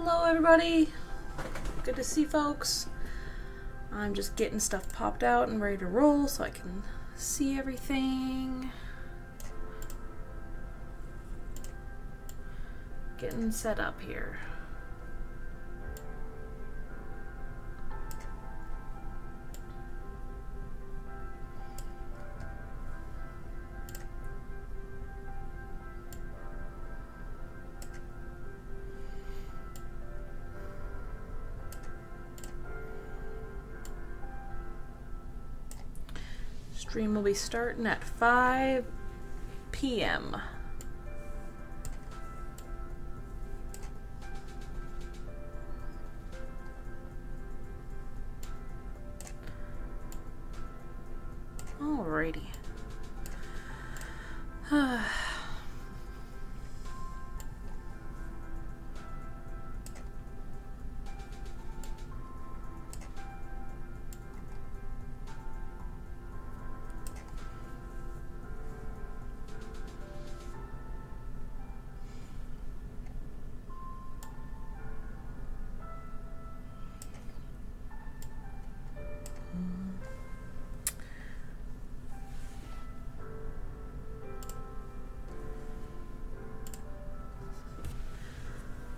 Hello everybody, good to see folks. I'm just getting stuff popped out and ready to roll so I can see everything. Getting set up here. Stream will be starting at 5 p.m. Alrighty.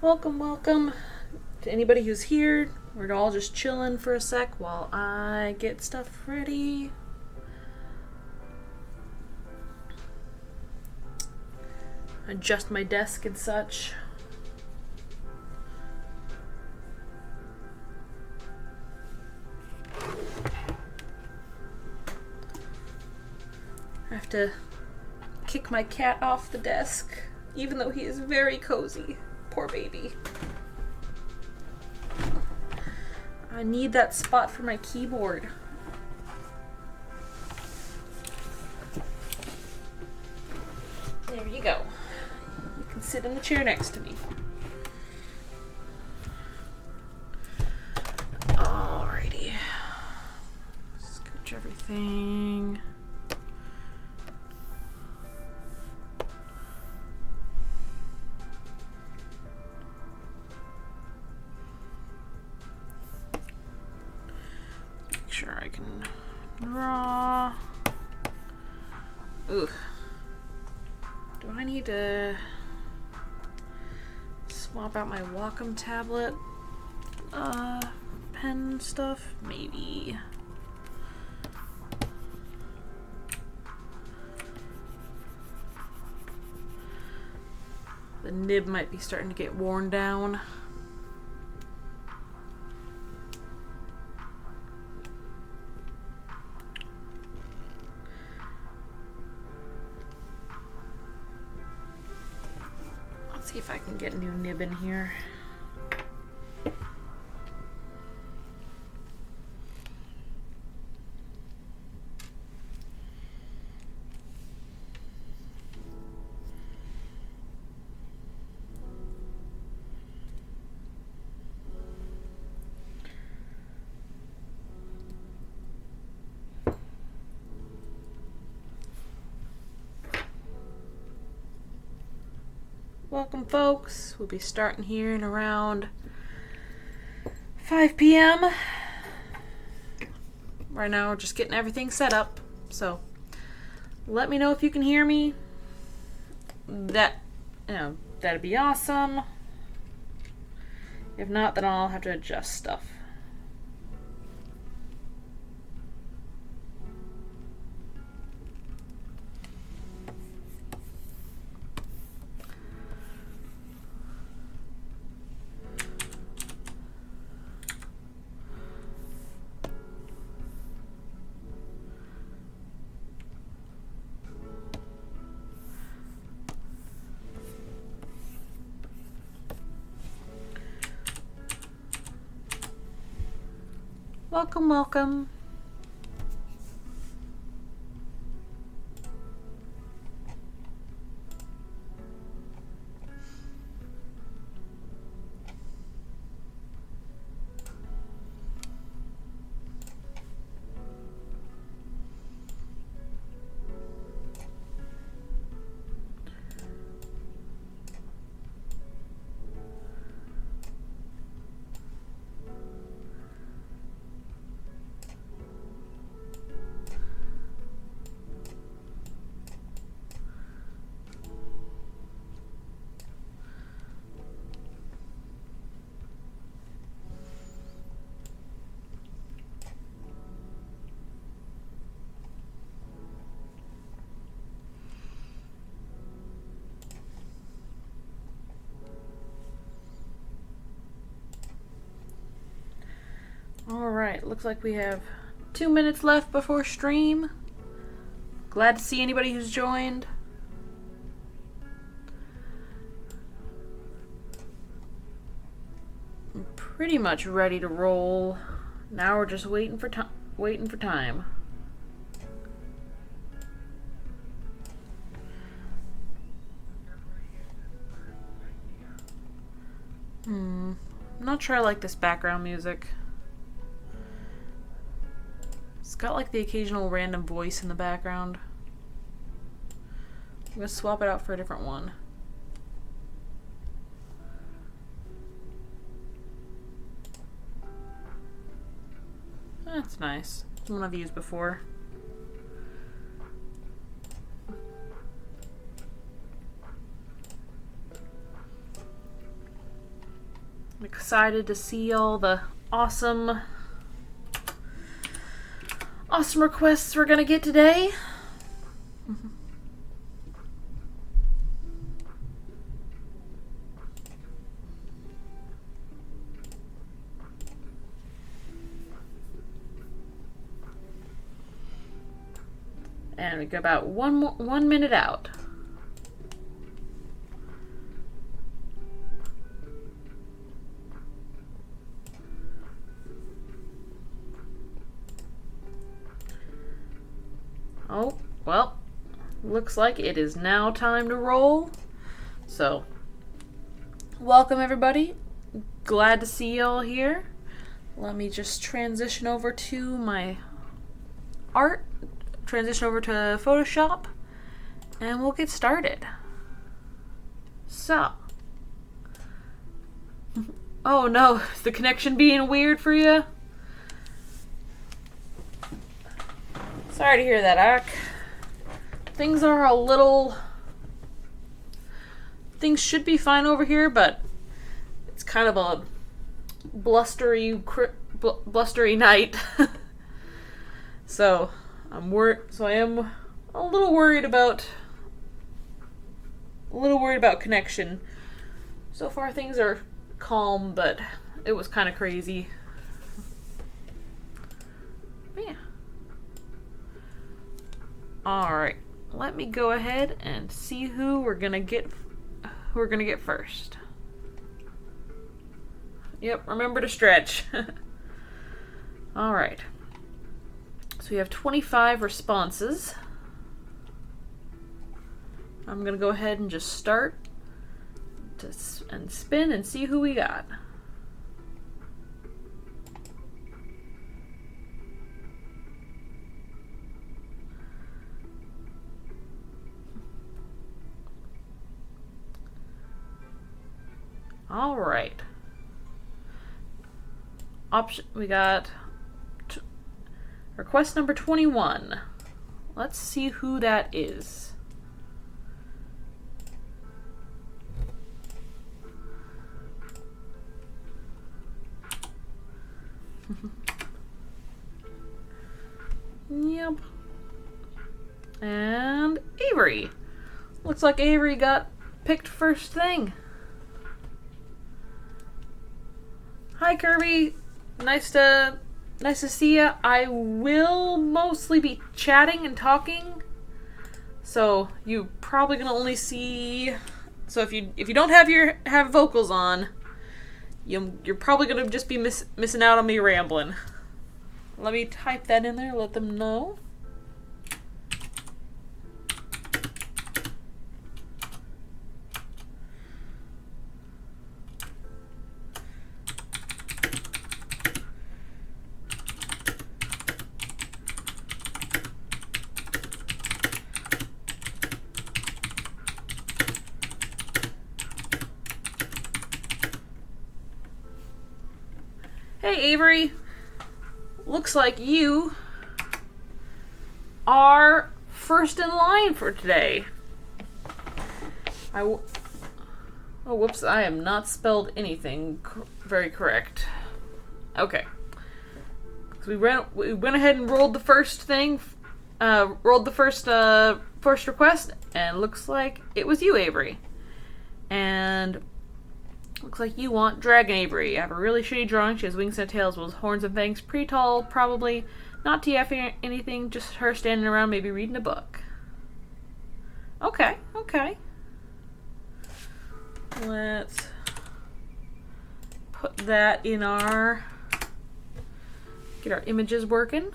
Welcome to anybody who's here. We're all just chilling for a sec while I get stuff ready. Adjust my desk and such. I have to kick my cat off the desk, even though he is very cozy. Poor baby. I need that spot for my keyboard. There you go. You can sit in the chair next to me. Alrighty. Scooch everything. Sure I can draw. Ooh. Do I need to swap out my Wacom tablet pen stuff? Maybe. The nib might be starting to get worn down. See if I can get a new nib in here. Welcome folks, we'll be starting here in around 5 p.m. Right now we're just getting everything set up, so let me know if you can hear me. That'd be awesome. If not, then I'll have to adjust stuff. Welcome. Alright, looks like we have 2 minutes left before stream. Glad to see anybody who's joined. I'm pretty much ready to roll. Now we're just waiting for time. I'm not sure I like this background music. It's got like the occasional random voice in the background. I'm gonna swap it out for a different one. That's nice. It's one I've used before. I'm excited to see all the awesome requests we're gonna get today. And we got about 1 minute out. Oh, well, looks like it is now time to roll. So, welcome everybody. Glad to see y'all here. Let me just transition over to my art, transition over to Photoshop, and we'll get started. So, oh no, is the connection being weird for you? Sorry to hear that, Ak. Things should be fine over here, but it's kind of a blustery night. So I am a little worried about connection. So far things are calm, but it was kind of crazy. Yeah. Alright, let me go ahead and see who we're gonna get first. Yep, remember to stretch. Alright. So we have 25 responses. I'm gonna go ahead and just start and spin and see who we got. All right. We got request number 21. Let's see who that is. Yep. And Avery. Looks like Avery got picked first thing. Hi Kirby, nice to see ya. I will mostly be chatting and talking, so you probably gonna only see. So if you don't have vocals on, you're probably gonna just be missing out on me rambling. Let me type that in there. Let them know. Hey Avery, looks like you are first in line for today. Oh whoops, I am not spelled anything very correct. Okay. So we went ahead and rolled the first thing, first request, and looks like it was you, Avery. And Looks like you want Dragon Avery. I have a really shitty drawing. She has wings and a tail as well as horns and fangs. Pretty tall, probably. Not TFing anything, just her standing around, maybe reading a book. Okay, okay. Let's put that in our... Get our images working.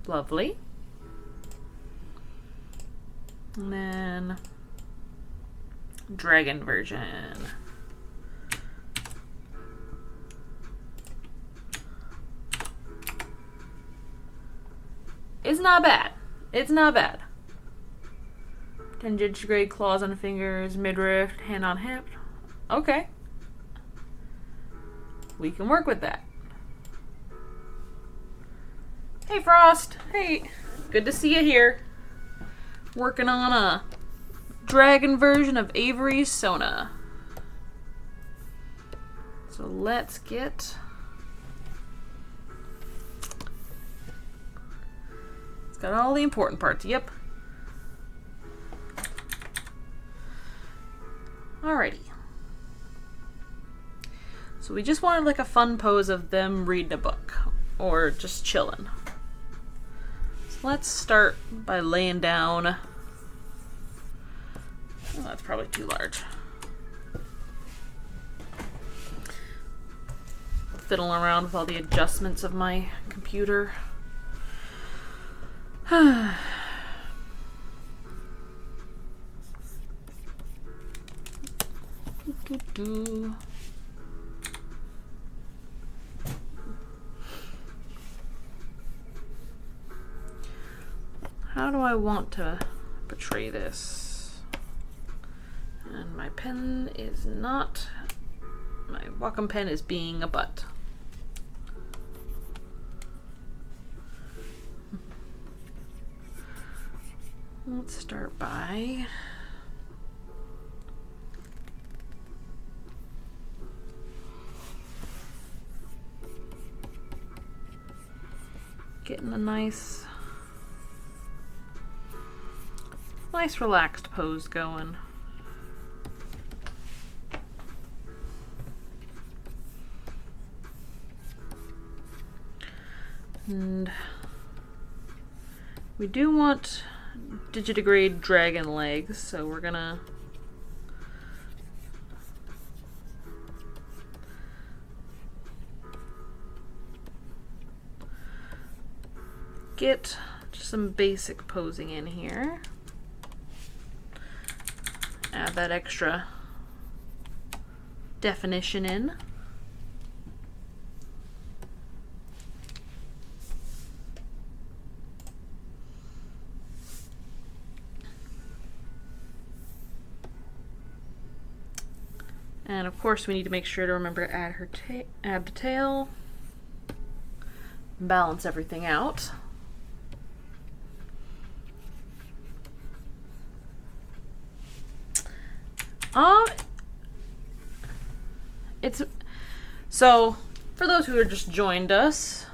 Lovely. And then... Dragon version. It's not bad. It's not bad. 10 grade claws on fingers, midriff, hand on hip. Okay. We can work with that. Hey Frost. Hey. Good to see you here. Working on a dragon version of Avery's Sona. So let's get... It's got all the important parts. Yep. Alrighty. So we just wanted like a fun pose of them reading a book. Or just chilling. So let's start by laying down... Oh, that's probably too large. Fiddling around with all the adjustments of my computer. How do I want to portray this? And my pen is not... My Wacom pen is being a butt. Let's start by getting a nice relaxed pose going. And we do want digitigrade dragon legs, so we're gonna get just some basic posing in here. Add that extra definition in. And of course we need to make sure to remember to add the tail, balance everything out. It's so for those who have just joined us,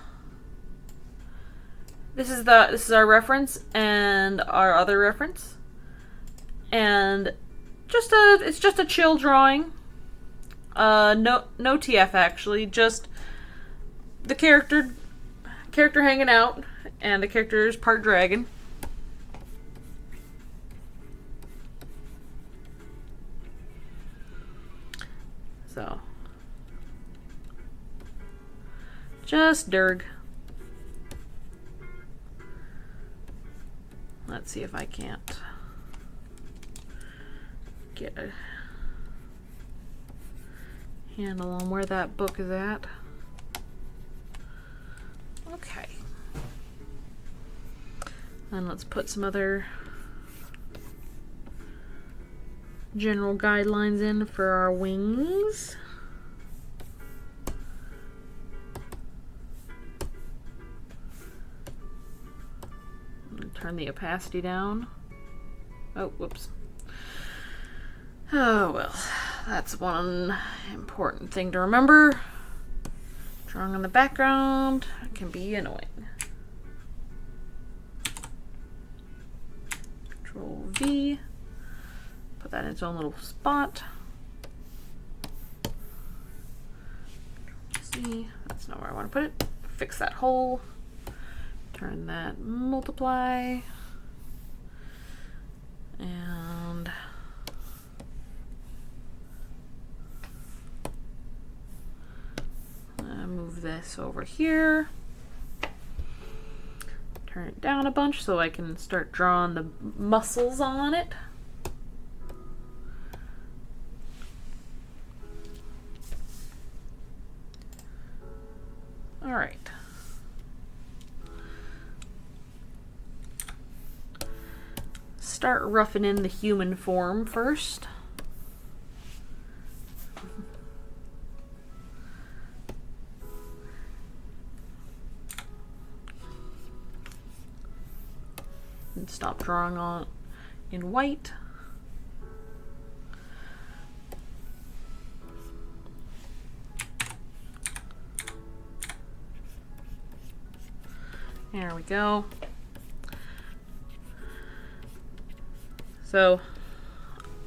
this is our reference and our other reference, and it's just a chill drawing. No TF actually, just the character hanging out, and the character is part dragon. So just Durg. Let's see if I can't get a handle on where that book is at. Okay. And let's put some other general guidelines in for our wings. Turn the opacity down. Oh, whoops. Oh, well, that's one important thing to remember. Drawing on the background can be annoying. Control V. Put that in its own little spot. That's not where I want to put it. Fix that hole. Turn that multiply. And move this over here. Turn it down a bunch so I can start drawing the muscles on it. All right. Start roughing in the human form first. And stop drawing on in white. There we go. So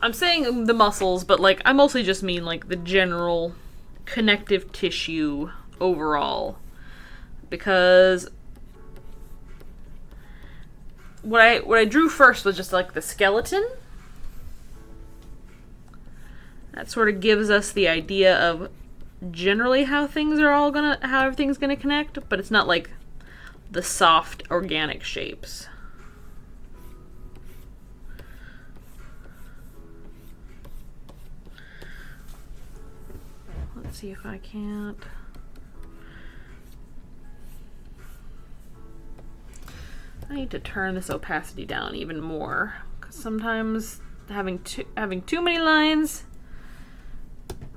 I'm saying the muscles, but like I mostly just mean like the general connective tissue overall, because what I drew first was just like the skeleton. That sort of gives us the idea of generally how everything's gonna connect, but it's not like the soft organic shapes. Let's see if I can't. I need to turn this opacity down even more, because sometimes having too many lines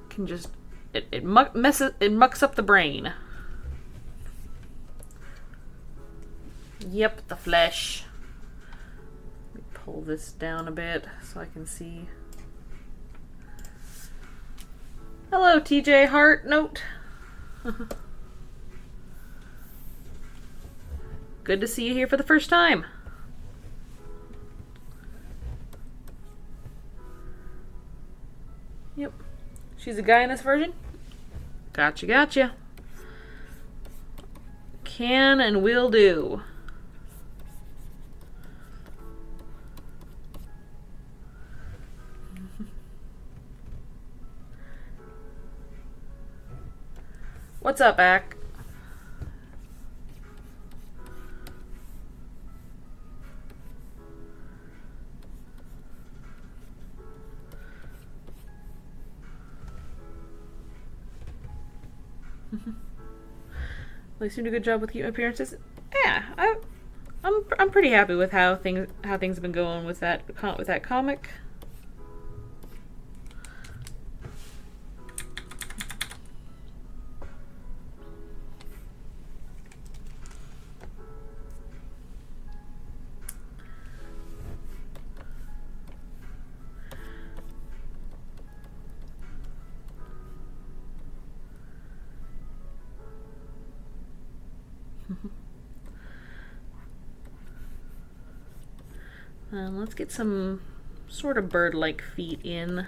can just it mucks up the brain. Yep, the flesh. Let me pull this down a bit so I can see. Hello, TJ Heart Note. Good to see you here for the first time. Yep. She's a guy in this version? Gotcha. Can and will do. What's up, Ak? Well, you seem to do a good job with appearances. Yeah, I'm pretty happy with how things have been going with that comic. Let's get some sort of bird-like feet in.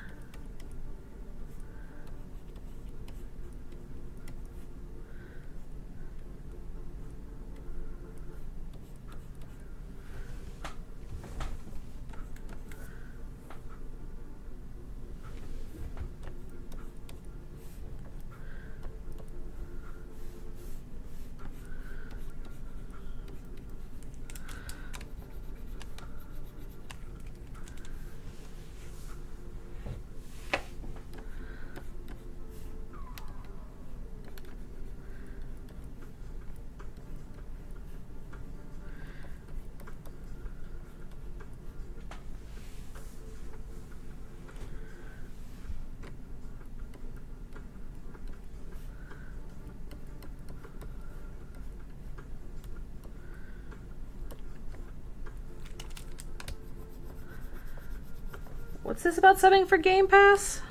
What's this about subbing for Game Pass?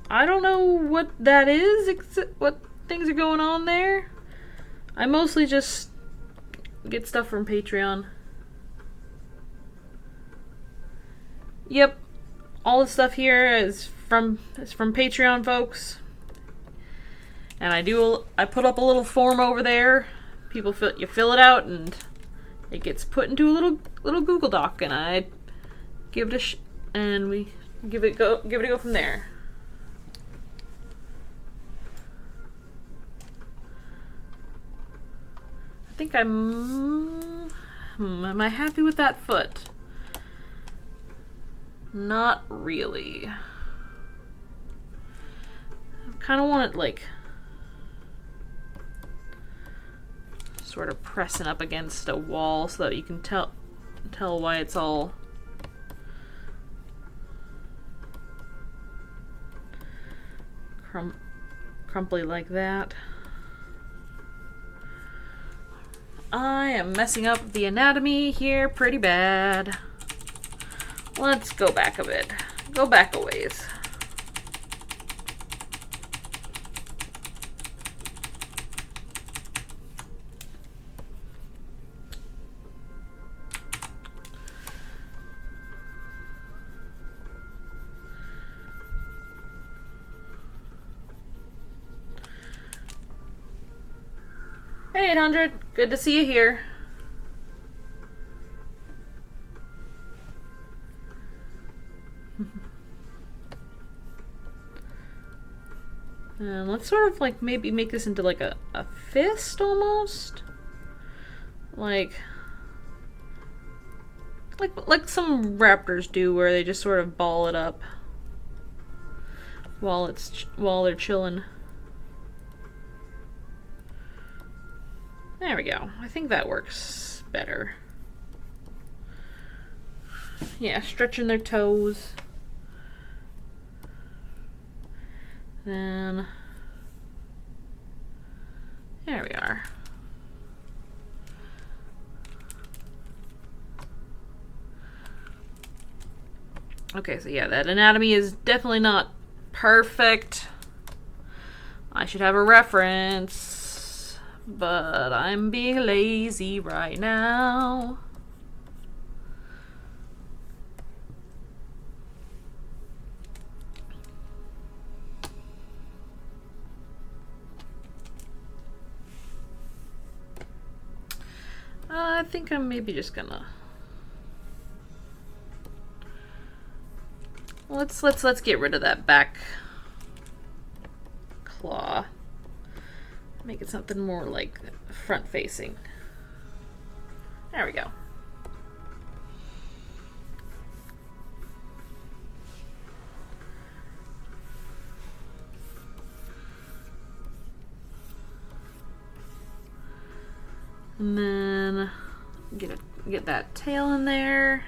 I don't know what that is, what things are going on there. I mostly just get stuff from Patreon. Yep, all the stuff here is from Patreon, folks. And I put up a little form over there. You fill it out, and it gets put into a little Google Doc, and I give it and we give it a go from there. I think am I happy with that foot? Not really. I kind of want it like sort of pressing up against a wall so that you can tell why it's all crumply like that. I am messing up the anatomy here pretty bad. Let's go back a bit. Go back a ways. Hey, 800. Good to see you here. And let's sort of like maybe make this into like a fist almost. Like some raptors do, where they just sort of ball it up while they're chilling. There we go. I think that works better. Yeah, stretching their toes. Then there we are. Okay, so yeah, that anatomy is definitely not perfect. I should have a reference, but I'm being lazy right now. I think I'm maybe just gonna let's get rid of that back claw. Make it something more like front facing. There we go. And then get that tail in there.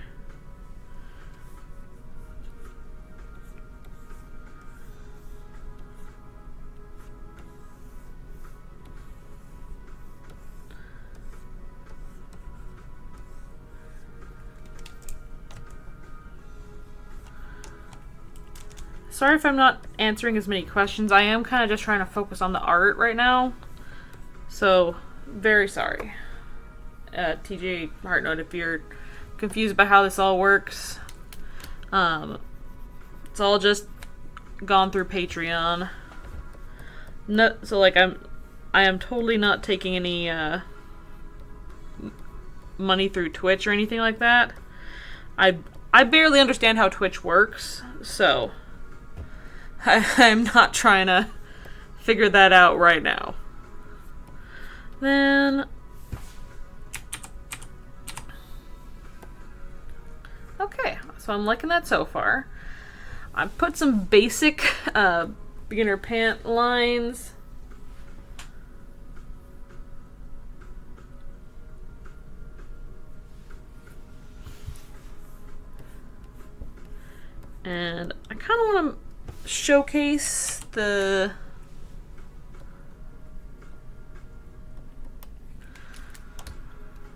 Sorry if I'm not answering as many questions. I am kind of just trying to focus on the art right now. So, very sorry. TJ Heartnote, if you're confused by how this all works. It's all just gone through Patreon. No, so like I am totally not taking any money through Twitch or anything like that. I barely understand how Twitch works, so I'm not trying to figure that out right now. Then okay, so I'm liking that so far. I've put some basic beginner pant lines. And I kind of want to showcase the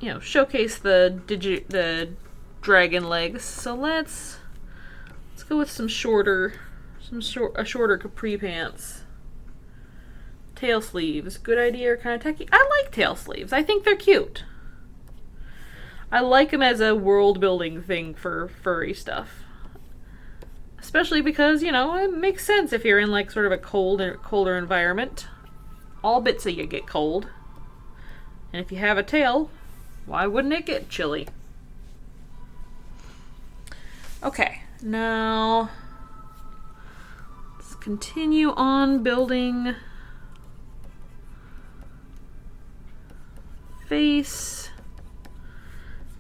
the dragon legs. So let's go with a shorter capri pants. Tail sleeves, good idea or kind of tacky? I like tail sleeves. I think they're cute. I like them as a world building thing for furry stuff. Especially because, you know, it makes sense if you're in like sort of a colder environment. All bits of you get cold. And if you have a tail, why wouldn't it get chilly? Okay, now let's continue on building face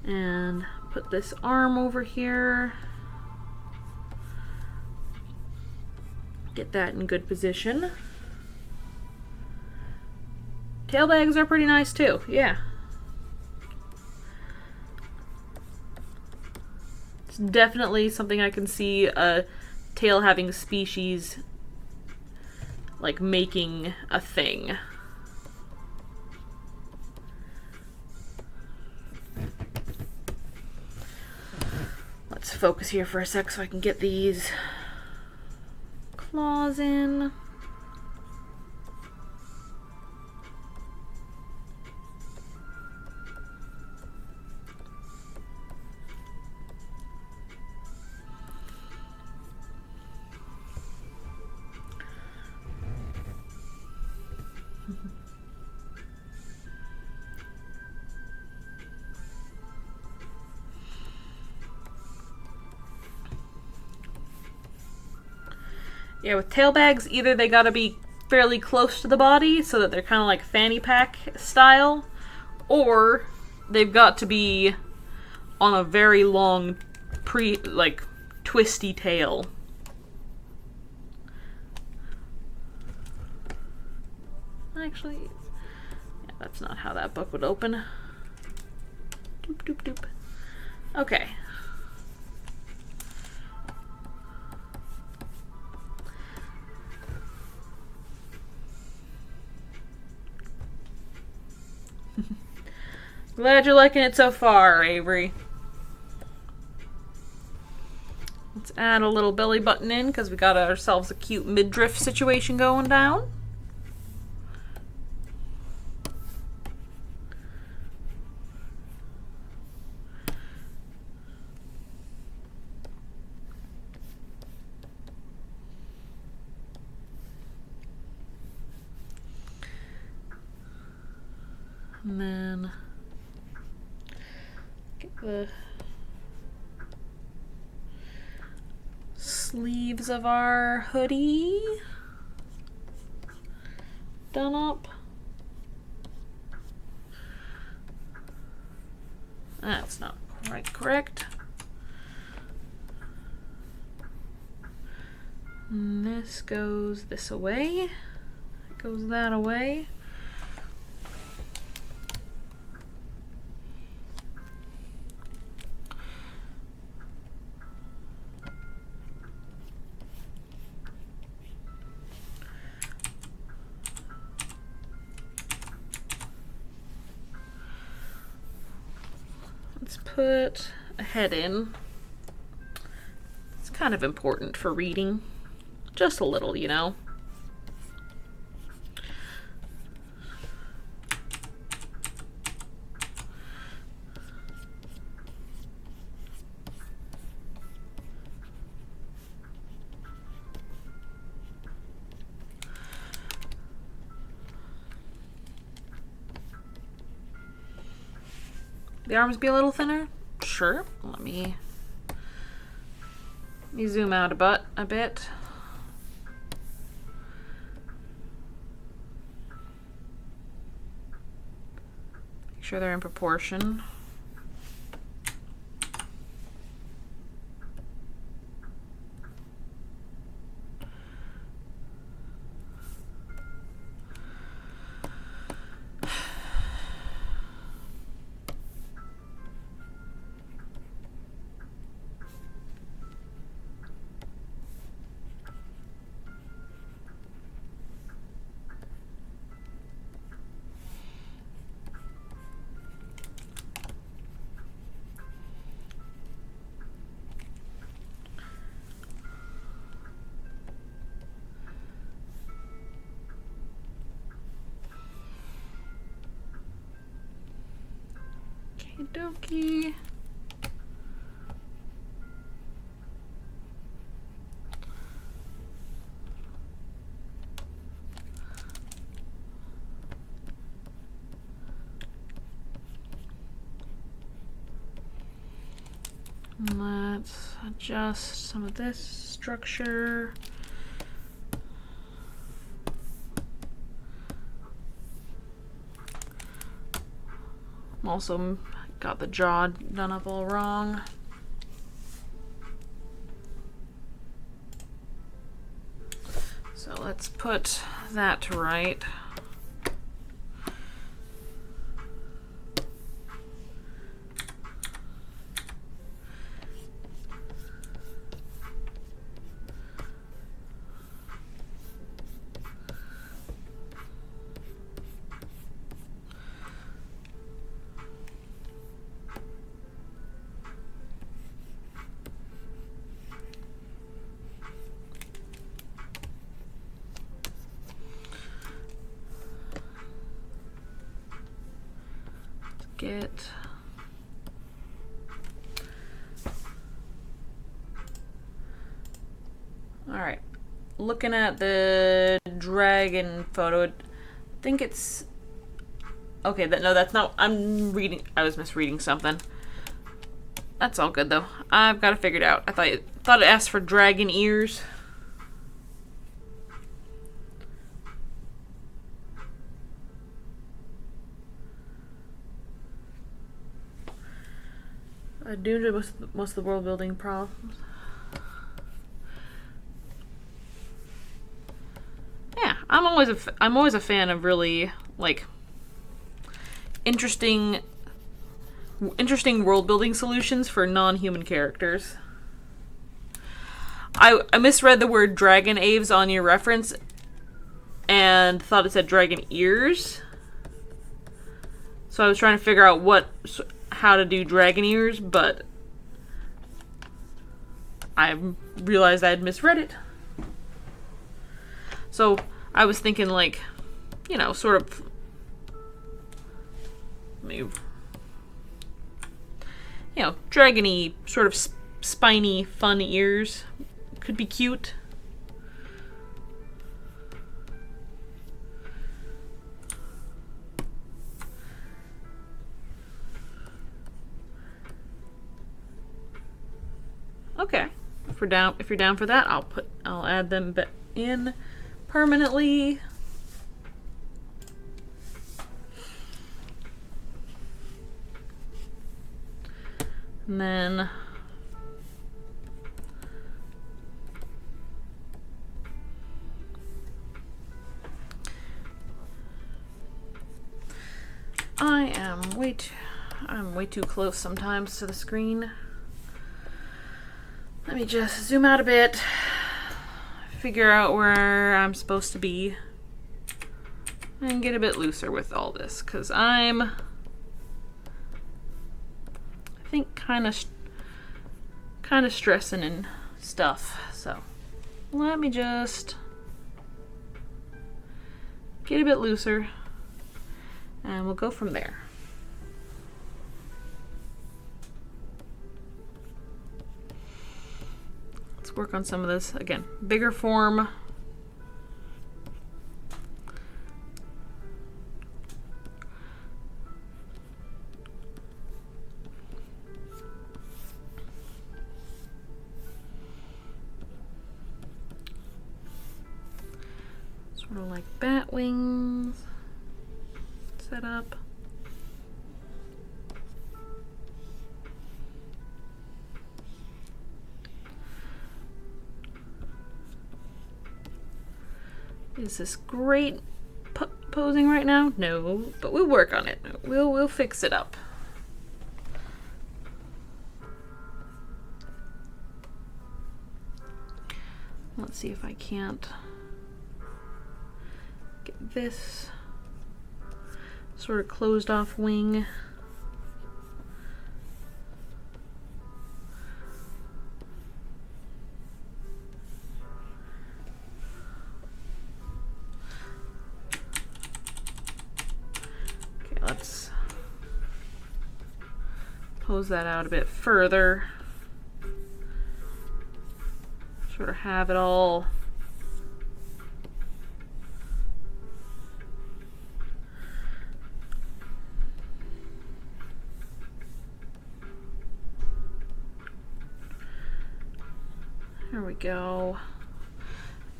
and put this arm over here. Get that in good position. Tail bags are pretty nice too, yeah. It's definitely something I can see a tail having species like making a thing. Let's focus here for a sec so I can get these claws in. Yeah, with tail bags, either they gotta be fairly close to the body so that they're kind of like fanny pack style, or they've got to be on a very long, twisty tail. Actually, yeah, that's not how that book would open. Doop, doop, doop. Okay. Glad you're liking it so far, Avery. Let's add a little belly button in because we got ourselves a cute midriff situation going down. And then get the sleeves of our hoodie done up. That's not quite correct. And this goes this away. Goes that away. Let's put a head in. It's kind of important for reading. Just a little, you know. The arms be a little thinner? Sure. Let me zoom out a bit. Make sure they're in proportion. Okie dokie. Let's adjust some of this structure. Also got the jaw done up all wrong. So let's put that to right. Get all right. Looking at the dragon photo, I think it's okay. No, that's not. I'm reading. I was misreading something. That's all good though. I've got it figured out. I thought it asked for dragon ears. Due to most of the world building problems. Yeah, I'm always a fan of really like interesting world building solutions for non-human characters. I misread the word dragon aves on your reference and thought it said dragon ears. So I was trying to figure out how to do dragon ears, but I realized I had misread it. So I was thinking like, sort of dragony, sort of spiny, fun ears. Could be cute. Okay, if you're down for that, I'll add them in permanently. And then I'm way too close sometimes to the screen. Let me just zoom out a bit, figure out where I'm supposed to be, and get a bit looser with all this, because I think kind of stressing and stuff. So let me just get a bit looser, and we'll go from there. Work on some of this again. Bigger form. Sort of like bat wings set up. Is this great posing right now? No, but we'll work on it. We'll fix it up. Let's see if I can't get this sort of closed off wing. Let's pose that out a bit further. Sort of have it all There we go.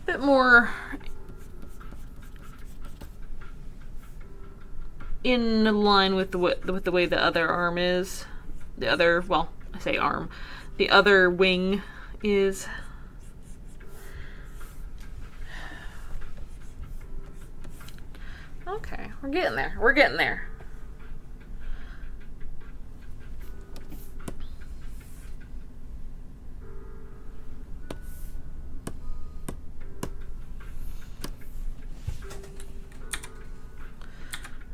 A bit more in line with the way the other arm is. The other, well, I say arm. The other wing is. Okay, we're getting there. We're getting there.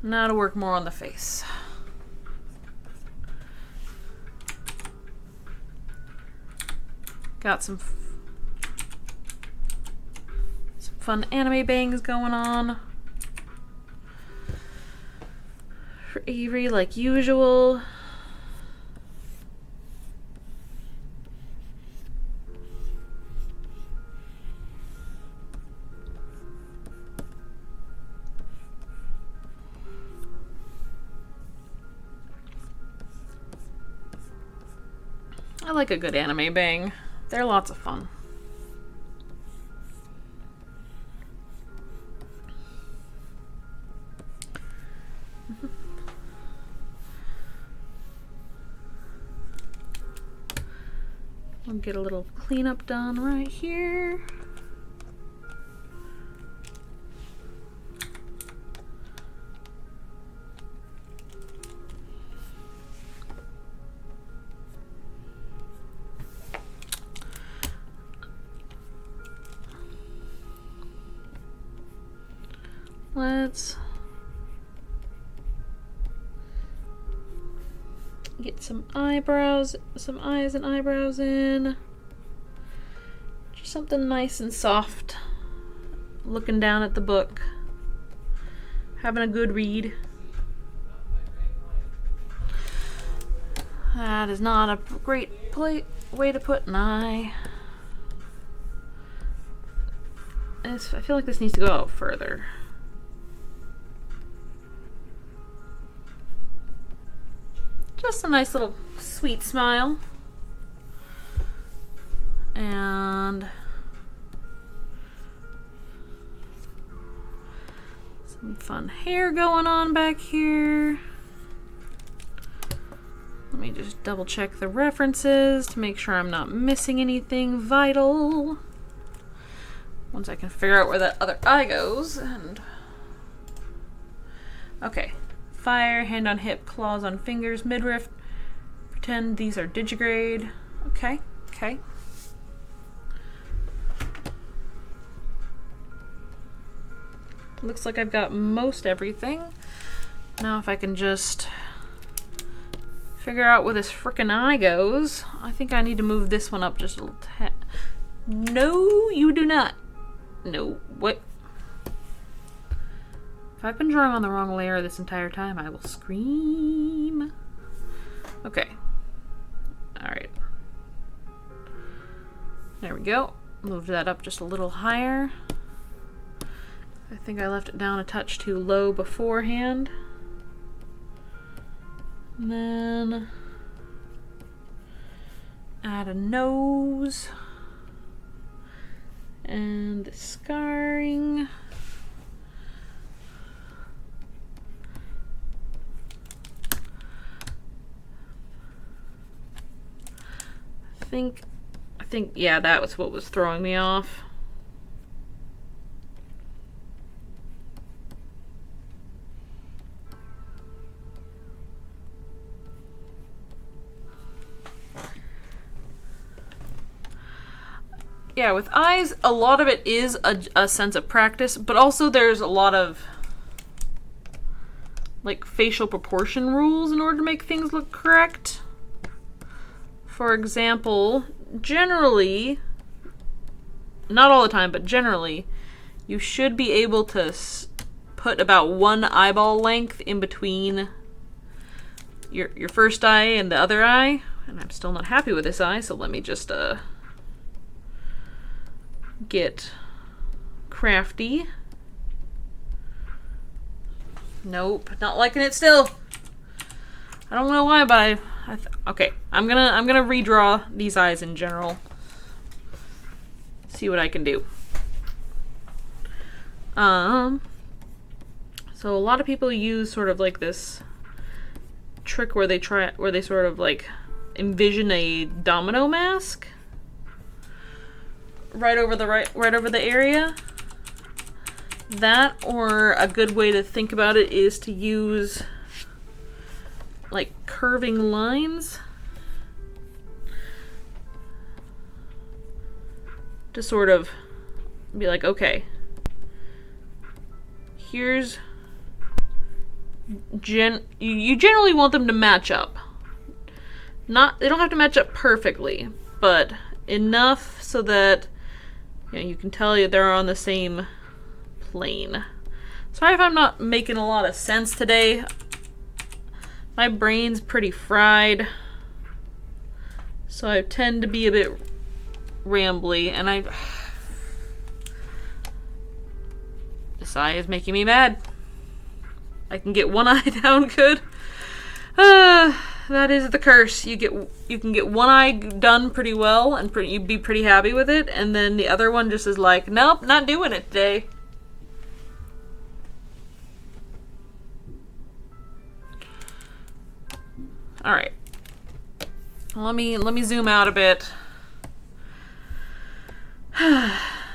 Now to work more on the face. Got some fun anime bangs going on for Avery, like usual. I like a good anime bang. They're lots of fun. I'll get a little cleanup done right here. Let's get some eyes and eyebrows in. Just something nice and soft. Looking down at the book. Having a good read. That is not a great way to put an eye. I feel like this needs to go out further. Just a nice little sweet smile. And some fun hair going on back here. Let me just double check the references to make sure I'm not missing anything vital. Once I can figure out where that other eye goes. And okay. Fire, hand on hip, claws on fingers, midriff. Pretend these are digigrade. Okay, okay. Looks like I've got most everything. Now if I can just figure out where this frickin' eye goes. I think I need to move this one up just a little tad. No, you do not. No, what? If I've been drawing on the wrong layer this entire time, I will scream. Okay. Alright. There we go. Moved that up just a little higher. I think I left it down a touch too low beforehand. And then add a nose. And the scarring. I think, yeah, that was what was throwing me off. Yeah, with eyes, a lot of it is a sense of practice, but also there's a lot of like facial proportion rules in order to make things look correct. For example, generally, not all the time, but generally, you should be able to put about one eyeball length in between your first eye and the other eye. And I'm still not happy with this eye, so let me just get crafty. Nope, not liking it still. I don't know why, but okay, I'm gonna redraw these eyes in general. see what I can do. So a lot of people use sort of like this trick where they sort of like envision a domino mask right over the area. That, or a good way to think about it is to use like curving lines to sort of be like, okay, here's you generally want them to match up. They don't have to match up perfectly, but enough so that you can tell they're on the same plane. Sorry if I'm not making a lot of sense today. My brain's pretty fried, so I tend to be a bit rambly, and this eye is making me mad. I can get one eye down good. That is the curse. You can get one eye done pretty well, and you'd be pretty happy with it, and then the other one just is like, nope, not doing it today. All right. Let me zoom out a bit.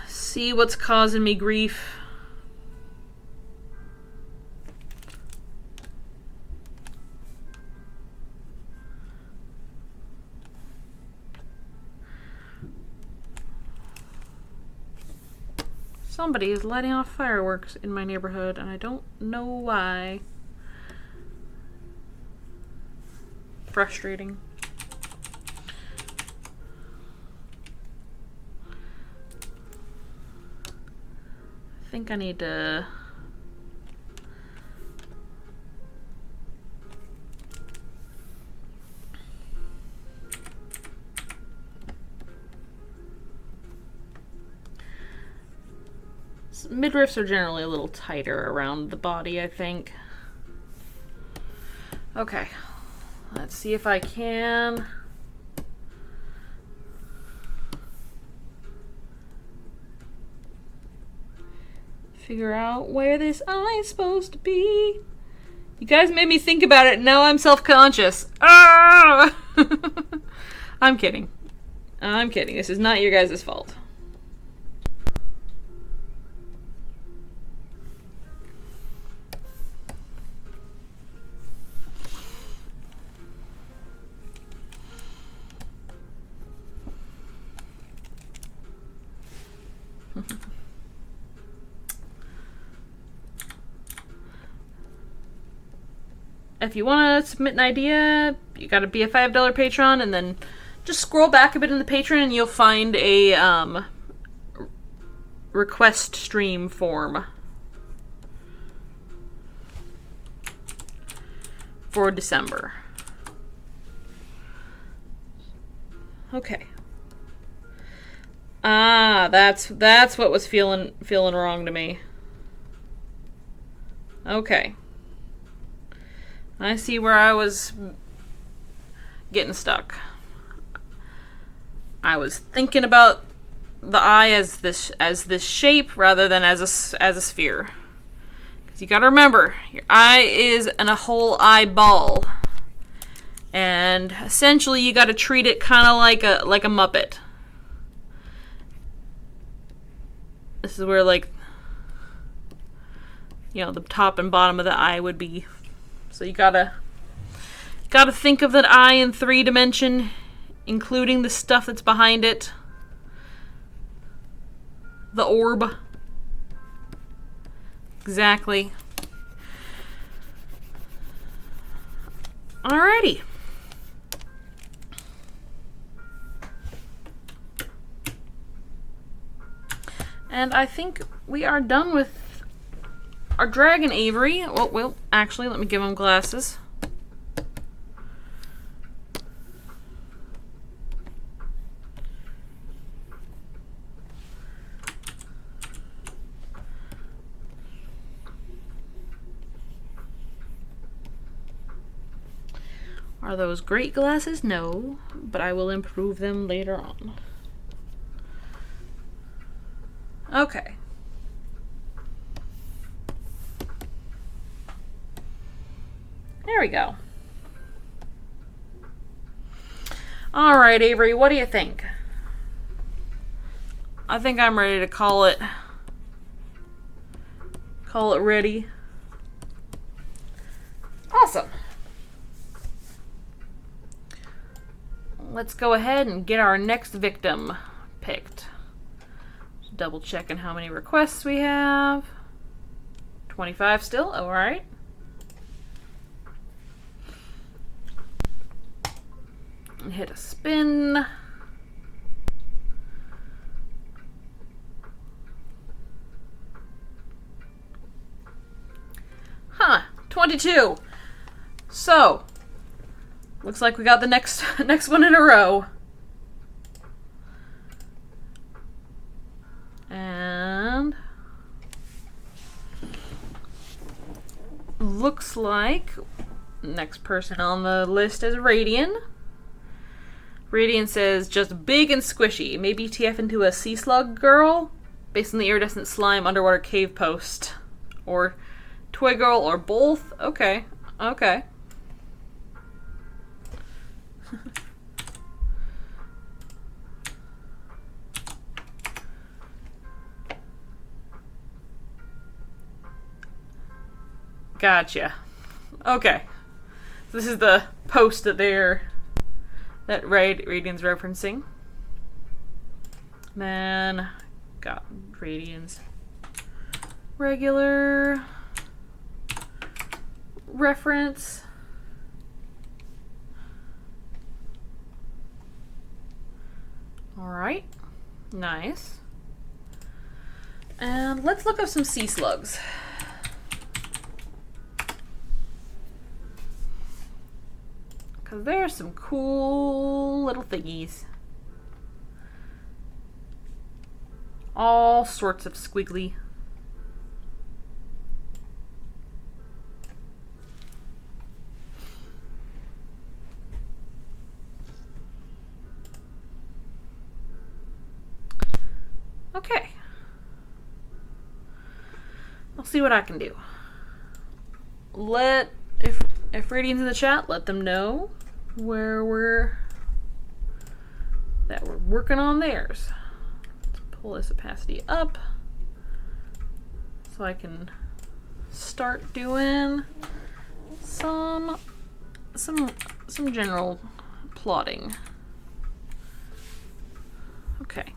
See what's causing me grief. Somebody is lighting off fireworks in my neighborhood, and I don't know why. Frustrating. I think I need to midriffs are generally a little tighter around the body, I think. Okay. Let's see if I can figure out where this eye is supposed to be. You guys made me think about it, and now I'm self-conscious. Ah! I'm kidding. I'm kidding. This is not your guys' fault. If you want to submit an idea, you gotta be a $5 patron, and then just scroll back a bit in the Patreon and you'll find a request stream form for December. Okay. Ah, that's what was feeling wrong to me. Okay. I see where I was getting stuck. I was thinking about the eye as this shape rather than as a sphere. Because you gotta remember, your eye is a whole eyeball, and essentially you gotta treat it kind of like a Muppet. This is where the top and bottom of the eye would be. So you gotta think of that eye in 3 dimension, including the stuff that's behind it. The orb. Exactly. Alrighty. And I think we are done with our dragon Avery. Oh, well, actually, let me give him glasses. Are those great glasses? No, but I will improve them later on. Okay. There we go. All right, Avery, what do you think? I think I'm ready to call it ready. Awesome. Let's go ahead and get our next victim picked. Just double checking how many requests we have. 25 still, all right. Hit a spin. Huh, 22. So, looks like we got the next one in a row. And looks like next person on the list is Radian. Radian says, just big and squishy. Maybe TF into a sea slug girl based on the iridescent slime underwater cave post. Or toy girl or both. Okay. Okay. Gotcha. Okay. This is the post that Radian's referencing. Then got Radian's regular reference. Alright. Nice. And let's look up some sea slugs. Because there's some cool little thingies. All sorts of squiggly. Okay. I'll see what I can do. If Radiant's in the chat, let them know where we're working on theirs. Let's pull this opacity up so I can start doing some general plotting. Okay.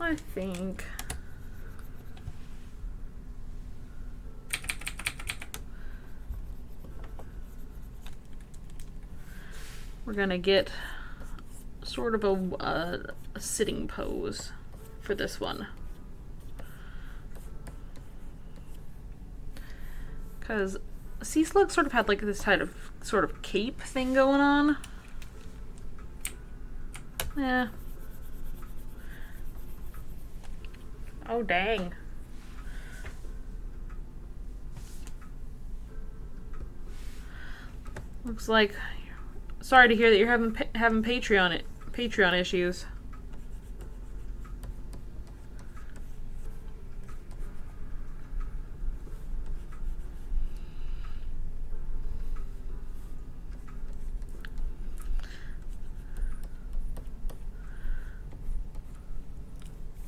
I think we're gonna get sort of a sitting pose for this one. Because Sea Slug sort of had like this sort of cape thing going on. Yeah. Oh, dang. Looks like... Sorry to hear that you're having Patreon issues.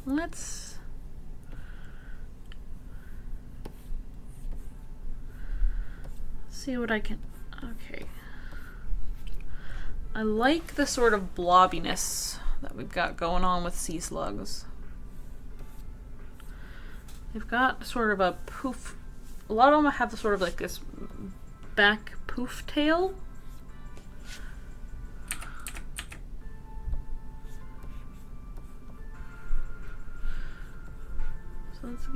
Let's see what I can... Okay. I like the sort of blobbiness that we've got going on with sea slugs. They've got sort of a poof... A lot of them have sort of like this back poof tail. So let's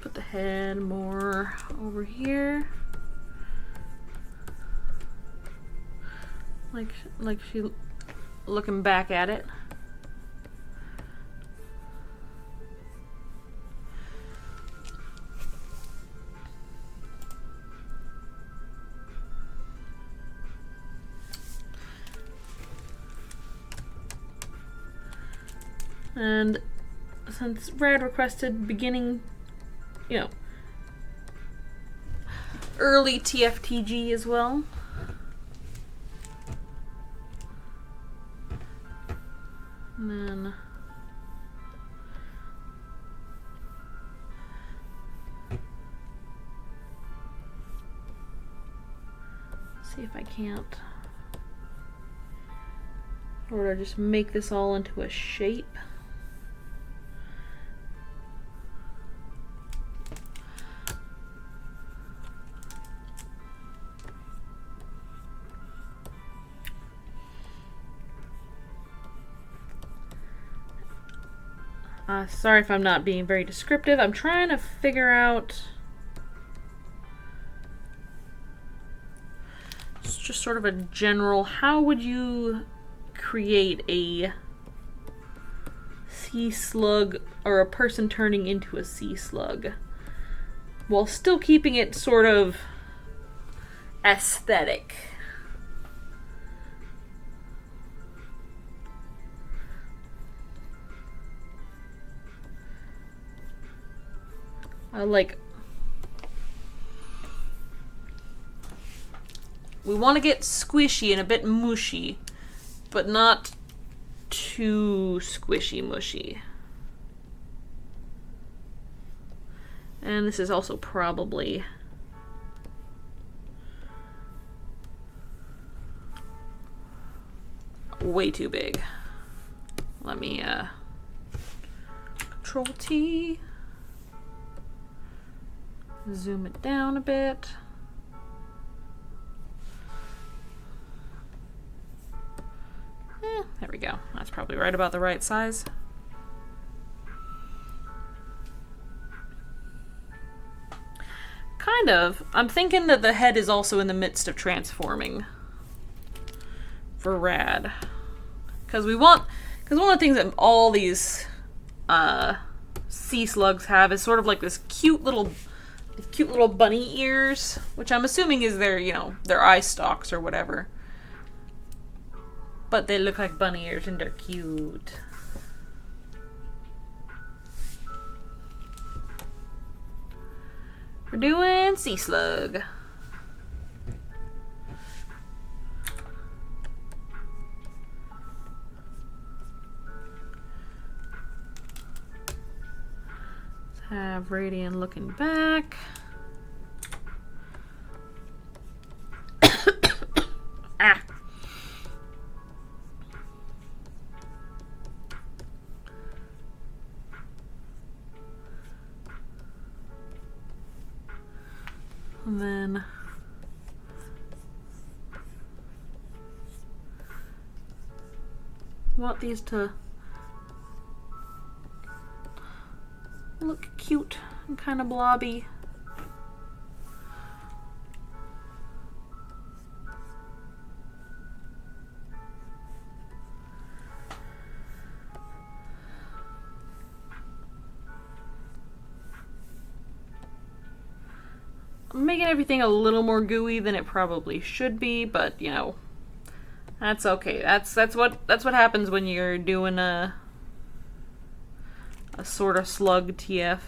put the head more over here. Like she looking back at it. And since Rad requested beginning, you know, early TFTG as well. And then see if I can't, or to just make this all into a shape. Sorry if I'm not being very descriptive. I'm trying to figure out it's just sort of a general, how would you create a sea slug or a person turning into a sea slug while still keeping it sort of aesthetic. We want to get squishy and a bit mushy, but not too squishy mushy. And this is also probably way too big. Let me Control T, zoom it down a bit. There we go. That's probably right about the right size. Kind of. I'm thinking that the head is also in the midst of transforming for Rad. Because one of the things that all these sea slugs have is sort of like this cute little bunny ears, which I'm assuming is their, their eye stalks or whatever. But they look like bunny ears and they're cute. We're doing sea slug. Let's have Radian looking back. Ah. And then want these to look cute and kind of blobby. I'm making everything a little more gooey than it probably should be, but that's okay. That's what happens when you're doing a sort of slug TF.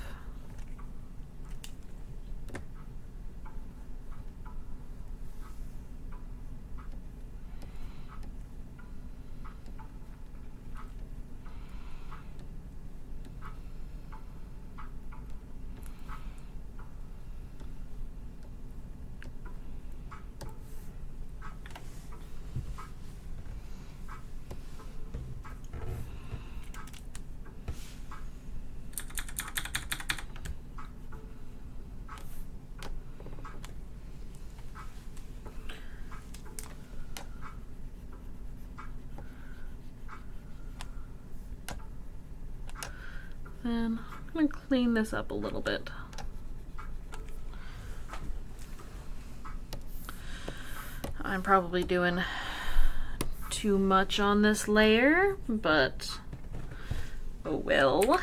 Then I'm going to clean this up a little bit. I'm probably doing too much on this layer, but oh well.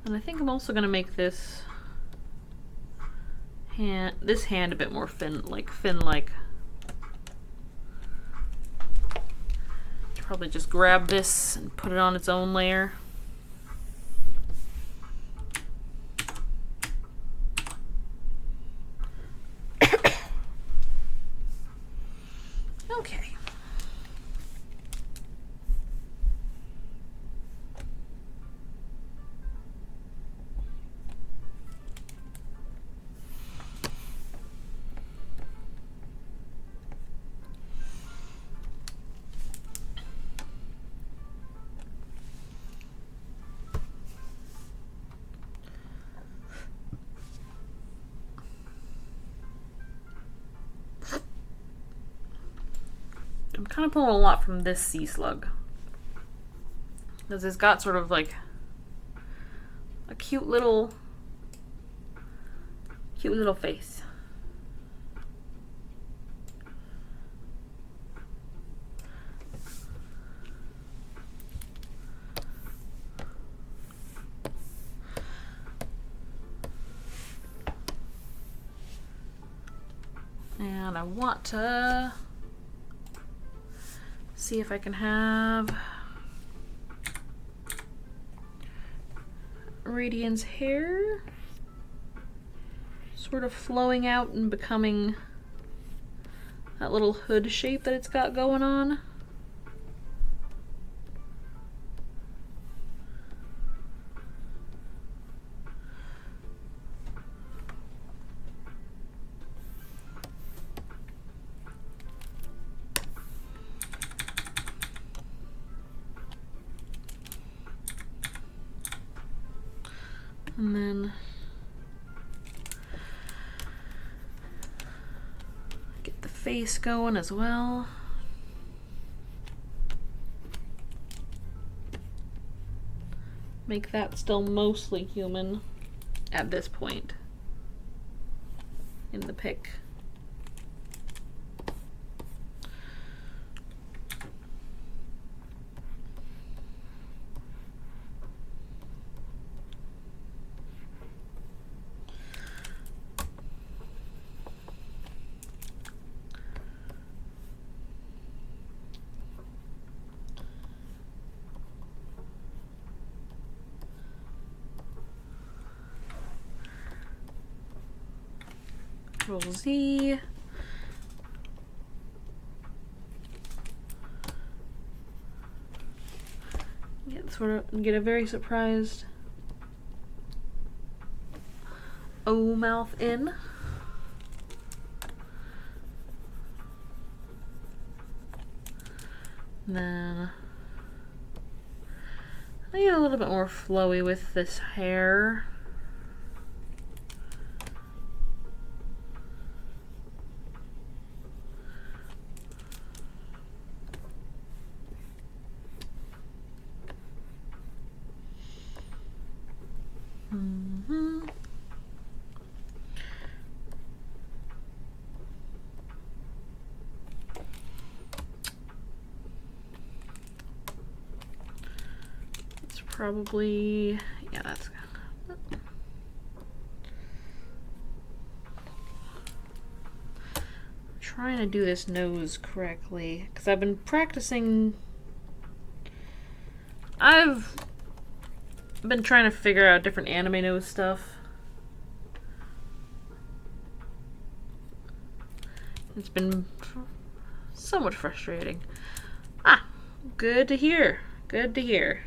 And I think I'm also gonna make this hand a bit more fin-like. Probably just grab this and put it on its own layer. Okay. I'm kind of pulling a lot from this sea slug, because it's got sort of like a cute little face. And I want to see if I can have Radiant's hair sort of flowing out and becoming that little hood shape that it's got going on. And then get the face going as well. Make that still mostly human at this point in the pick. Control Z. Get a very surprised O mouth in. And then I get a little bit more flowy with this hair. Probably, yeah, that's trying to do this nose correctly because I've been practicing. I've been trying to figure out different anime nose stuff. It's been somewhat frustrating. Ah, good to hear. Good to hear.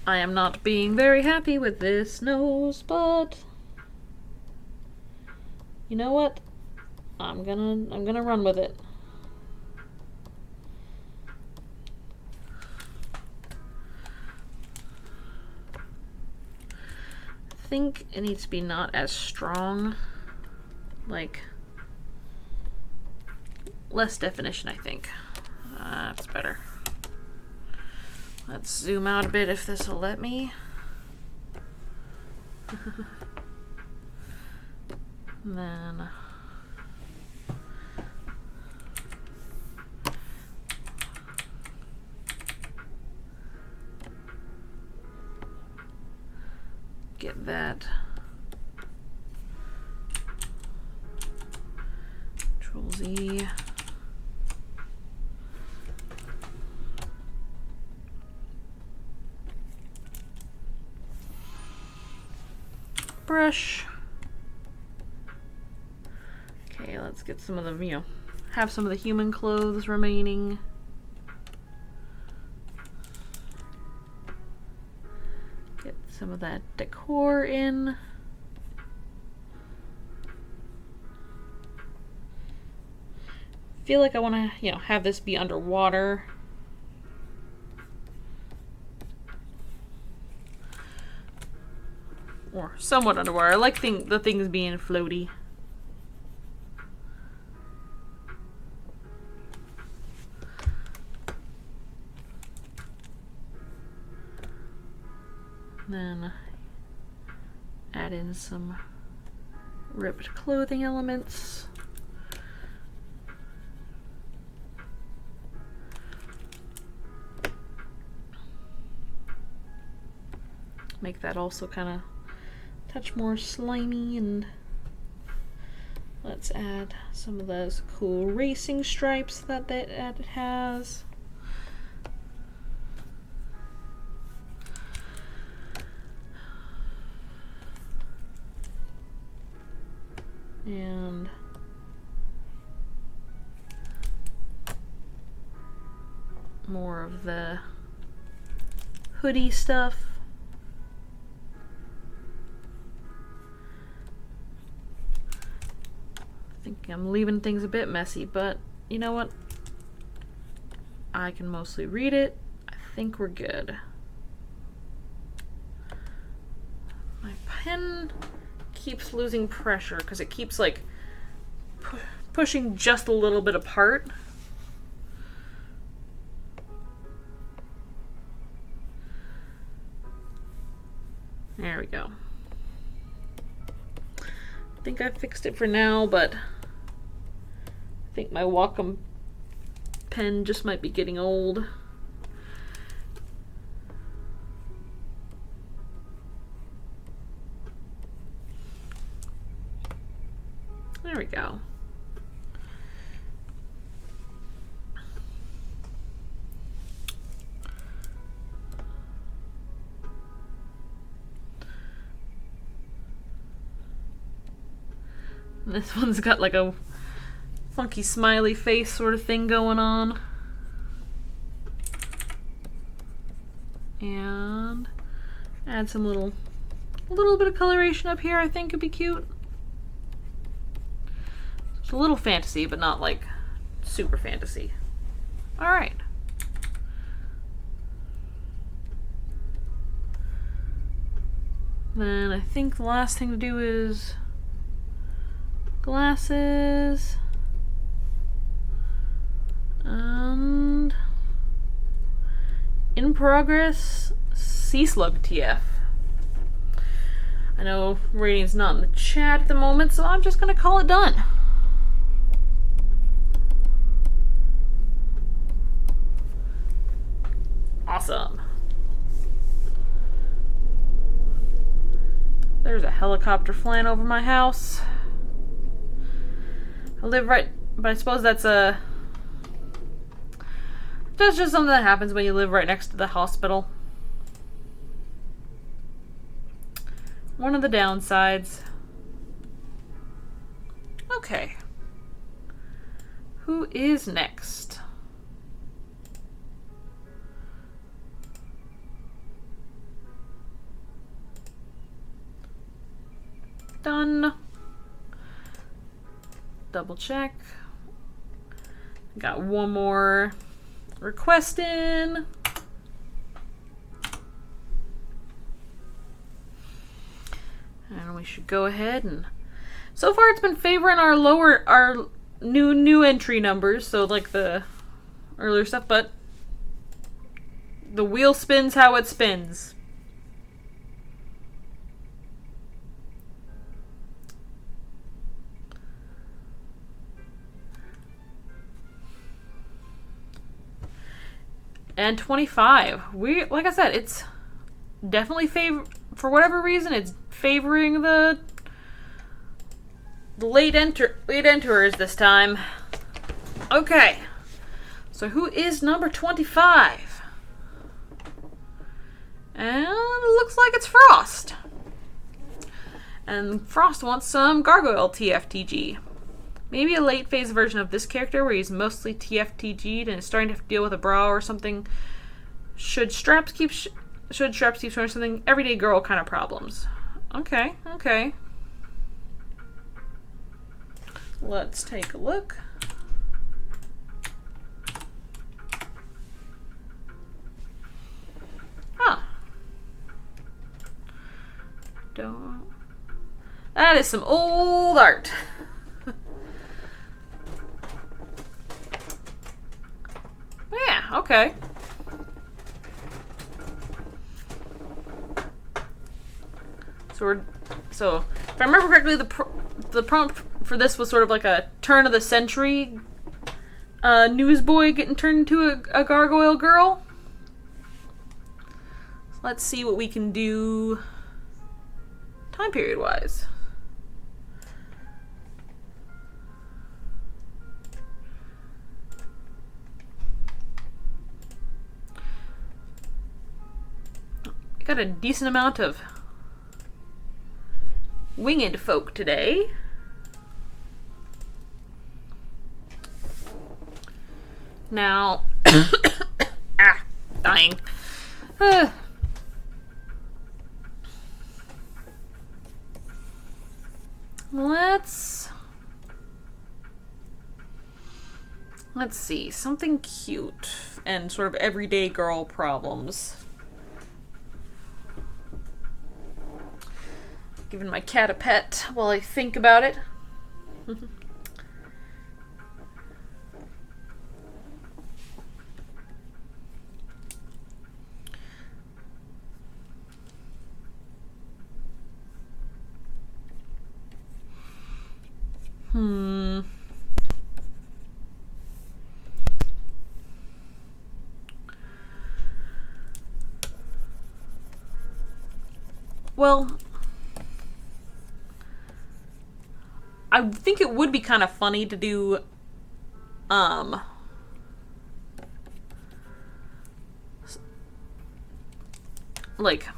I am not being very happy with this nose, but you know what? I'm gonna run with it. I think it needs to be not as strong, like less definition, I think. That's better. Let's zoom out a bit if this will let me. And then get that. Control Z. Brush. Okay, let's get some of the, have some of the human clothes remaining. Get some of that decor in. Feel like I want to, have this be underwater. Or somewhat underwater. I like the things being floaty. Then add in some ripped clothing elements. Make that also kind of touch more slimy, and let's add some of those cool racing stripes that it has. And more of the hoodie stuff. I think I'm leaving things a bit messy, but you know what? I can mostly read it. I think we're good. My pen keeps losing pressure because it keeps like pushing just a little bit apart. There we go. I think I fixed it for now, but I think my Wacom pen just might be getting old. There we go. This one's got like a funky smiley face sort of thing going on. And add some little bit of coloration up here. I think would be cute. It's a little fantasy, but not like super fantasy. All right. Then I think the last thing to do is glasses. And in progress, Sea Slug TF. I know rating's not in the chat at the moment, so I'm just gonna call it done. Awesome. There's a helicopter flying over my house. I live right, but I suppose that's just something that happens when you live right next to the hospital. One of the downsides. Okay. Who is next? Done. Double check. Got one more request in. And we should go ahead and so far it's been favoring our new entry numbers, so like the earlier stuff, but the wheel spins how it spins. And 25. Like I said, it's definitely for whatever reason, it's favoring the late enterers this time. Okay. So who is number 25? And it looks like it's Frost. And Frost wants some Gargoyle TFTG. Maybe a late phase version of this character where he's mostly TFTG'd and is starting to have to deal with a bra or something. Should straps keep showing something? Everyday girl kind of problems. Okay. Let's take a look. Huh. That is some old art. Yeah, okay. So if I remember correctly, the prompt for this was sort of like a turn of the century newsboy getting turned into a gargoyle girl. So let's see what we can do time period wise. I got a decent amount of winged folk today. Now, dying. Let's see, something cute and sort of everyday girl problems. Giving my cat a pet while I think about it. Well, I think it would be kind of funny to do, like,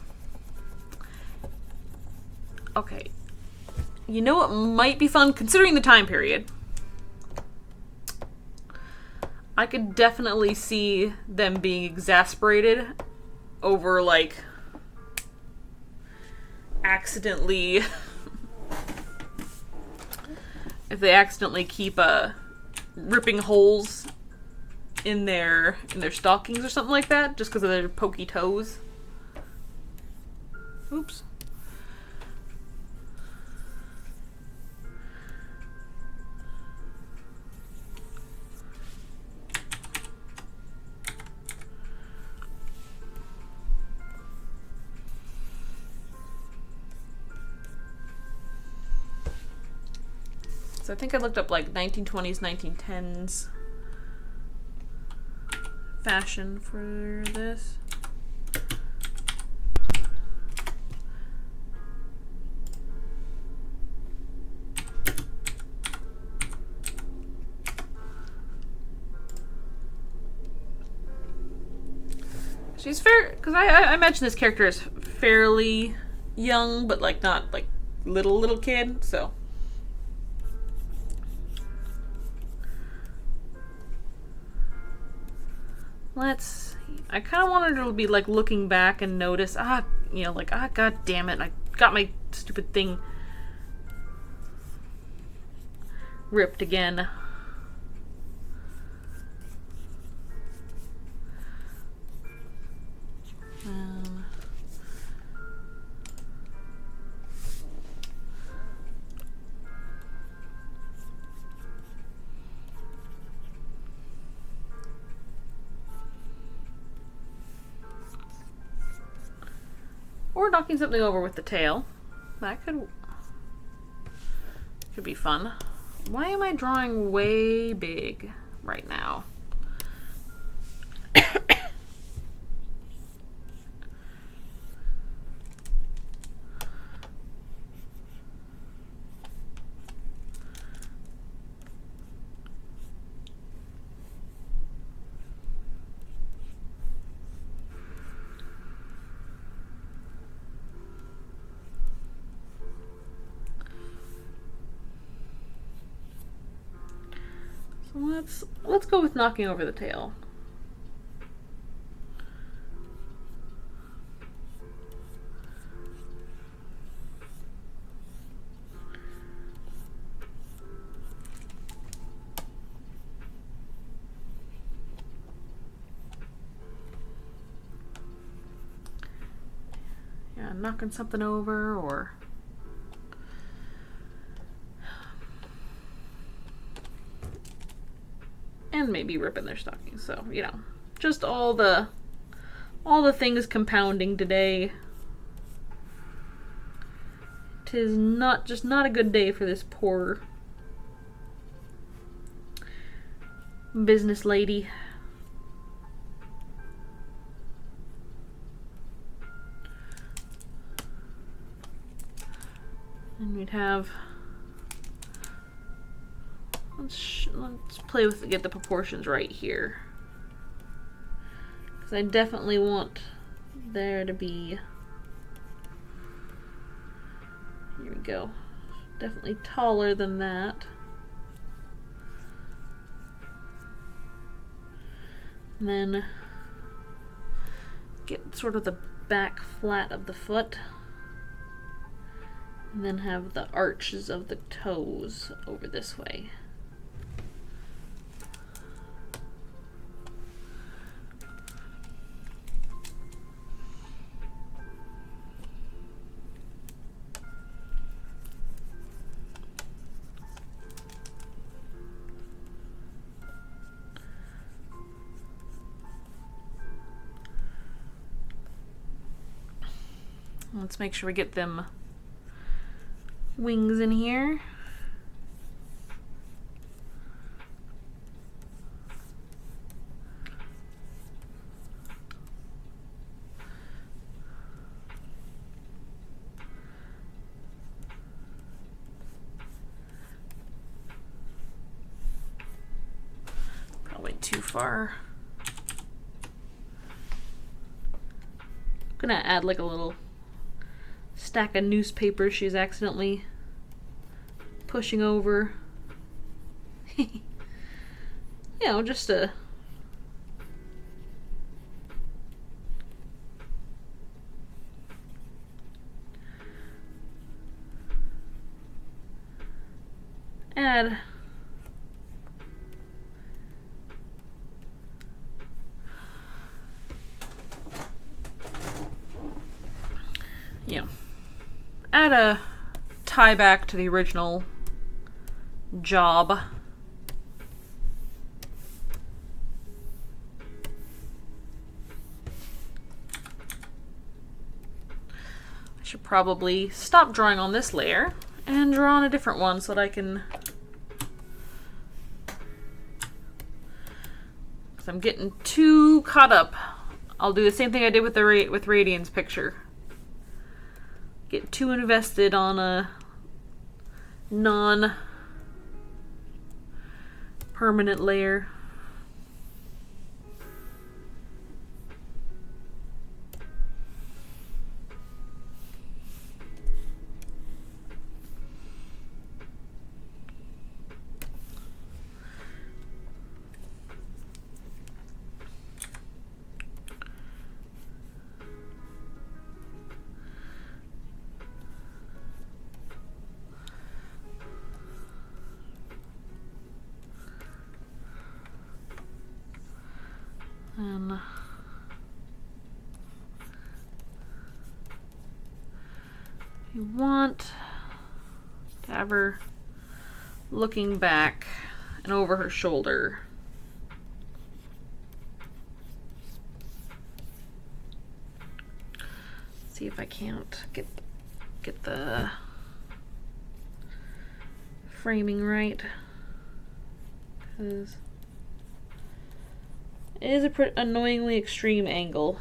okay, you know what might be fun, considering the time period? I could definitely see them being exasperated over, like, accidentally... if they accidentally keep ripping holes in their stockings or something like that, just because of their pokey toes. Oops. So I think I looked up like 1920s, 1910s fashion for this. She's fair, because I imagine this character is fairly young, but like not like little kid, so. Let's see. I kind of wanted her to be like looking back and notice, god damn it, I got my stupid thing ripped again. Or knocking something over with the tail. That could be fun. Why am I drawing way big right now? Let's go with knocking over the tail. Yeah, knocking something over, or and maybe ripping their stockings. So, you know, just all the things compounding today. 'Tis not a good day for this poor business lady. And we'd have, let's play with, get the proportions right here. Because I definitely want there to be, here we go, definitely taller than that. And then get sort of the back flat of the foot. And then have the arches of the toes over this way. Let's make sure we get them wings in here. Probably too far. I'm gonna add like a little stack of newspapers she's accidentally pushing over. You know, just a add add a tie back to the original job. I should probably stop drawing on this layer and draw on a different one so that I can, because I'm getting too caught up. I'll do the same thing I did with the with Radiant's picture. Get too invested on a non-permanent layer. And you want to have her looking back and over her shoulder. See if I can't get the framing right, because it is a annoyingly extreme angle.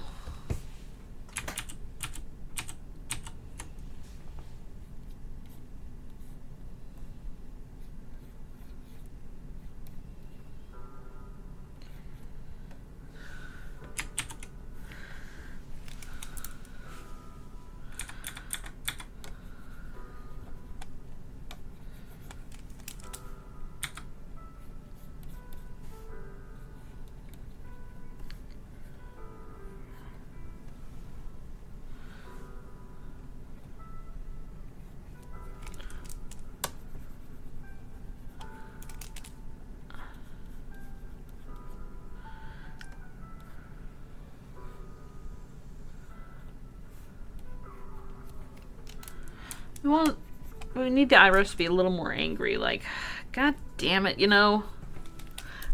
we need the eyebrows to be a little more angry, like, God damn it, you know?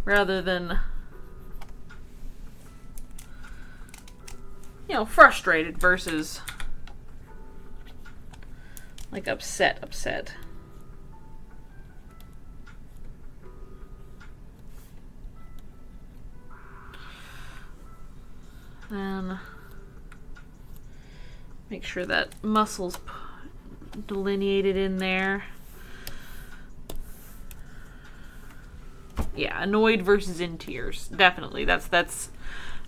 Rather than, you know, frustrated versus like upset. And make sure that muscle's delineated in there. Yeah, annoyed versus in tears. Definitely. That's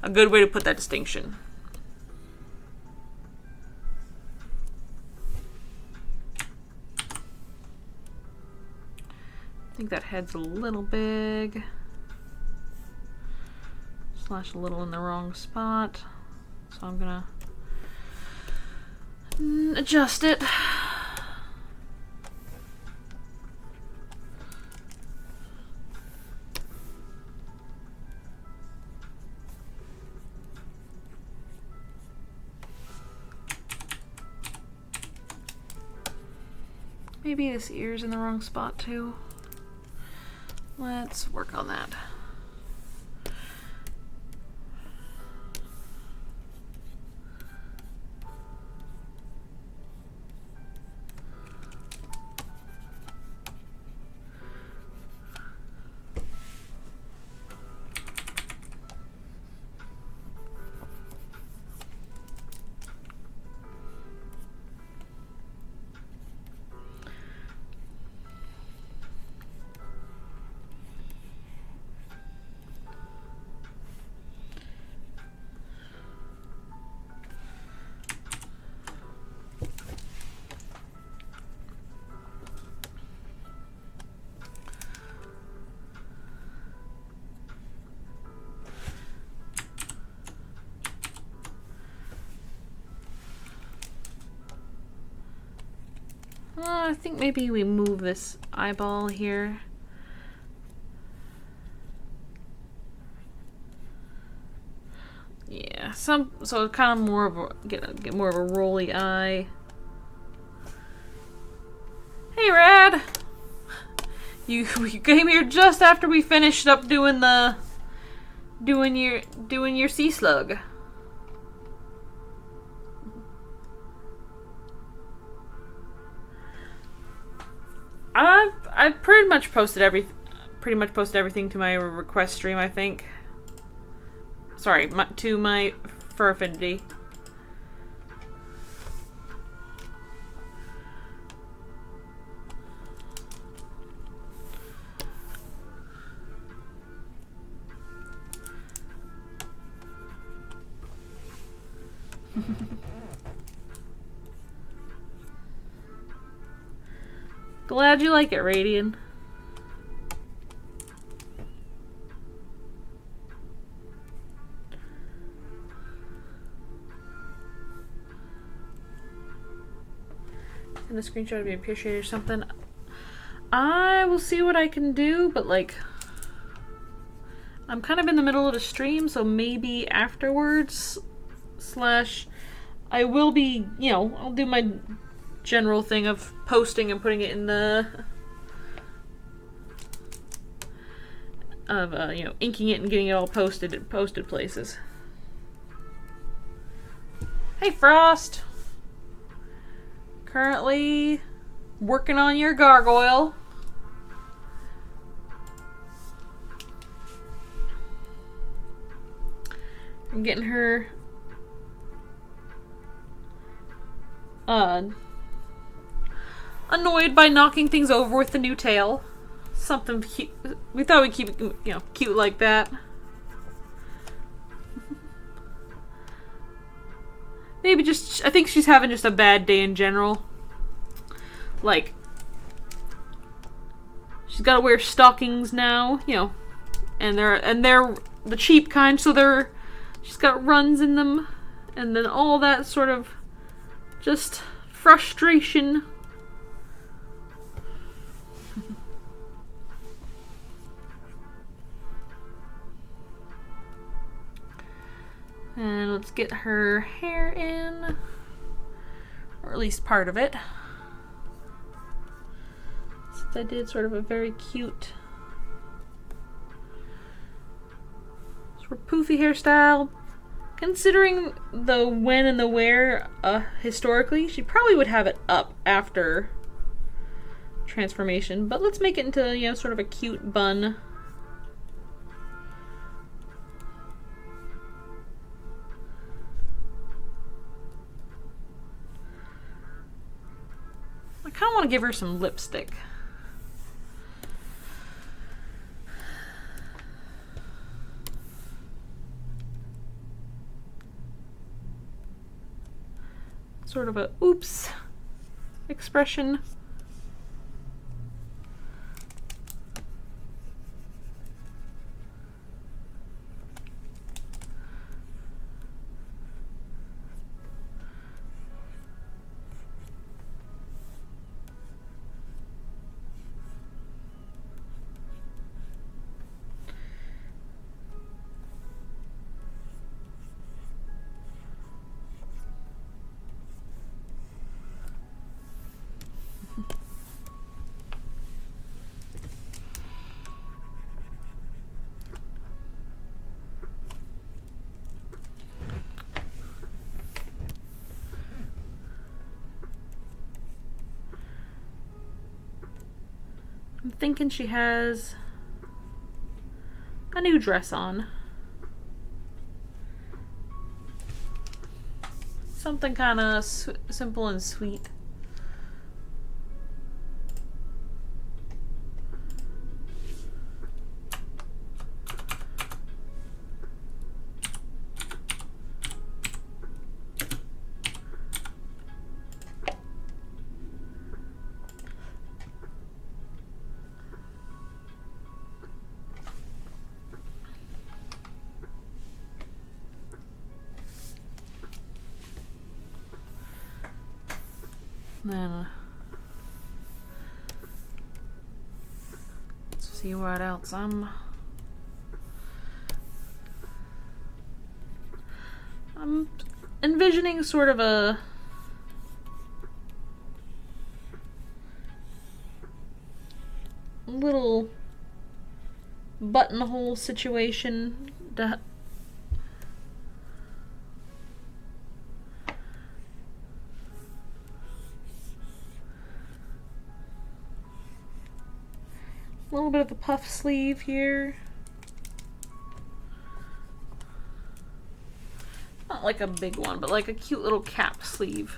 a good way to put that distinction. I think that head's a little big. Slash a little in the wrong spot. So I'm gonna adjust it. Maybe this ear's in the wrong spot too. Let's work on that. I think maybe we move this eyeball here. Yeah, so kind of more of a get more of a rolly eye. Hey, Rad. You came here just after we finished up doing your sea slug. I've pretty much posted everything to my request stream, I think. Sorry, to my Fur Affinity. Glad you like it, Radian. And the screenshot would be appreciated or something. I will see what I can do, but like, I'm kind of in the middle of the stream, so maybe afterwards, I will be, you know, I'll do my general thing of posting and putting it in the you know, inking it and getting it all posted at posted places. Hey, Frost. Currently working on your gargoyle. I'm getting her annoyed by knocking things over with the new tail. Something cute. We thought we'd keep it, you know, cute like that. Maybe just, I think she's having just a bad day in general. Like, she's got to wear stockings now, you know, and they're the cheap kind, so she's got runs in them, and then all that sort of just frustration. And let's get her hair in, or at least part of it. I did sort of a very cute sort of poofy hairstyle. Considering the when and the where historically, she probably would have it up after transformation, but let's make it into, you know, sort of a cute bun. I kind of want to give her some lipstick. Sort of a oops expression. I'm thinking she has a new dress on. Something kind of simple and sweet. Then let's see what else I'm envisioning sort of a little buttonhole situation to a little bit of a puff sleeve here. Not like a big one, but like a cute little cap sleeve.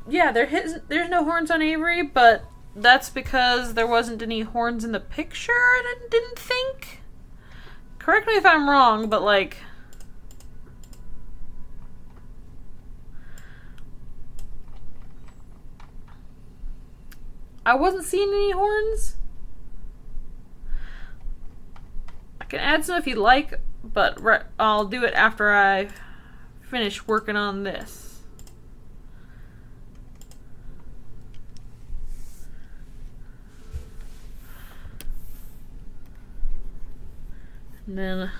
Yeah, there's no horns on Avery, but that's because there wasn't any horns in the picture, I didn't think. Correct me if I'm wrong, but like... I wasn't seeing any horns. I can add some if you like, but I'll do it after I finish working on this. And then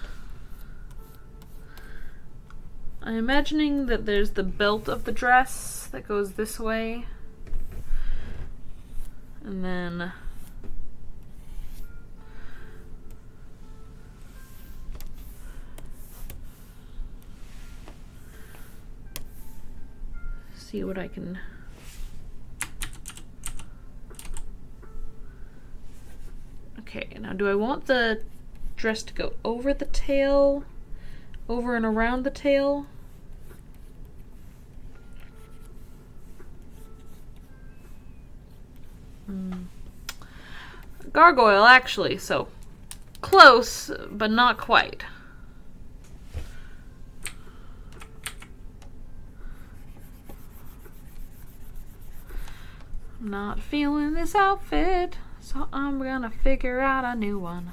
I'm imagining that there's the belt of the dress that goes this way. And then see what I can okay, now do I want the dress to go over the tail, over and around the tail? Gargoyle, actually, so close, but not quite. I'm not feeling this outfit, so I'm gonna figure out a new one.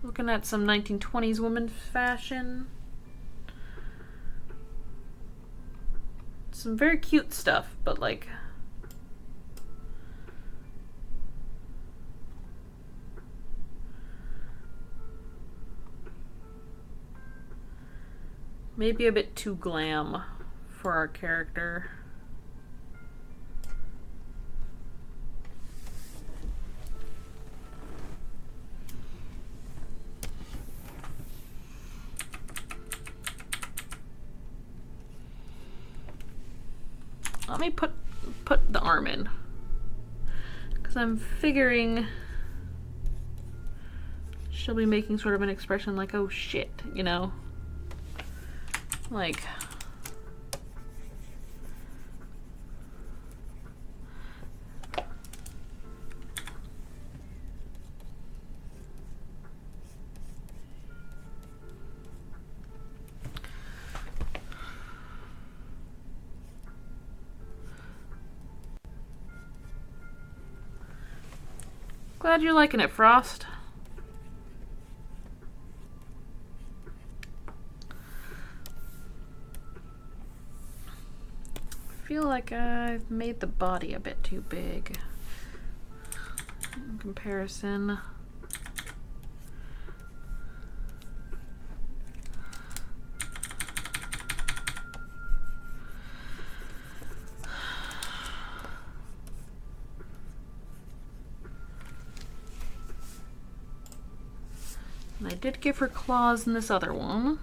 Looking at some 1920s woman fashion. Some very cute stuff, but like... maybe a bit too glam for our character. Let me put the arm in, because I'm figuring she'll be making sort of an expression like, oh shit, you know? Like... Glad you're liking it, Frost. I feel like I've made the body a bit too big in comparison. And I did give her claws in this other one.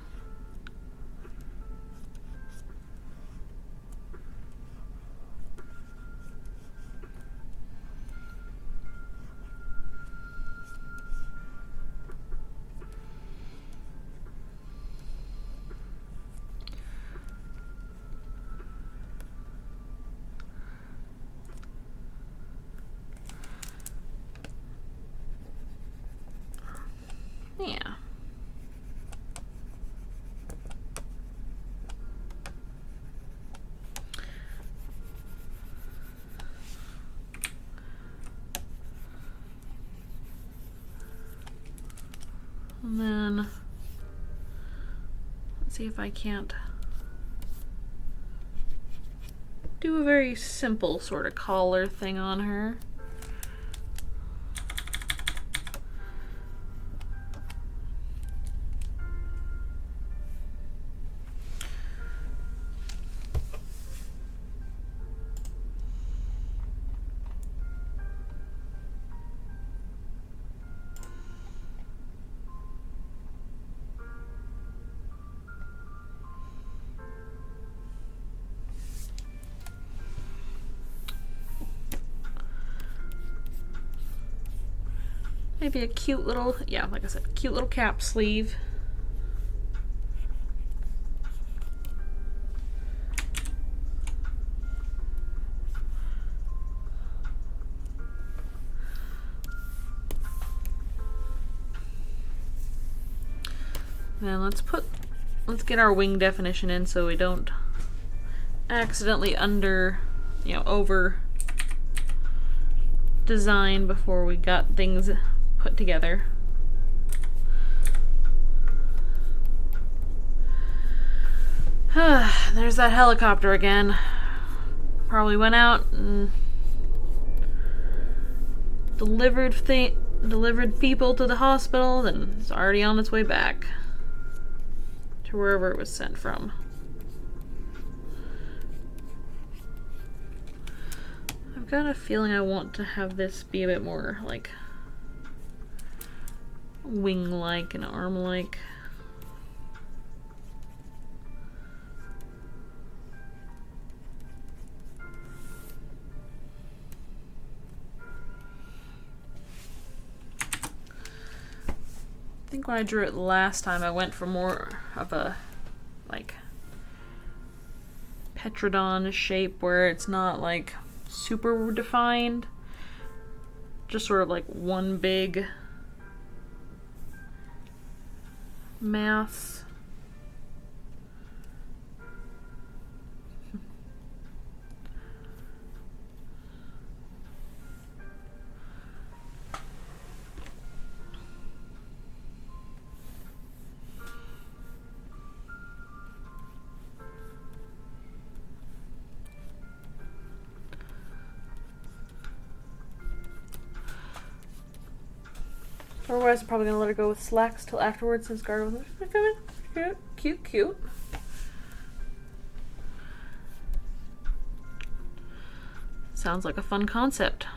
Yeah. And then let's see if I can't do a very simple sort of collar thing on her. Maybe a cute little, yeah, like I said, cute little cap sleeve. Then let's get our wing definition in so we don't accidentally over design before we got things put together. There's that helicopter again. Probably went out and delivered people to the hospital, and it's already on its way back to wherever it was sent from. I've got a feeling I want to have this be a bit more like wing-like and arm-like. I think when I drew it last time I went for more of a like Patron shape where it's not like super defined, just sort of like one big mass. Otherwise, I'm probably gonna let her go with slacks till afterwards since Garter was coming. Cute, cute, cute. Sounds like a fun concept.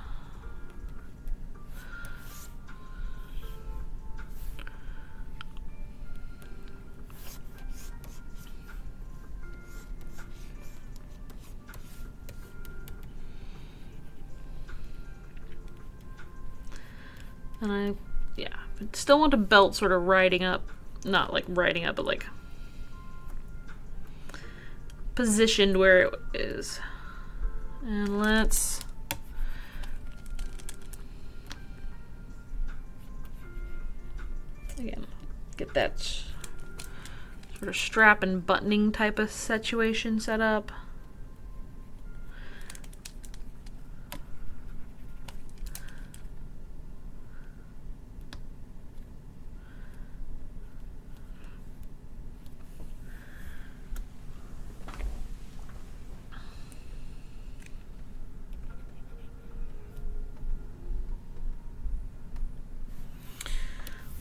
And I still want a belt sort of riding up, not like riding up, but like positioned where it is. And let's again get that sort of strap and buttoning type of situation set up.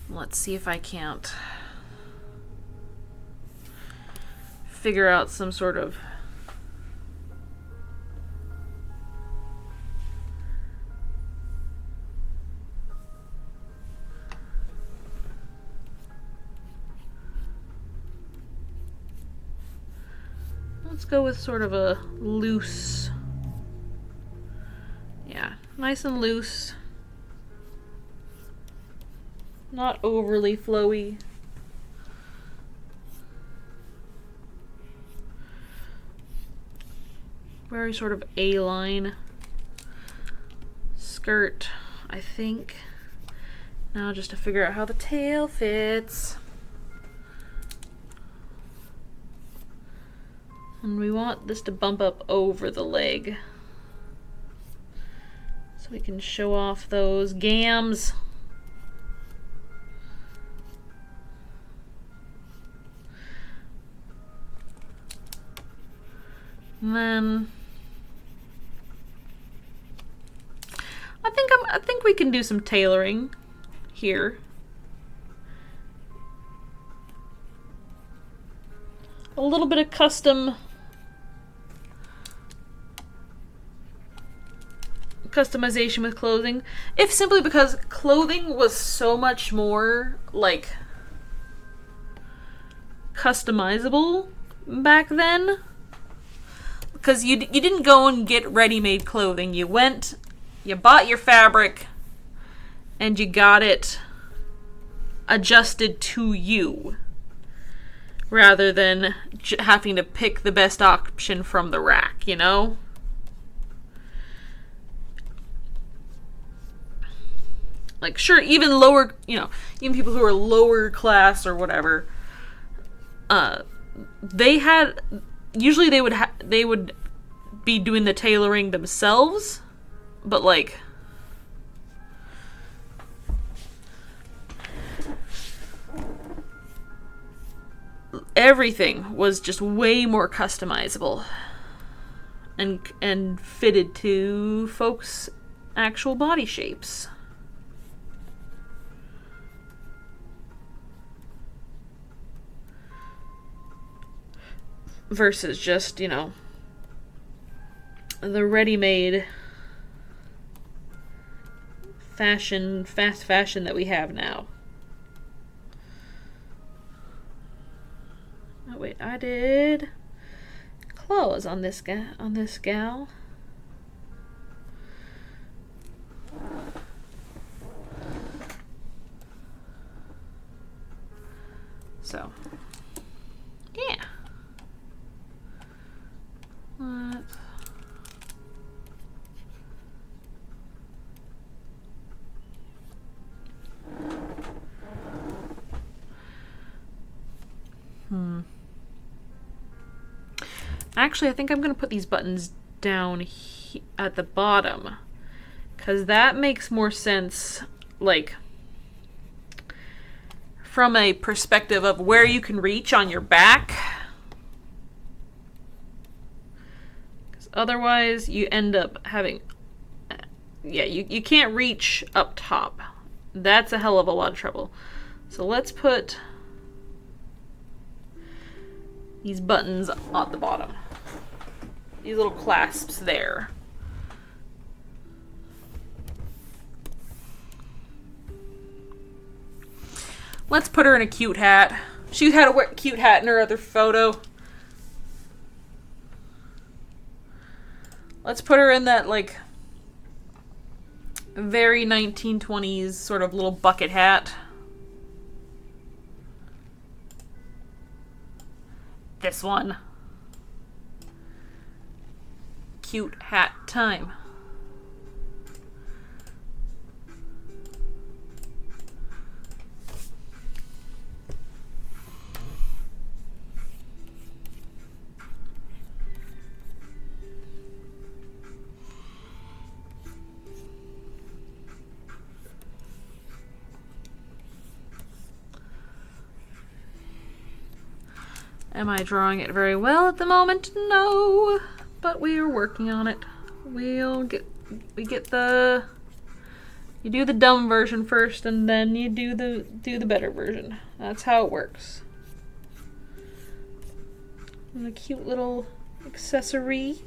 Let's see if I can't figure out some sort of let's go with sort of a loose, nice and loose. Not overly flowy. Very sort of A-line skirt, I think. Now just to figure out how the tail fits. And we want this to bump up over the leg, so we can show off those gams. And then I think we can do some tailoring here. A little bit of customization with clothing, if simply because clothing was so much more like customizable back then. Because you didn't go and get ready-made clothing. You went, you bought your fabric, and you got it adjusted to you, rather than having to pick the best option from the rack, you know? Like, sure, even lower, even people who are lower class or whatever, usually they would be doing the tailoring themselves, but like everything was just way more customizable and fitted to folks' actual body shapes. Versus just, the ready-made fast fashion that we have now. Oh wait, I did claws on this gal. So, yeah. Actually, I think I'm going to put these buttons down at the bottom, because that makes more sense, like, from a perspective of where you can reach on your back. Because otherwise, you end up having, you can't reach up top. That's a hell of a lot of trouble. So let's put these buttons on the bottom. These little clasps there. Let's put her in a cute hat. She had a cute hat in her other photo. Let's put her in that, like, very 1920s sort of little bucket hat. This one. Cute hat time. Am I drawing it very well at the moment? No, but we are working on it. You do the dumb version first, and then you do the better version. That's how it works. And a cute little accessory.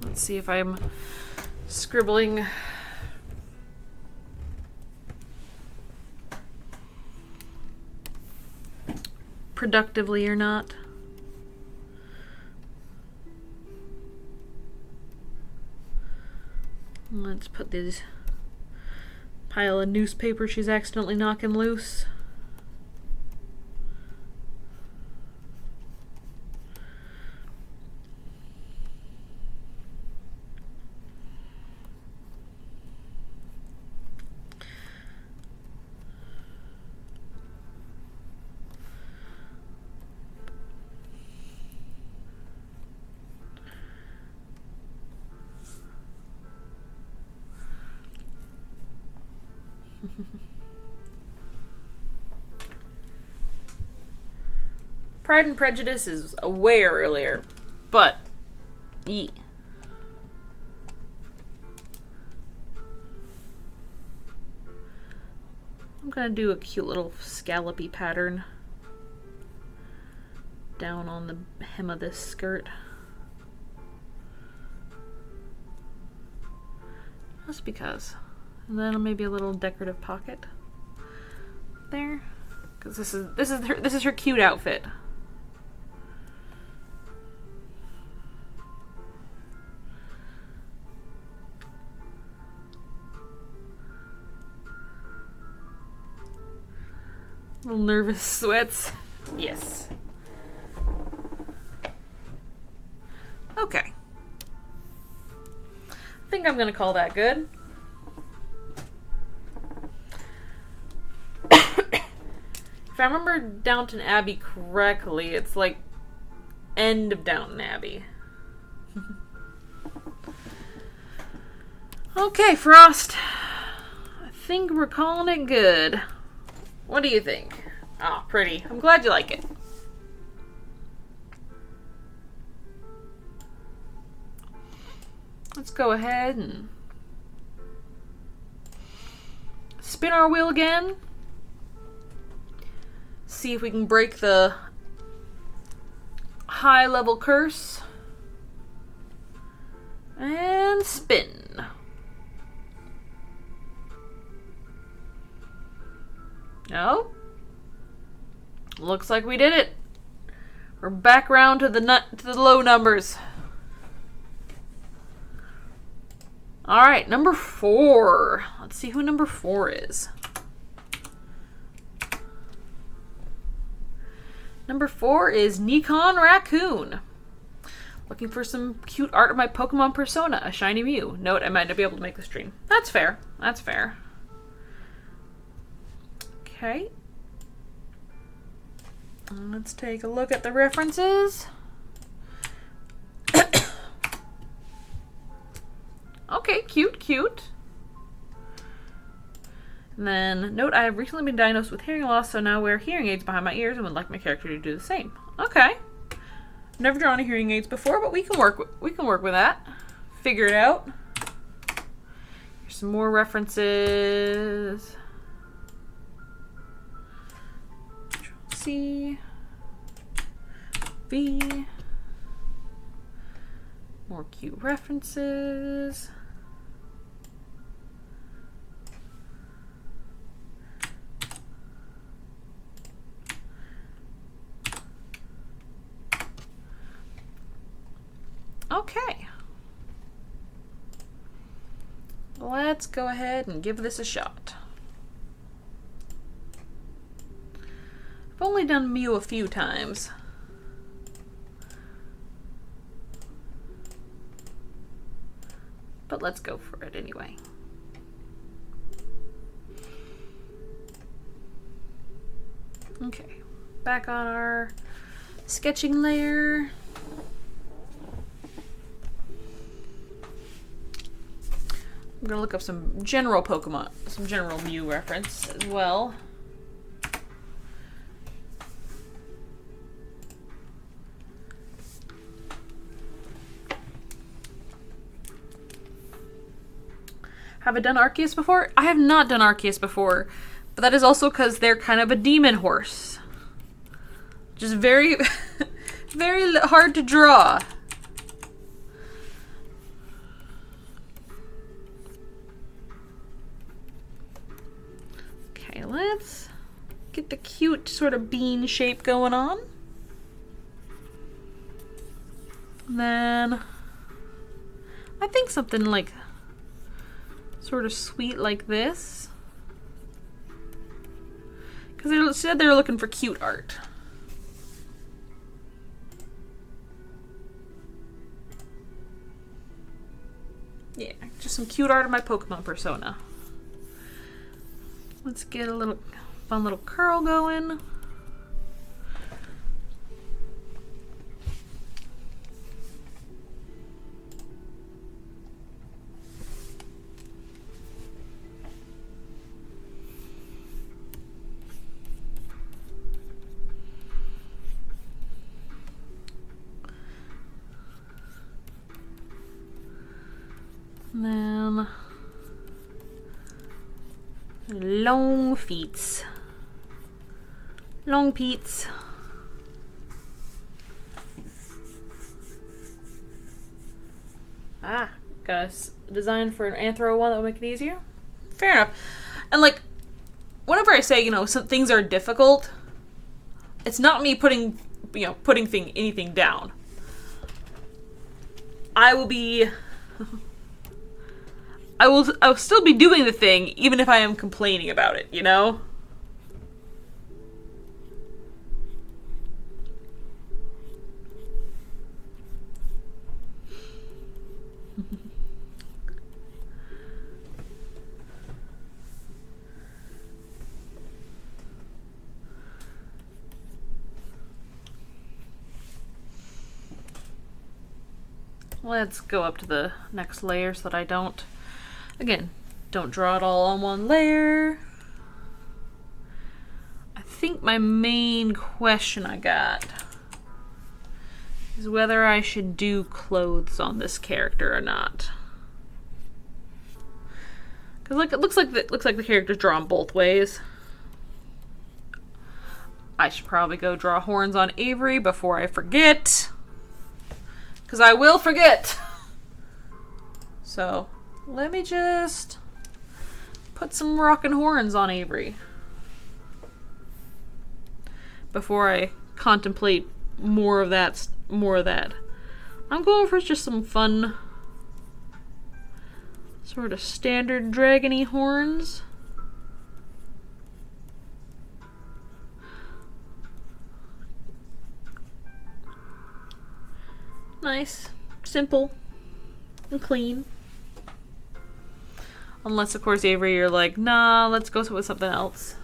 Let's see if I'm scribbling productively or not. Let's put this pile of newspaper she's accidentally knocking loose. Pride and Prejudice is way earlier, but yeah. I'm gonna do a cute little scallopy pattern down on the hem of this skirt. Just because. And then maybe a little decorative pocket there, because this is her cute outfit. Little nervous sweats. Yes. Okay. I think I'm gonna call that good. If I remember Downton Abbey correctly, it's like end of Downton Abbey. Okay, Frost. I think we're calling it good. What do you think? Ah, pretty. I'm glad you like it. Let's go ahead and spin our wheel again. See if we can break the high level curse. And spin. No? Looks like we did it. We're back round to the low numbers. Alright, number 4. Let's see who number 4 is. Number 4 is Nikon Raccoon. Looking for some cute art of my Pokemon persona, a shiny Mew. Note, I might not be able to make the stream. That's fair. That's fair. Okay. Let's take a look at the references. Okay, cute, cute. And then, note, I have recently been diagnosed with hearing loss, so now wear hearing aids behind my ears and would like my character to do the same. Okay. Never drawn a hearing aids before, but we can work with that. Figure it out. Here's some more references. C, V, more cute references. Okay. Let's go ahead and give this a shot. I've only done Mew a few times. But let's go for it anyway. Okay, back on our sketching layer. I'm gonna look up some general Pokemon, some general Mew reference as well. Have I done Arceus before? I have not done Arceus before, but that is also because they're kind of a demon horse. Just very, very hard to draw. Okay, let's get the cute sort of bean shape going on. And then I think something like sort of sweet like this. Because they said they were looking for cute art. Yeah, just some cute art of my Pokemon persona. Let's get a little fun little curl going. And then long feet. Long feet. Ah, got a design for an Anthro one that would make it easier. Fair enough. And like, whenever I say, some things are difficult, it's not me putting anything down. I'll still be doing the thing even if I am complaining about it, Let's go up to the next layer so that I don't draw it all on one layer. I think my main question I got is whether I should do clothes on this character or not. Because it looks like the character's drawn both ways. I should probably go draw horns on Avery before I forget. Because I will forget. So, let me just put some rockin' horns on Avery before I contemplate more of that. I'm going for just some fun, sort of standard dragony horns. Nice, simple, and clean. Unless, of course, Avery, you're like, nah, let's go with something else.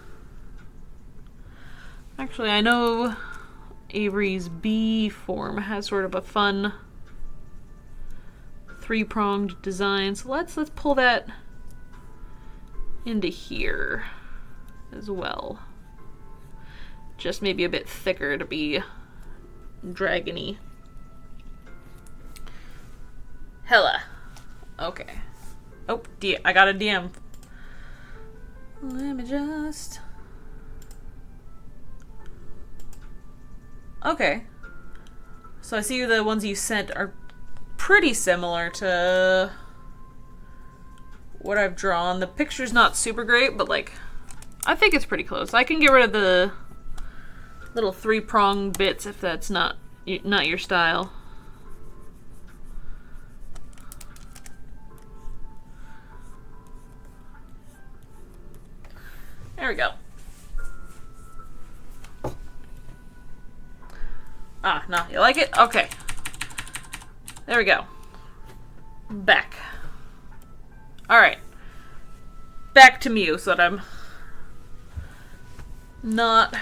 Actually, I know Avery's B form has sort of a fun three-pronged design, so let's pull that into here as well. Just maybe a bit thicker to be dragony. Hella. Okay. Oh, I got a DM. Let me just... Okay. So I see the ones you sent are pretty similar to what I've drawn. The picture's not super great, but like, I think it's pretty close. I can get rid of the little 3-prong bits if that's not your style. There we go. Ah, no, you like it? Okay. There we go. Back. Alright. Back to Mew so that I'm not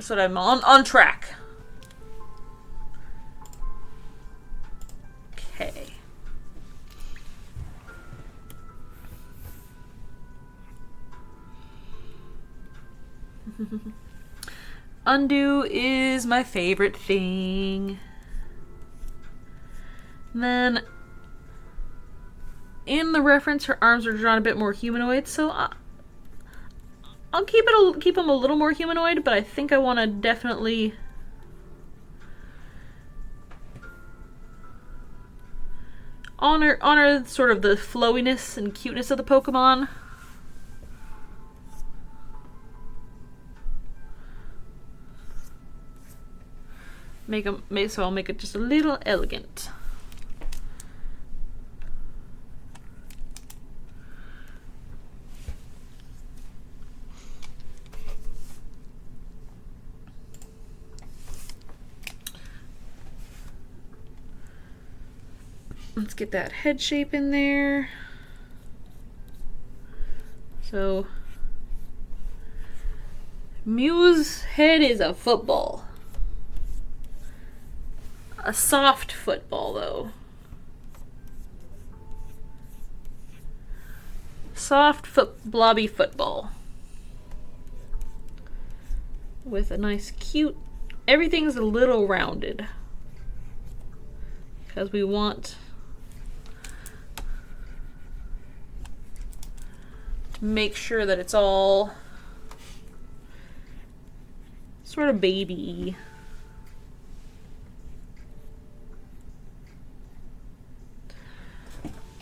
so that I'm on track. Okay. Undo is my favorite thing. And then in the reference, her arms are drawn a bit more humanoid, so I'll keep them a little more humanoid, but I think I want to definitely honor sort of the flowiness and cuteness of the Pokemon. So I'll make it just a little elegant. Let's get that head shape in there. So Mew's head is a football. A soft football, though. Blobby football. With a nice, cute... Everything's a little rounded. Because we want to make sure that it's all sort of baby-y.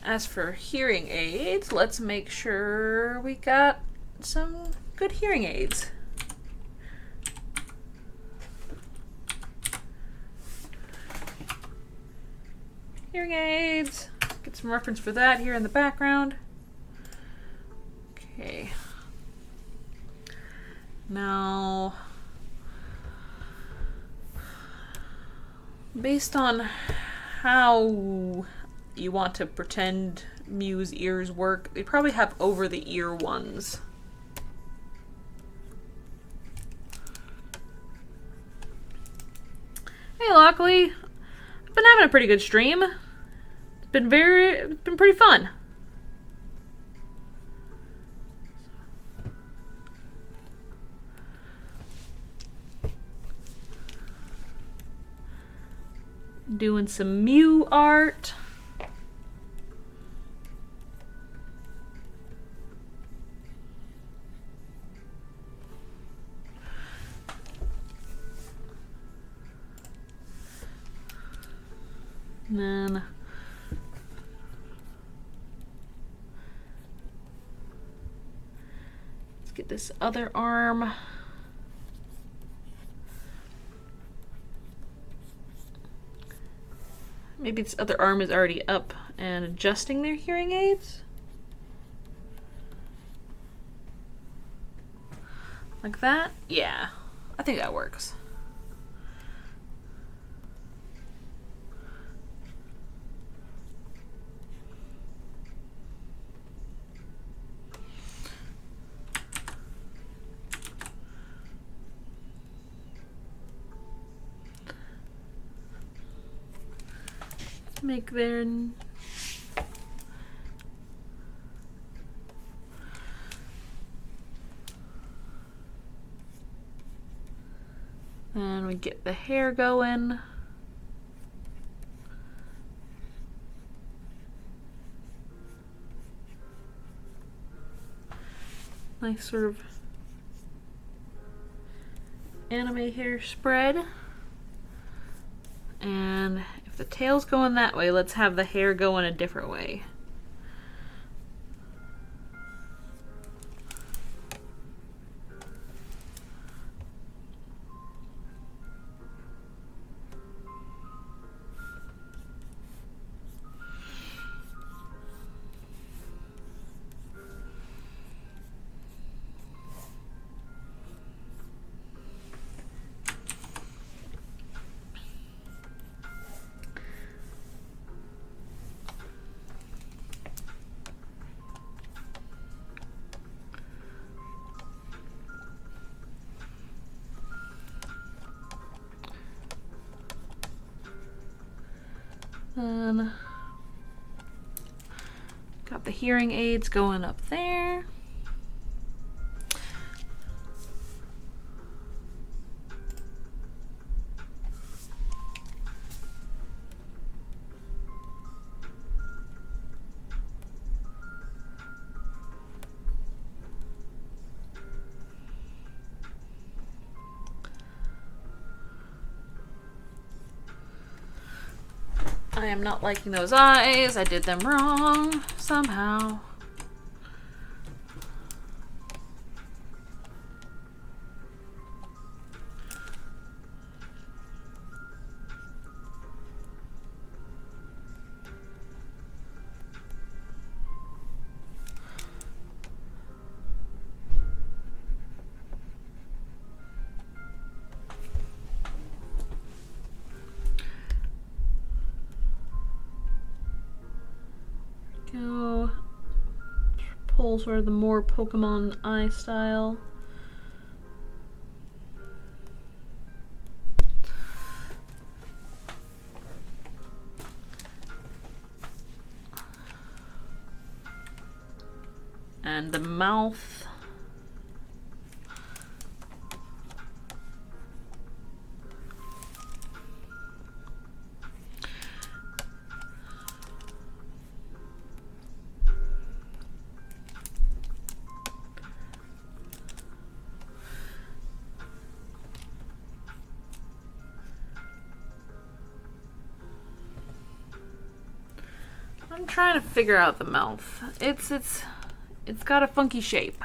As for hearing aids, let's make sure we got some good hearing aids. Hearing aids. Get some reference for that here in the background. Okay. Now, based on how you want to pretend Mew's ears work, they probably have over-the-ear ones. Hey, Lockley. I've been having a pretty good stream. It's been pretty fun. Doing some Mew art. And then let's get this other arm. Maybe this other arm is already up and adjusting their hearing aids. Like that? Yeah, I think that works. Make their And we get the hair going. Nice sort of anime hair spread. And if the tail's going that way, let's have the hair go in a different way. And got the hearing aids going up there. I am not liking those eyes. I did them wrong somehow. Go pull sort of the more Pokemon eye style. And the mouth. I'm trying to figure out the mouth. It's got a funky shape.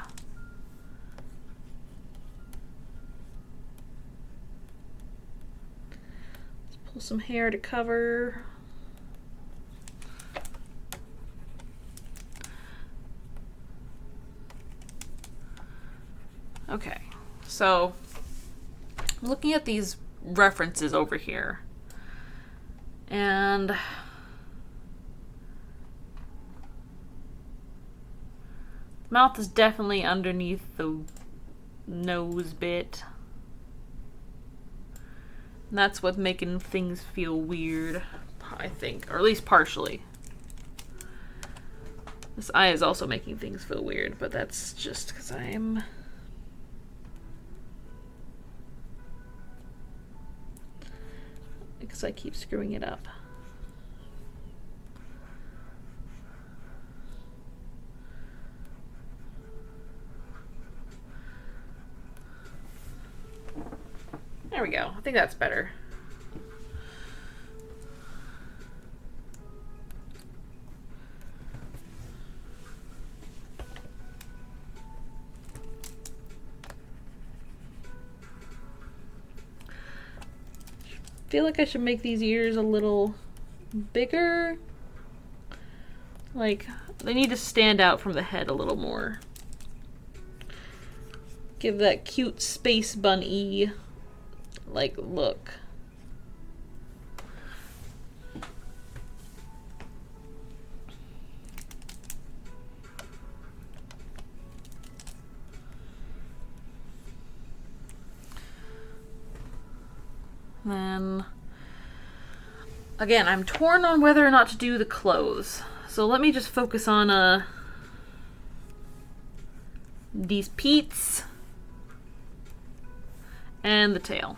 Let's pull some hair to cover. Okay, so I'm looking at these references over here, and mouth is definitely underneath the nose bit. And that's what's making things feel weird, I think, or at least partially. This eye is also making things feel weird, but that's just because I keep screwing it up. There we go. I think that's better. I feel like I should make these ears a little bigger. Like, they need to stand out from the head a little more. Give that cute space bunny like look. Then again, I'm torn on whether or not to do the clothes. So let me just focus on these peats and the tail.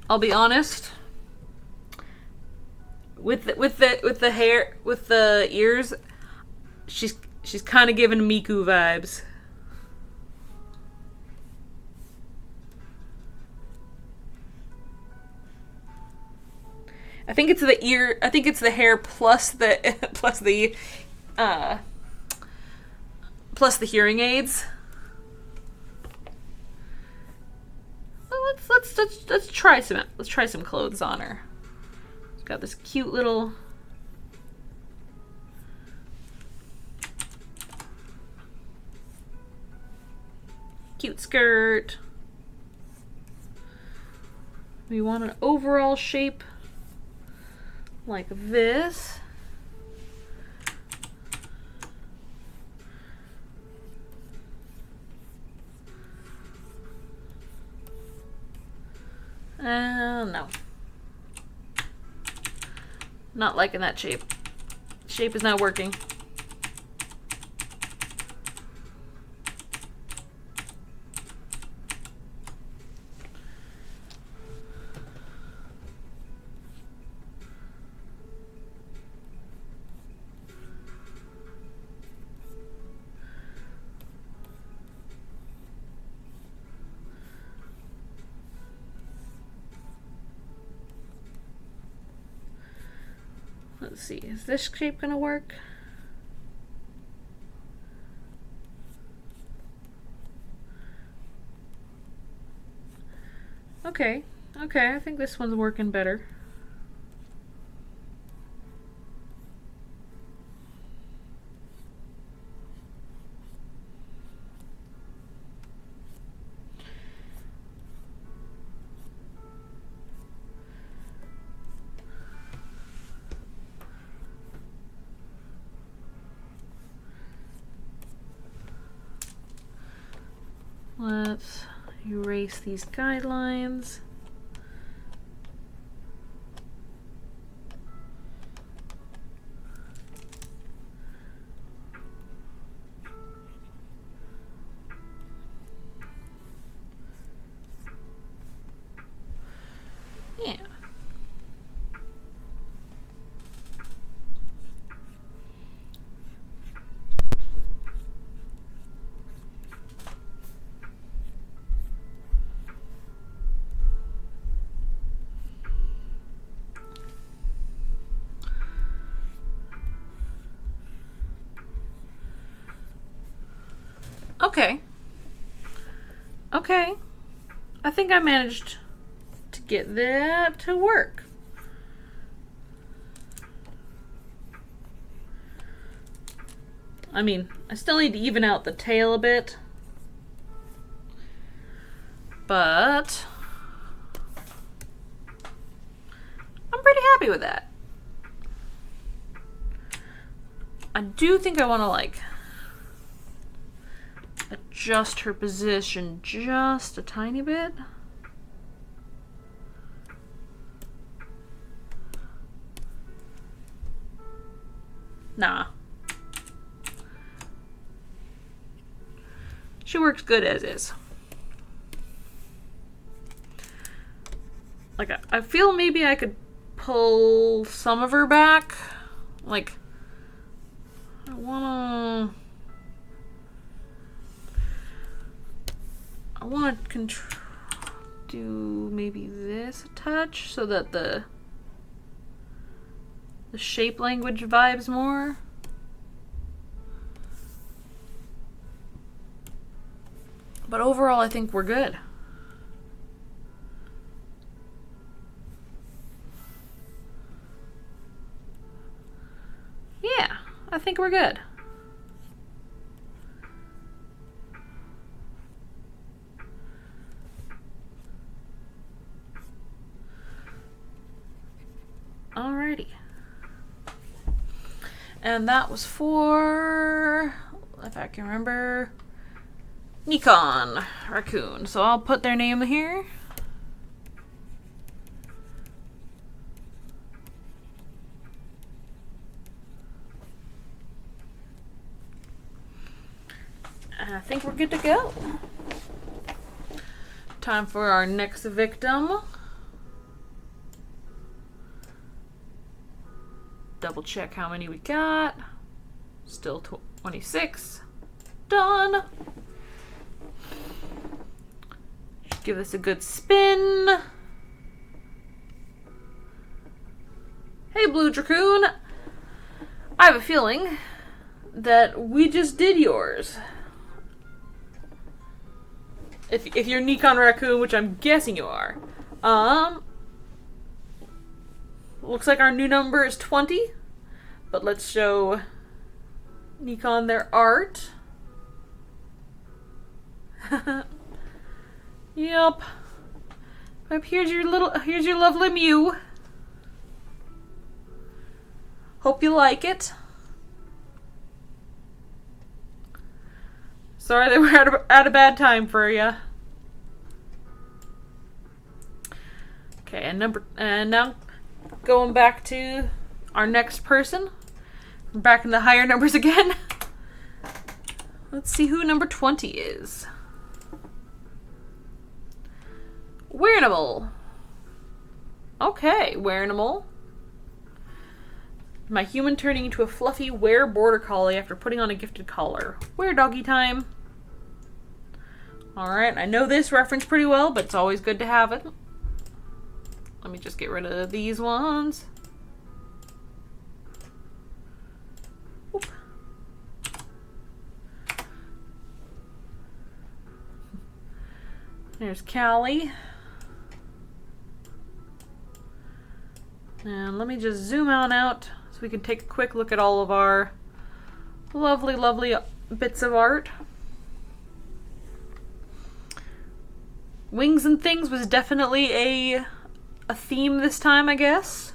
I'll be honest. With the hair, with the ears, she's kind of giving Miku vibes. I think it's the ear. I think it's the hair plus the plus the hearing aids. Well, let's try some clothes on her. She's got this cute little cute skirt. We want an overall shape like this. No. Not liking that shape. Shape is not working. Let's see, is this shape gonna work? Okay, I think this one's working better. Let's erase these guidelines. Yeah. Okay. Okay. I think I managed to get that to work. I mean, I still need to even out the tail a bit. But I'm pretty happy with that. I do think I want to like adjust her position just a tiny bit. Nah. She works good as is. Like, I feel maybe I could pull some of her back. Like, I wanna do maybe this a touch so that the shape language vibes more. But overall, I think we're good. Yeah, I think we're good. Alrighty. And that was for, if I can remember, Nikon Raccoon. So I'll put their name here. And I think we're good to go. Time for our next victim. double check how many we got. Still 26. Done. Just give this a good spin. Hey, Blue Dracoon. I have a feeling that we just did yours. If you're Nikon Raccoon, which I'm guessing you are. Looks like our new number is 20. But let's show Nikon their art. Yep. Here's your lovely Mew. Hope you like it. Sorry that we're at a bad time for you. Okay, and now going back to our next person. We're back in the higher numbers again. Let's see who number 20 is. Wearanimal. Okay, Wearanimal. My human turning into a fluffy wear border collie after putting on a gifted collar. Wear doggy time. Alright, I know this reference pretty well, but it's always good to have it. Let me just get rid of these ones. Oop. There's Callie. And let me just zoom on out so we can take a quick look at all of our lovely, lovely bits of art. Wings and things was definitely a theme this time, I guess.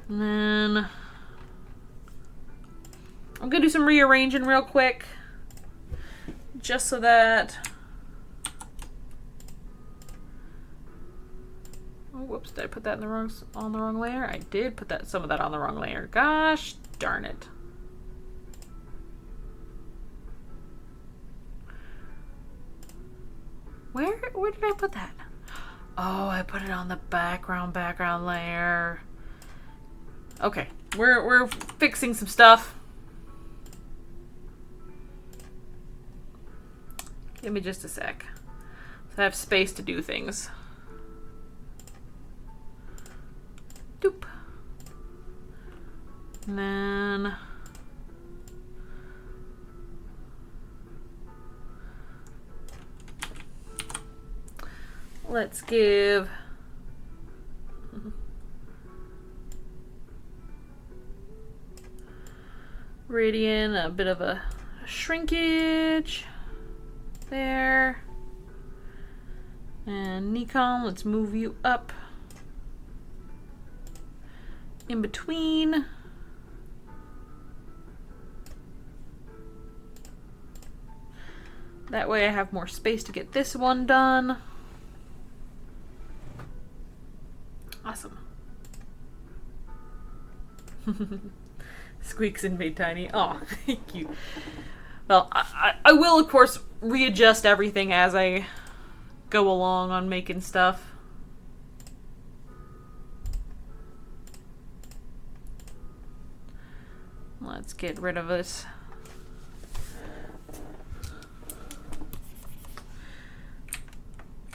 And then I'm gonna do some rearranging real quick, just so that. Oh, whoops! Did I put that in the wrong layer? I did put some of that on the wrong layer. Gosh darn it! Where did I put that? Oh, I put it on the background layer. Okay, we're fixing some stuff. Give me just a sec. So I have space to do things. Doop. And then let's give Radian a bit of a shrinkage there. And Nikon, let's move you up in between. That way I have more space to get this one done. Awesome. Squeaks and made tiny. Oh, thank you. Well, I will, of course, readjust everything as I go along on making stuff. Let's get rid of this.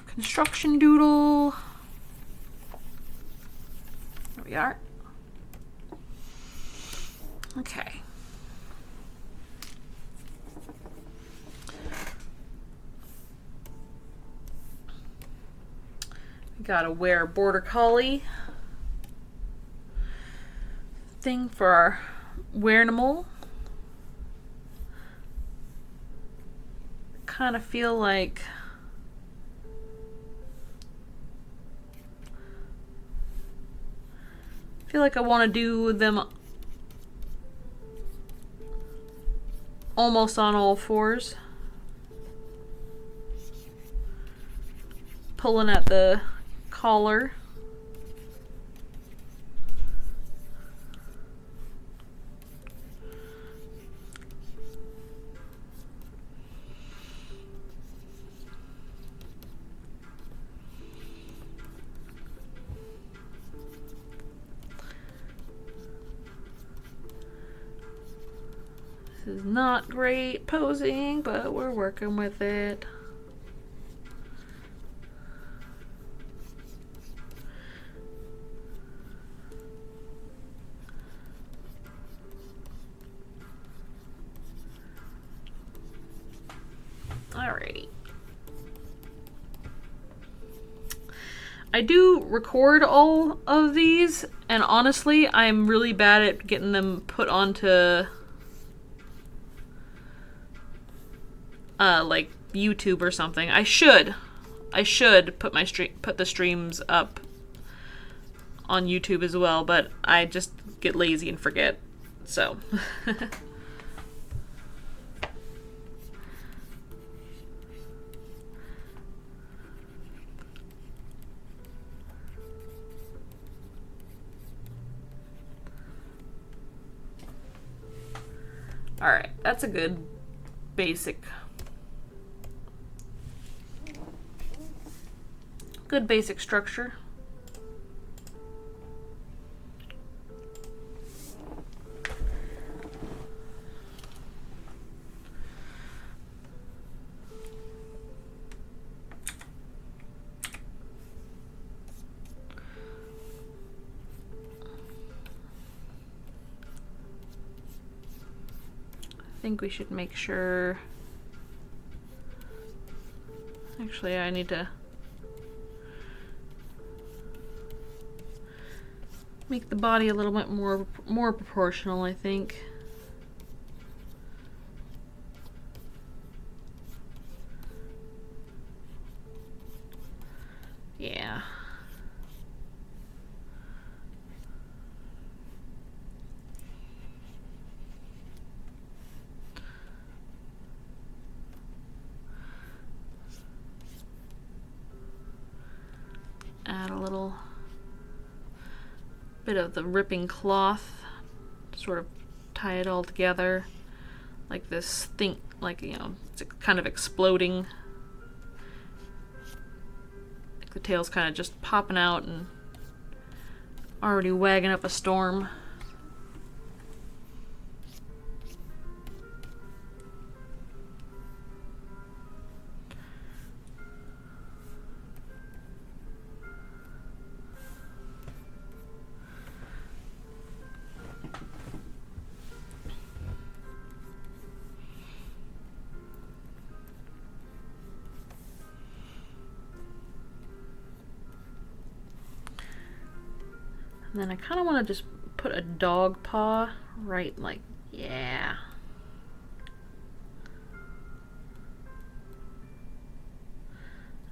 Construction doodle. There we are. Okay. We got a wear border collie thing for our Wearanimal. Kind of feel like I want to do them almost on all fours. Pulling at the collar. is not great posing, but we're working with it. Alrighty. I do record all of these, and honestly, I'm really bad at getting them put onto like YouTube or something. I should put the streams up on YouTube as well, but I just get lazy and forget. So alright, that's a good basic structure. I think we should make sure. Actually, I need to make the body a little bit more proportional, I think. Yeah. Add a little bit of the ripping cloth, sort of tie it all together like this thing, like, you know, it's kind of exploding. Like the tail's kind of just popping out and already wagging up a storm. And then I kind of want to just put a dog paw right, like, yeah.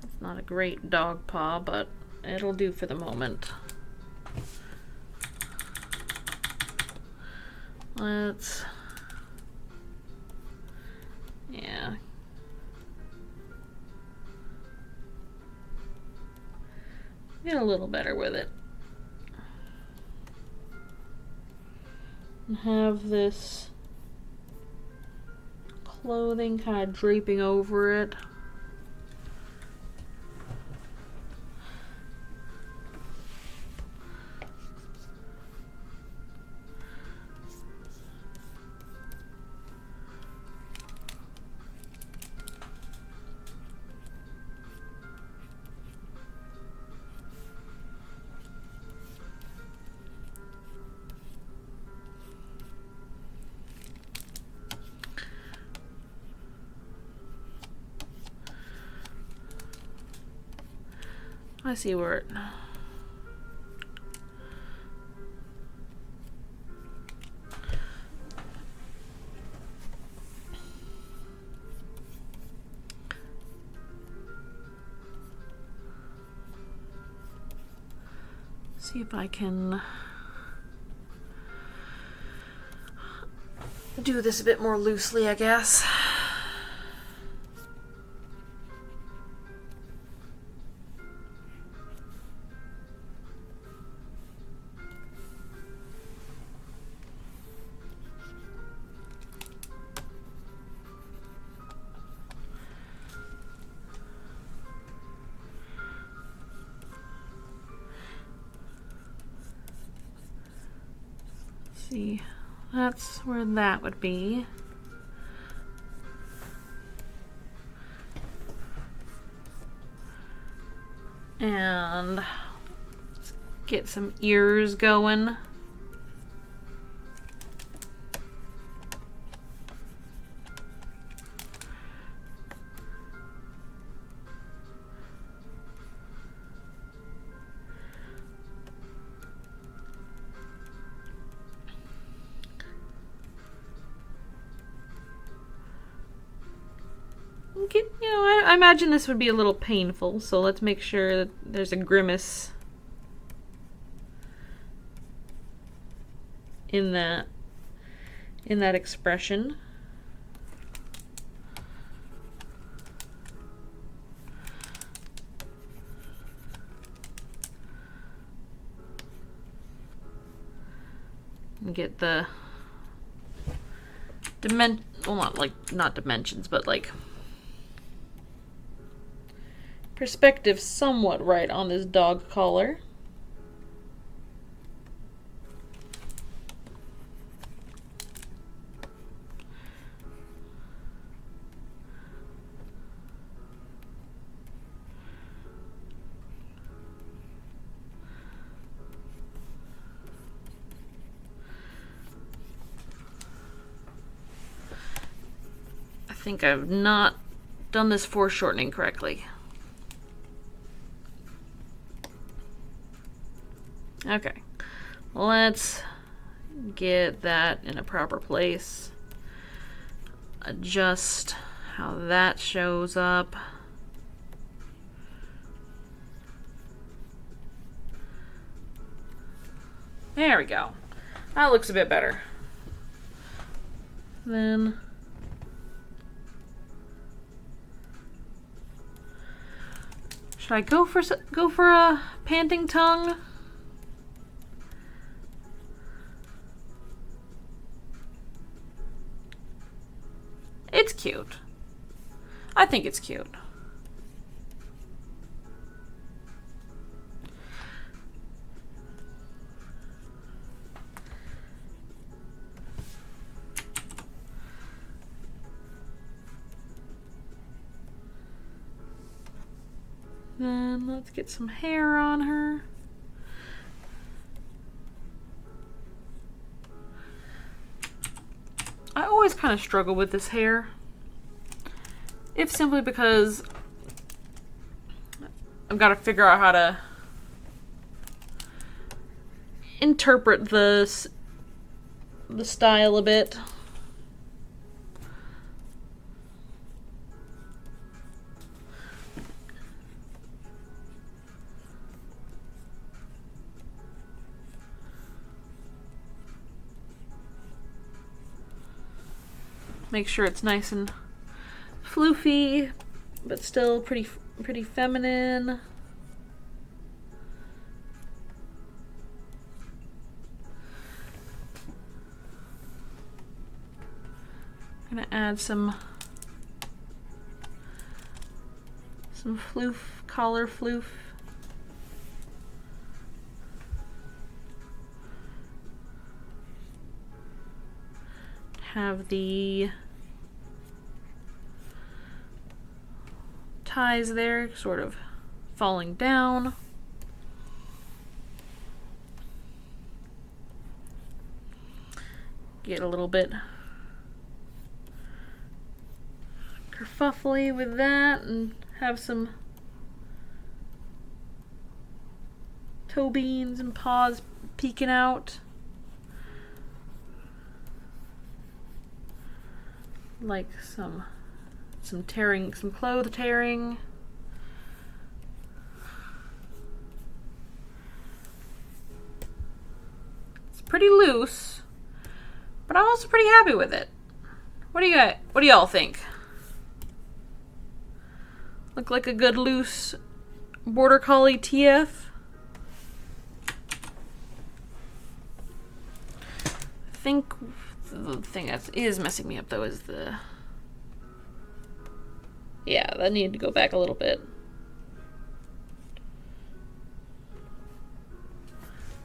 That's not a great dog paw, but it'll do for the moment. Let's, yeah. Get a little better with it. And have this clothing kind of draping over it. I see where it... See if I can do this a bit more loosely, I guess. See, that's where that would be. And let's get some ears going. I imagine this would be a little painful, so let's make sure that there's a grimace in that expression. And get the not dimensions, but like perspective somewhat right on this dog collar. I think I've not done this foreshortening correctly. Okay, let's get that in a proper place. Adjust how that shows up. There we go. That looks a bit better. Then should I go for a panting tongue? It's cute. I think it's cute. Then let's get some hair on her. I always kind of struggle with this hair, if simply because I've got to figure out how to interpret the style a bit. Make sure it's nice and floofy, but still pretty feminine. I'm gonna add some floof, collar floof. Have the ties there sort of falling down. Get a little bit kerfuffly with that and have some toe beans and paws peeking out. Like some tearing, some clothes tearing. It's pretty loose, but I'm also pretty happy with it. What do y'all think? Look like a good loose border collie TF? I think the thing that is messing me up though is that needed to go back a little bit.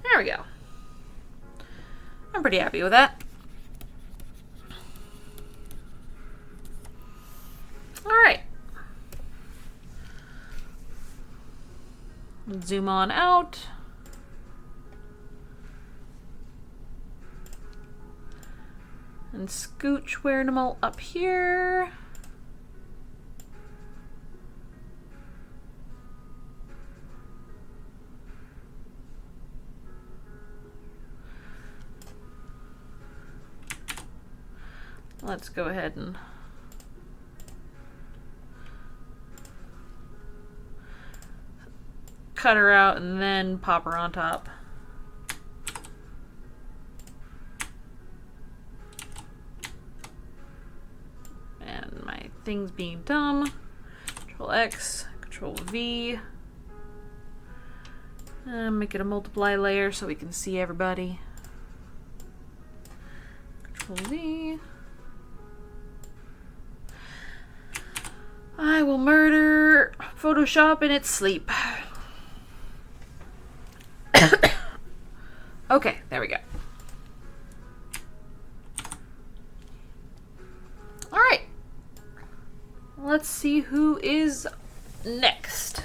There we go. I'm pretty happy with that. Alright. Zoom on out. And scooch Werenimal up here. Let's go ahead and cut her out and then pop her on top. And my thing's being dumb. Control X, Control V. And make it a multiply layer so we can see everybody. Control V. I will murder Photoshop in its sleep. Okay, there we go. Alright. Let's see who is next.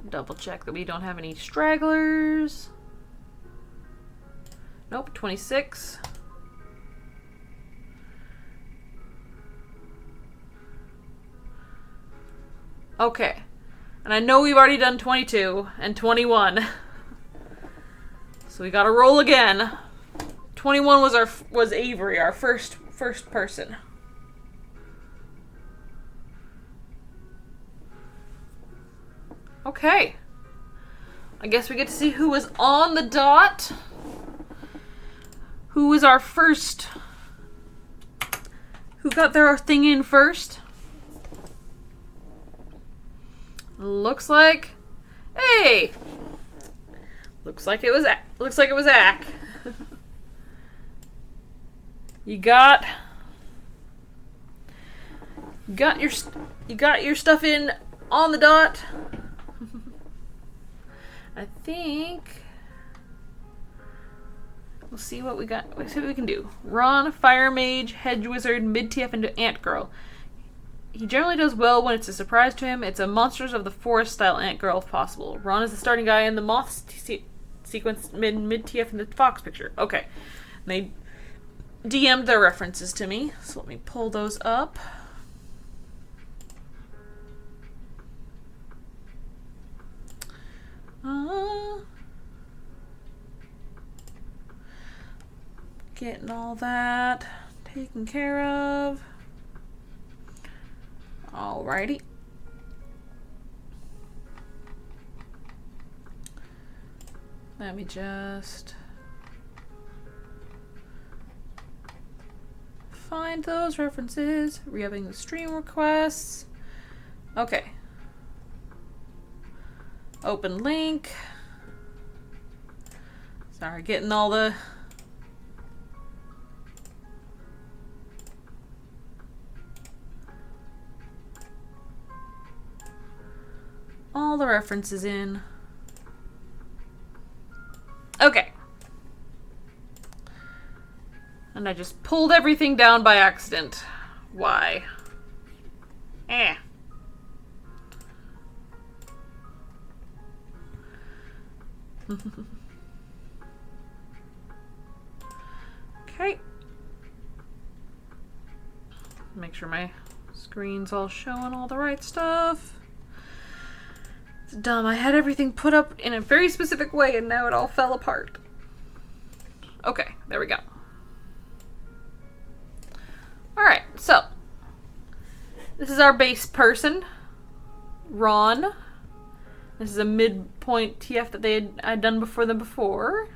Double check that we don't have any stragglers. Nope, 26. Okay. And I know we've already done 22 and 21. So we gotta roll again. 21 was Avery, our first person. Okay. I guess we get to see who was on the dot. Who was our first... Who got their thing in first? Looks like... Hey! Looks like it was Ack. You got your stuff in on the dot. I think we'll see what we got. Let's see what we can do. Ron, Fire Mage, Hedge Wizard, Mid TF, and Ant Girl. He generally does well when it's a surprise to him. It's a Monsters of the Forest style Ant Girl if possible. Ron is the starting guy in the Moth sequence, Mid TF, and the Fox picture. Okay. And they DM'd their references to me, so let me pull those up. Getting all that taken care of. Alrighty. Let me just find those references. Re-upping the stream requests. Okay. Open link. Sorry, getting all the references in. Okay. And I just pulled everything down by accident. Why? Okay. Make sure my screen's all showing all the right stuff. It's dumb. I had everything put up in a very specific way and now it all fell apart. Okay, there we go. Alright, so this is our base person, Ron. This is a midpoint TF that I'd done before them before.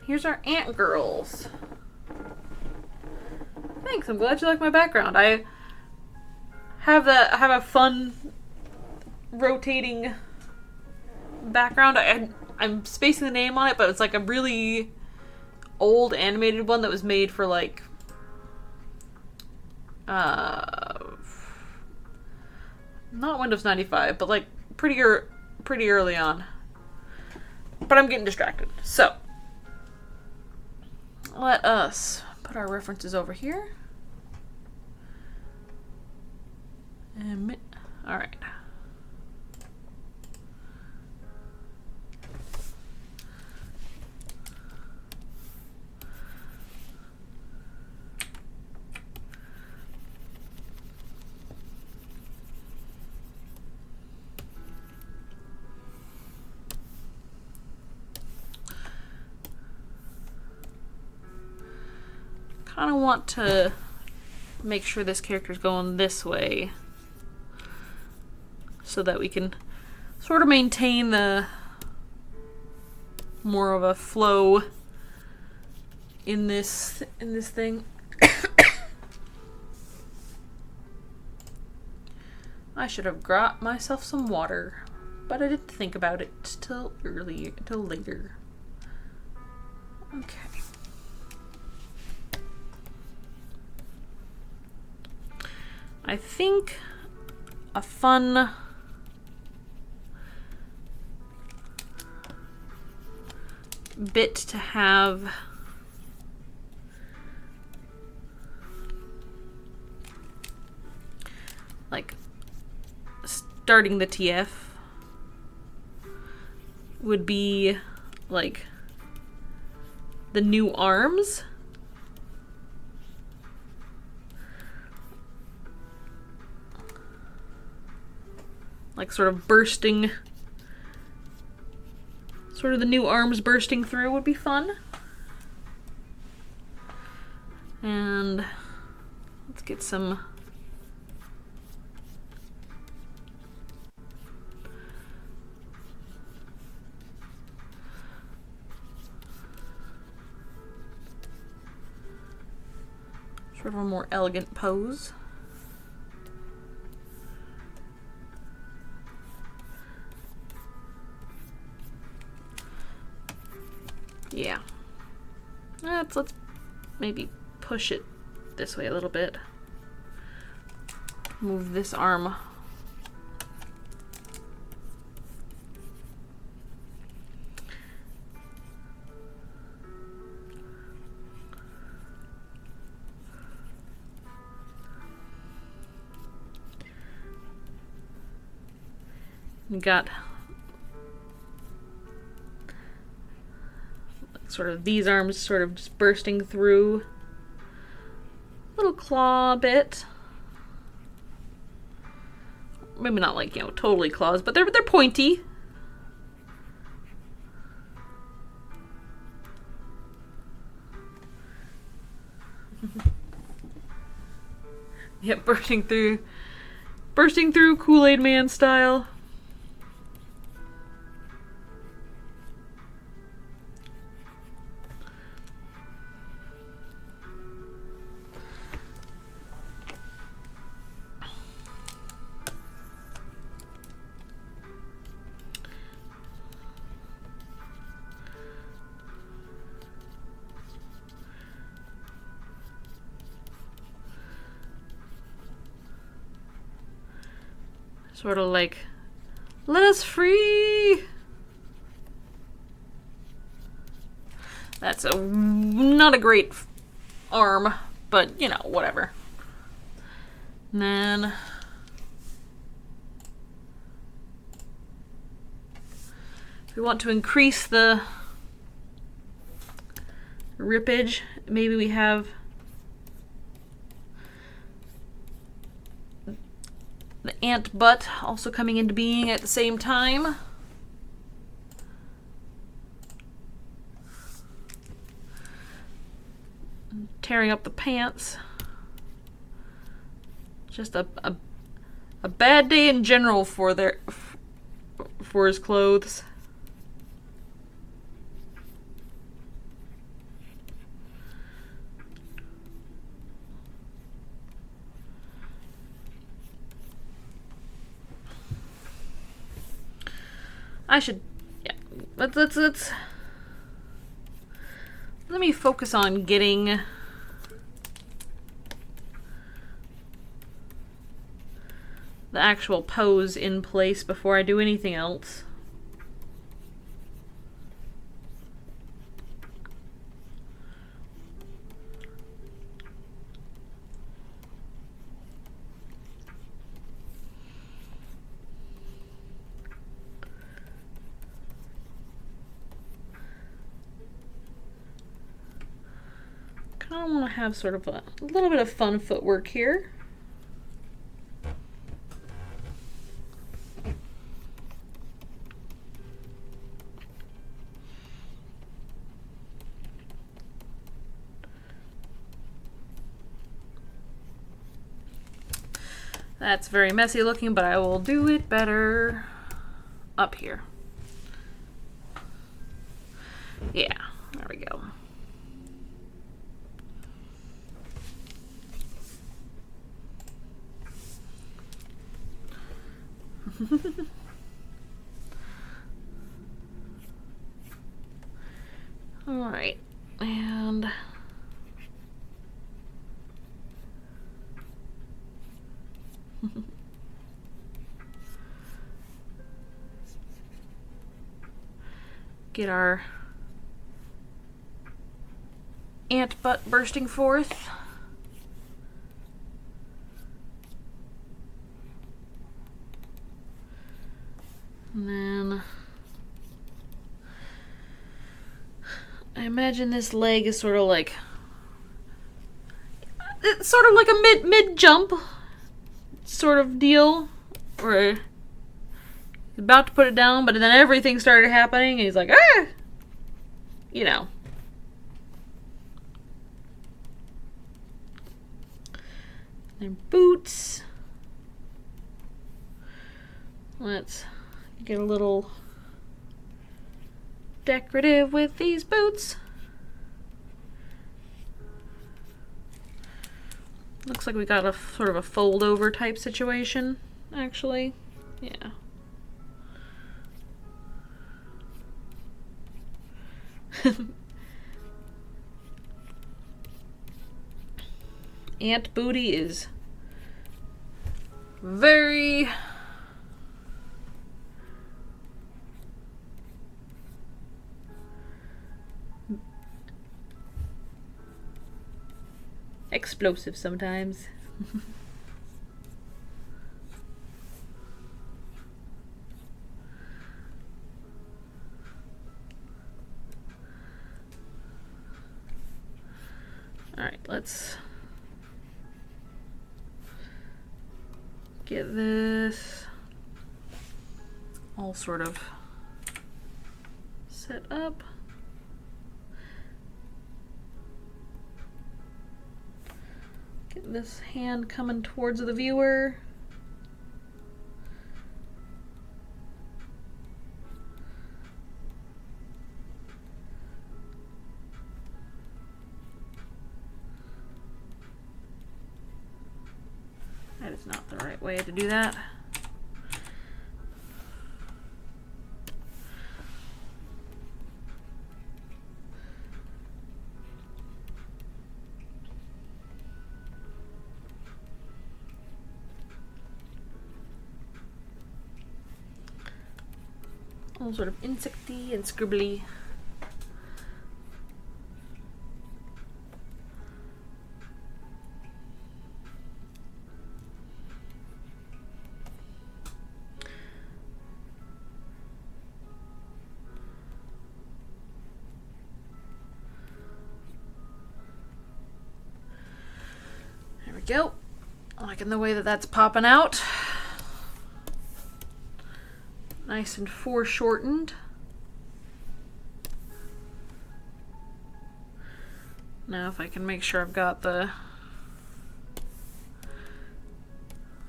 Here's our Ant Girls. Thanks, I'm glad you like my background. I have a fun rotating background. I'm spacing the name on it, but it's like a really old animated one that was made for like not Windows 95, but like pretty early on. But I'm getting distracted. So let us put our references over here. And all right. Kind of want to make sure this character's going this way so that we can sort of maintain the more of a flow in this thing. I should have got myself some water, but I didn't think about it till later. Okay. I think a fun bit to have like starting the TF would be like the new arms. Like sort of bursting, sort of the new arms bursting through would be fun. And let's get some sort of a more elegant pose. Yeah. Let's maybe push it this way a little bit. Move this arm. We got sort of these arms sort of just bursting through. Little claw bit. Maybe not like, totally claws, but they're pointy. Yep, bursting through Kool-Aid Man style. Sort of like, let us free! That's not a great arm, but, whatever. And then if we want to increase the rippage, maybe we have the ant butt also coming into being at the same time. Tearing up the pants. Just a bad day in general for his clothes. Let's let me focus on getting the actual pose in place before I do anything else. I want to have sort of a little bit of fun footwork here. That's very messy looking, but I will do it better up here. Yeah, there we go. All right, and get our ant butt bursting forth. And then I imagine this leg is sort of like, it's sort of like a mid jump sort of deal, where he's about to put it down, but then everything started happening, and he's like, ah, you know. And boots. Let's get a little decorative with these boots. Looks like we got a sort of a fold over type situation, actually. Yeah. Ant booty is very explosive sometimes. All right, let's get this all sort of set up. Get this hand coming towards the viewer. That is not the right way to do that. All sort of insecty and scribbly. There we go. Liking the way that that's popping out. Nice and foreshortened. Now if I can make sure I've got the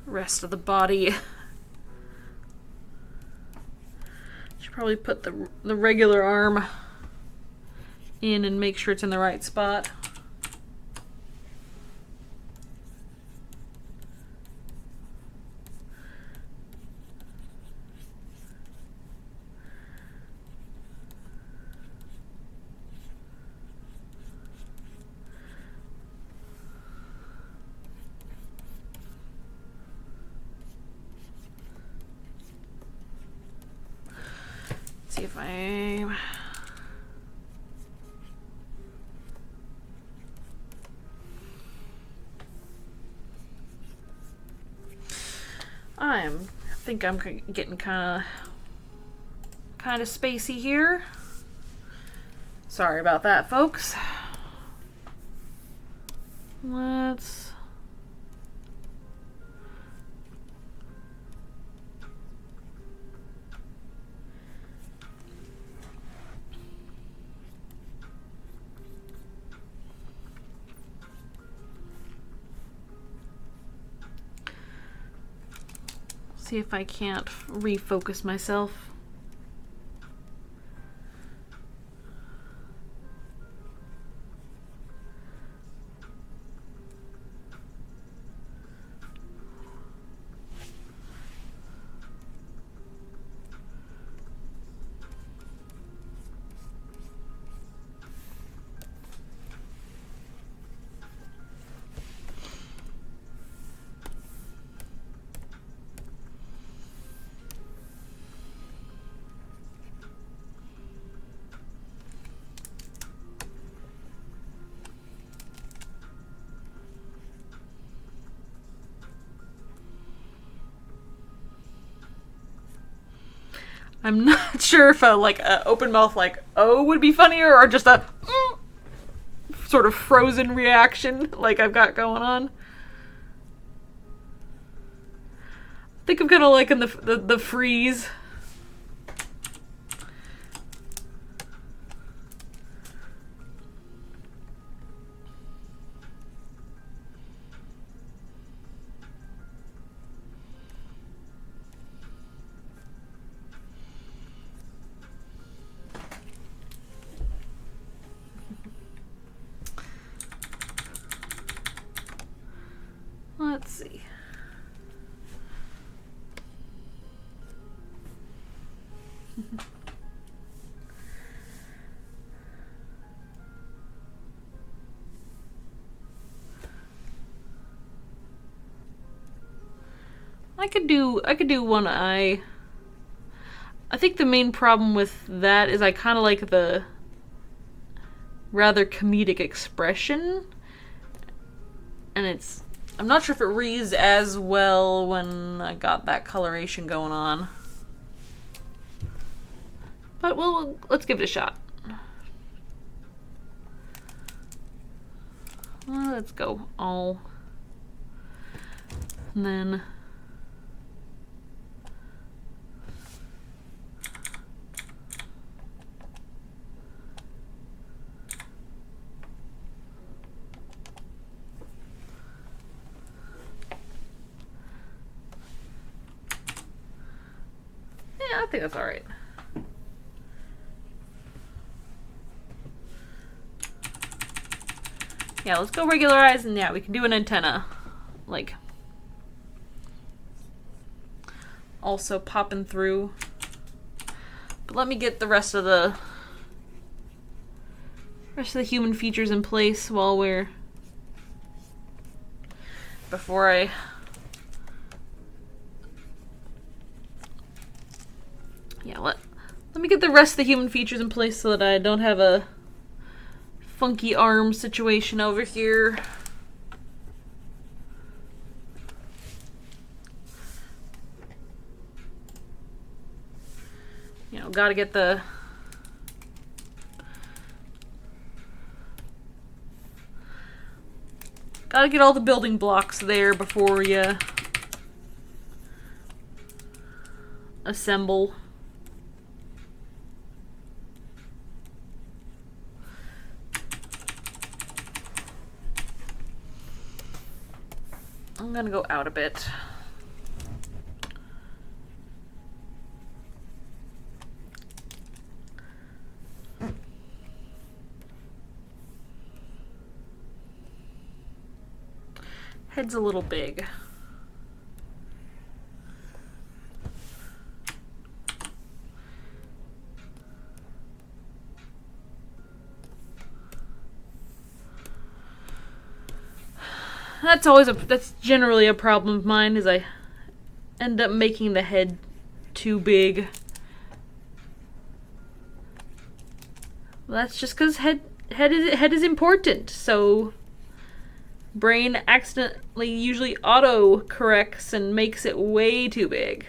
rest of the body. Should probably put the regular arm in and make sure it's in the right spot. See if I'm I think I'm getting kind of spacey here. Sorry about that, folks. Let's... see if I can't refocus myself. I'm not sure if a open mouth like oh would be funnier or just a sort of frozen reaction like I've got going on. I think I'm kind of liking the freeze. Let's see. I could do one eye. I think the main problem with that is I kind of like the rather comedic expression, and I'm not sure if it reads as well when I got that coloration going on. But let's give it a shot. Well, let's go all. And then yeah, I think that's all right. Yeah, let's go regular eyes, and yeah, we can do an antenna. Like, also popping through. But let me get the rest of the human features in place while before I let me get the rest of the human features in place so that I don't have a funky arm situation over here. You know, gotta get all the building blocks there before you assemble. I'm gonna go out a bit. Head's a little big. That's generally a problem of mine, is I end up making the head too big. Well, that's just because head is important, so brain accidentally usually auto corrects and makes it way too big.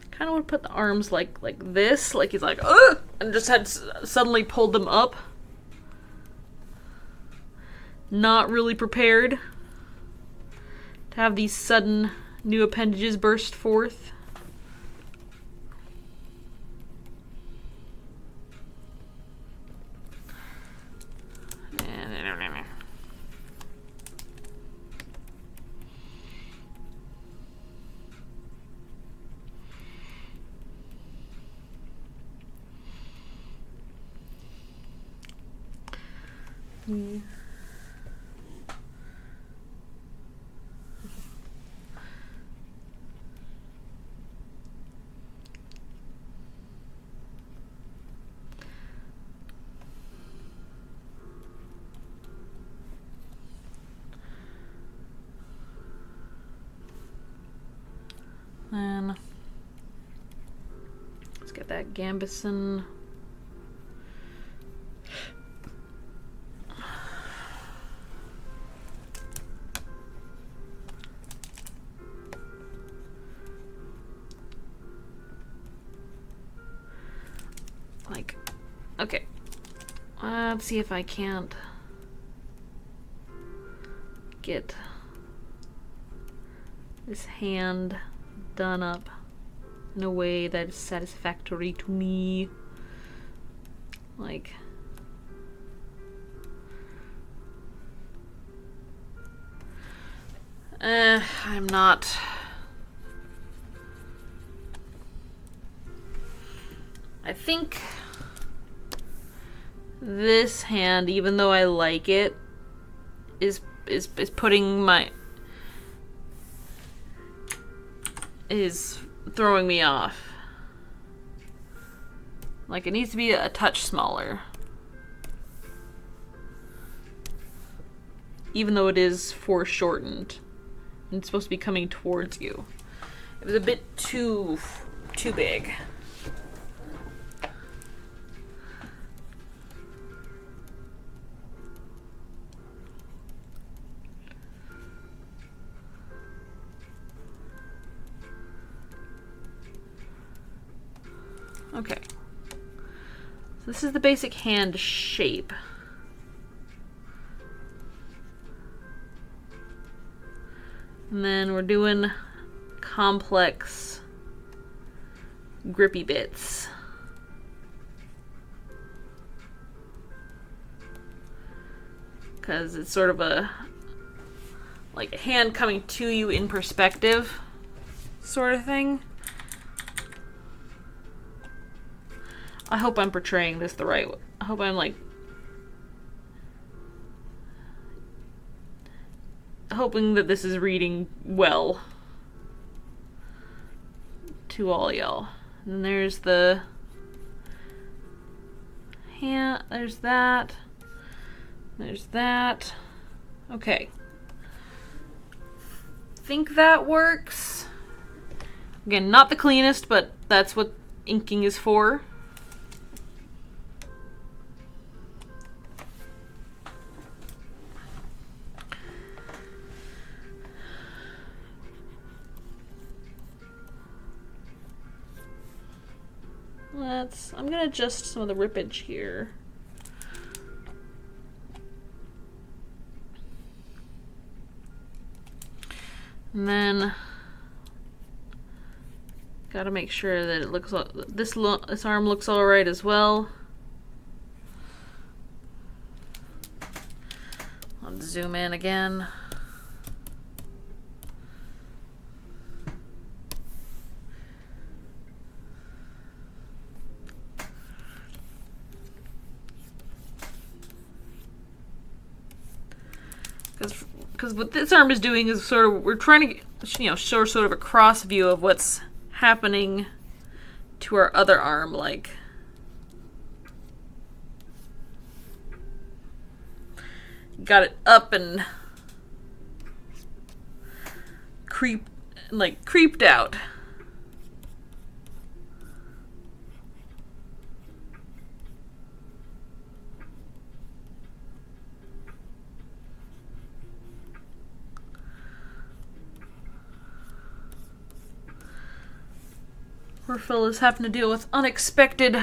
Kind of want to put the arms like this, like he's like, ugh! and just had suddenly pulled them up. Not really prepared to have these sudden new appendages burst forth. Then let's get that Gambison. Like, okay. Let's see if I can't get this hand done up in a way that is satisfactory to me. Like, I'm not. I think this hand, even though I like it, is putting my is throwing me off. Like, it needs to be a touch smaller. Even though it is foreshortened. And it's supposed to be coming towards you. It was a bit too big. Okay. So this is the basic hand shape. And then we're doing complex grippy bits. Because it's sort of like a hand coming to you in perspective sort of thing. I hope I'm portraying this the right way. I hope I'm like hoping that this is reading well to all y'all. And there's the hand, there's that. There's that. Okay. Think that works. Again, not the cleanest, but that's what inking is for. I'm gonna adjust some of the rippage here. And then gotta make sure that it looks this arm looks all right as well. I'll zoom in again. Because what this arm is doing is sort of, we're trying to, show sort of a cross view of what's happening to our other arm, like. Got it up and creeped out. Poor Phil is having to deal with unexpected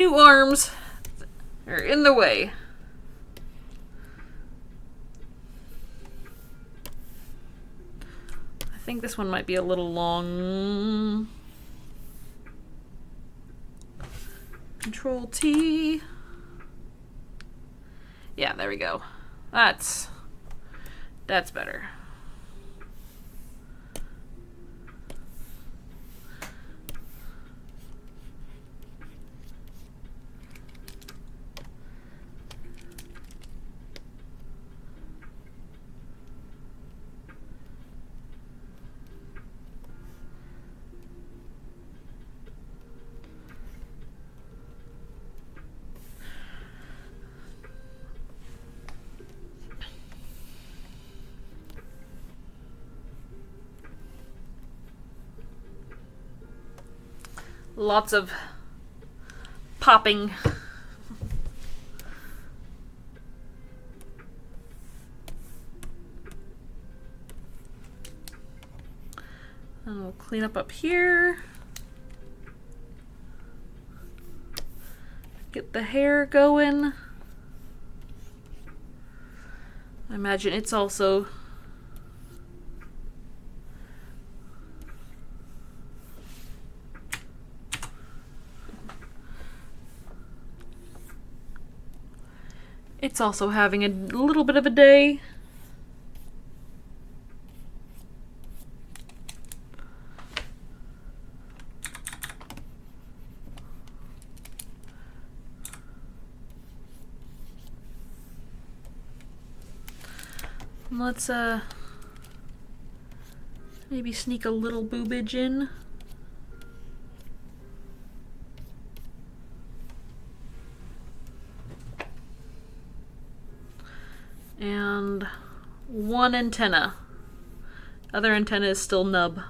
new arms are in the way. I think this one might be a little long. Control T. Yeah, there we go. That's better. Lots of popping. And we'll clean up here. Get the hair going. I imagine it's also having a little bit of a day. Let's maybe sneak a little boobage in. And one antenna. Other antenna is still nub.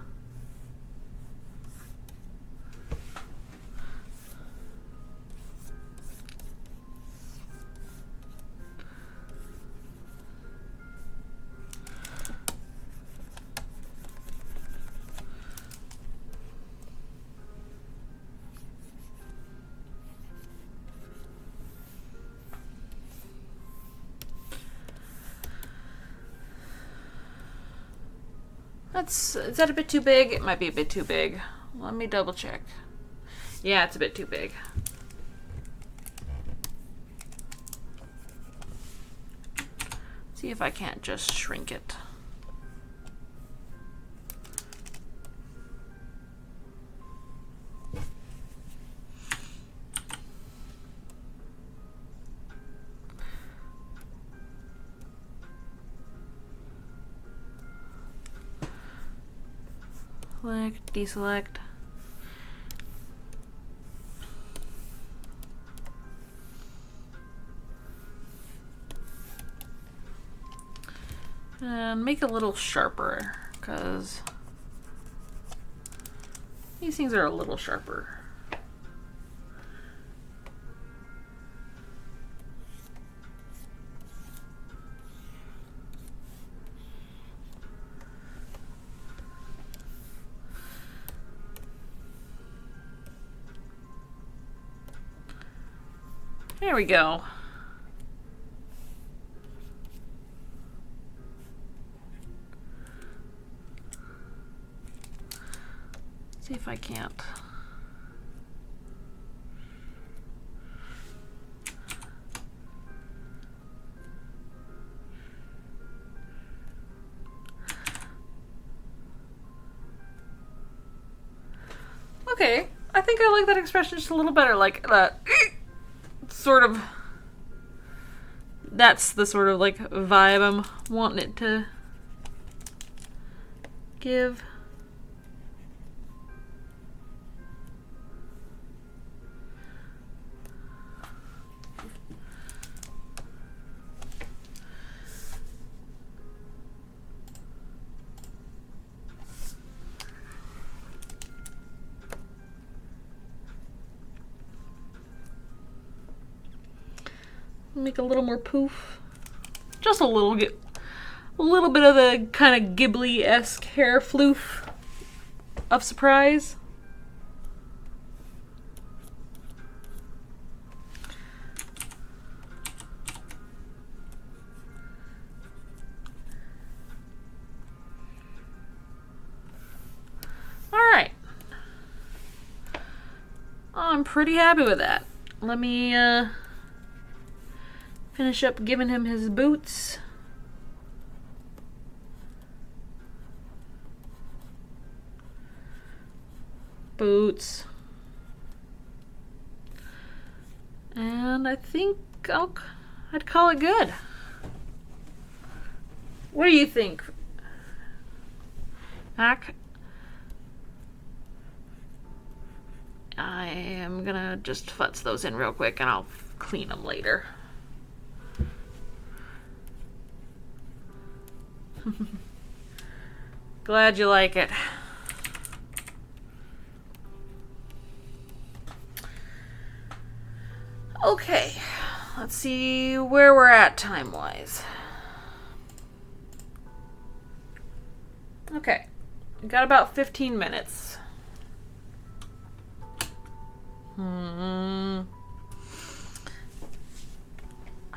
Is that a bit too big? It might be a bit too big. Let me double check. Yeah, it's a bit too big. See if I can't just shrink it. Select, deselect. And make it a little sharper, because these things are a little sharper. There we go. See if I can't. Okay, I think I like that expression just a little better, like that. Sort of, that's the sort of like vibe I'm wanting it to give. Make a little more poof. Just a little bit of a kind of Ghibli-esque hair floof of surprise. pretty happy with that. Let me finish up giving him his boots. Boots. And I think I'd call it good. What do you think, Mac? I am gonna just futz those in real quick and I'll clean them later. Glad you like it. Okay, let's see where we're at time-wise. Okay, we got about 15 minutes. I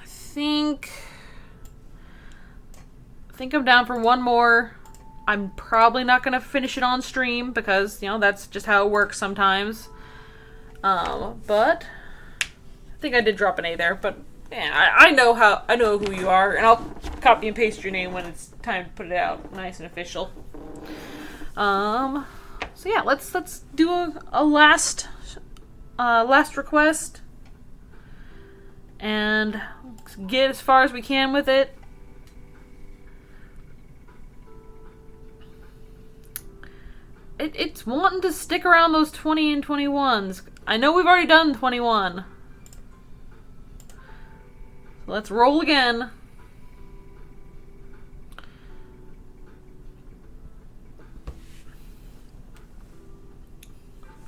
think I'm down for one more. I'm probably not going to finish it on stream because, you know, that's just how it works sometimes. But I think I did drop an A there, but yeah, I know who you are, and I'll copy and paste your name when it's time to put it out, nice and official. So yeah, let's do a last request, and get as far as we can with it. It's wanting to stick around those 20 and 21s. I know we've already done 21. So let's roll again.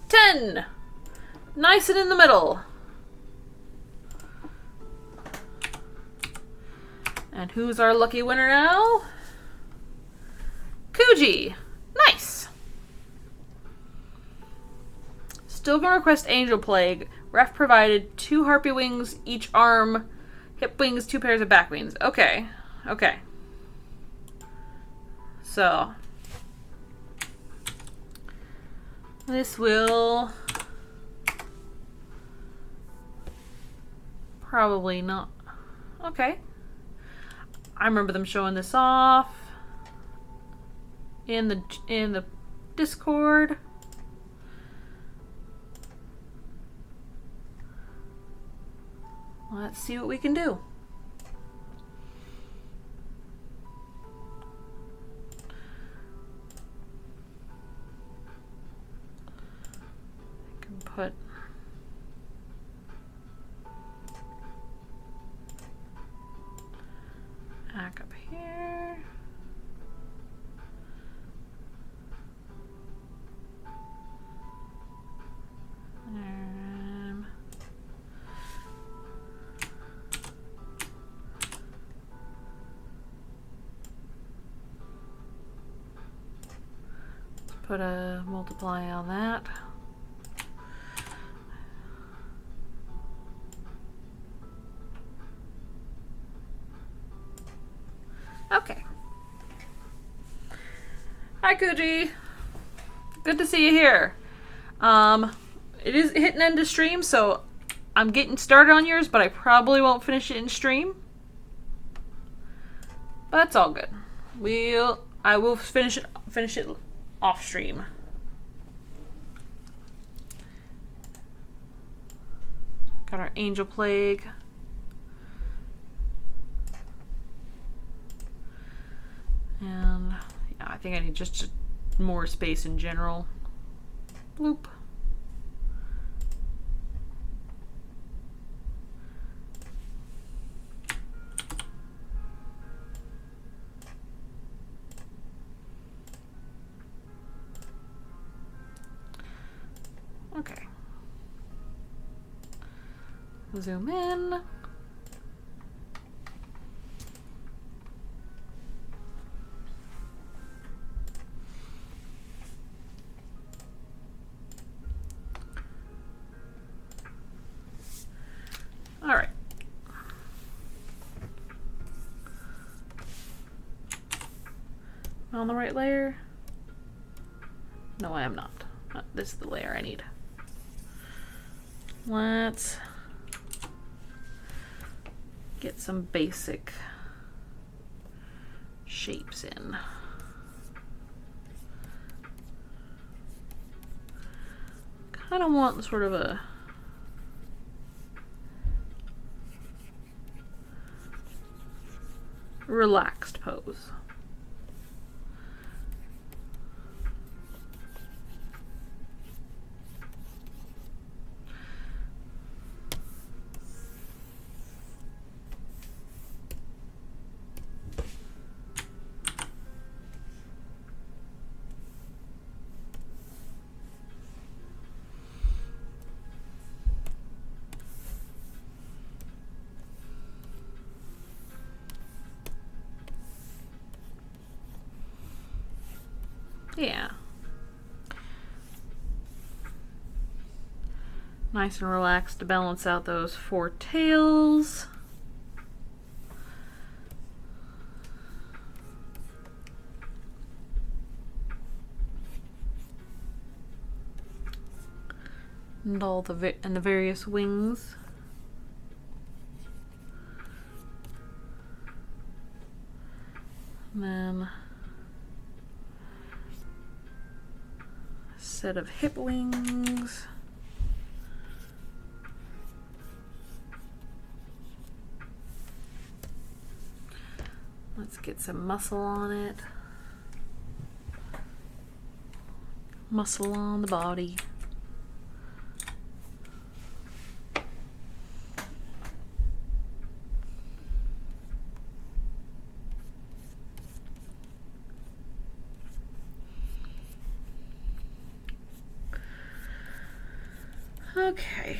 $10. Nice and in the middle. And who's our lucky winner now? Kuji. Nice. Still gonna request Angel Plague. Ref provided 2 harpy wings, each arm, hip wings, 2 pairs of back wings. Okay. Okay. So this will probably not. Okay. I remember them showing this off in the Discord. Let's see what we can do. I can put back up here. Put a multiply on that. Okay. Hi, Kuji. Good to see you here. It is hitting end of stream, so I'm getting started on yours, but I probably won't finish it in stream. But that's all good. I will finish it off stream. Got our Angel Plague. And yeah, I think I need just more space in general. Bloop. Okay. Zoom in. All right. On the right layer? No, I am not. This is the layer I need. Let's get some basic shapes in. Kind of want sort of a relaxed pose. Yeah. Nice and relaxed to balance out those four tails. And all the various wings. And then a set of hip wings. Let's get some muscle on it. Muscle on the body. Okay.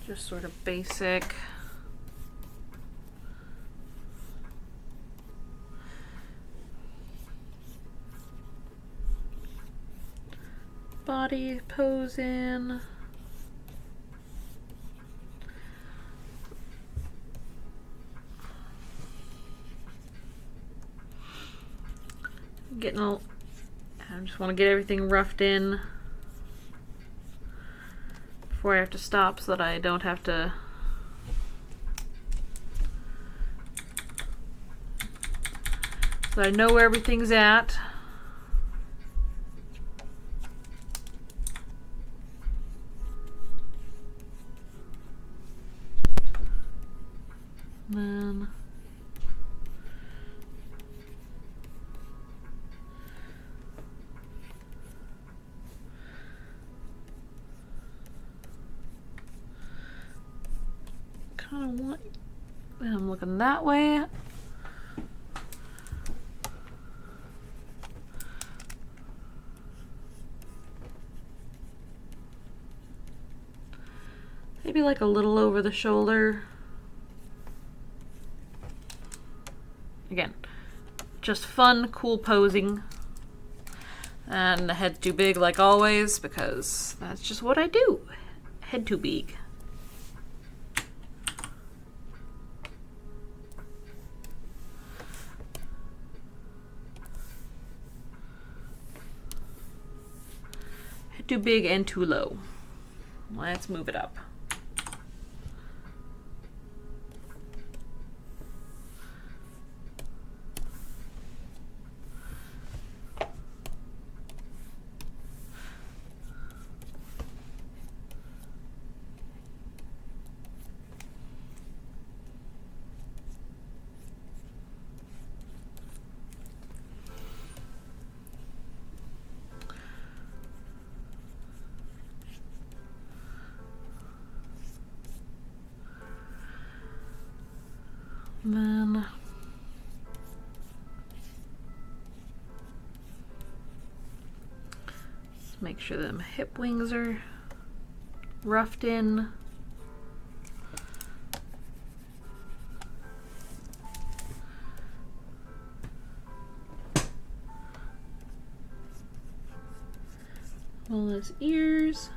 Just sort of basic. Body pose in. I just want to get everything roughed in before I have to stop so that I don't have to so I know where everything's at. Then kind of want, and I'm looking that way. Maybe like a little over the shoulder. Again, just fun, cool posing. And the head's too big like always because that's just what I do. Head too big. Head too big and too low. Let's move it up. And then make sure them hip wings are roughed in. Well, his ears.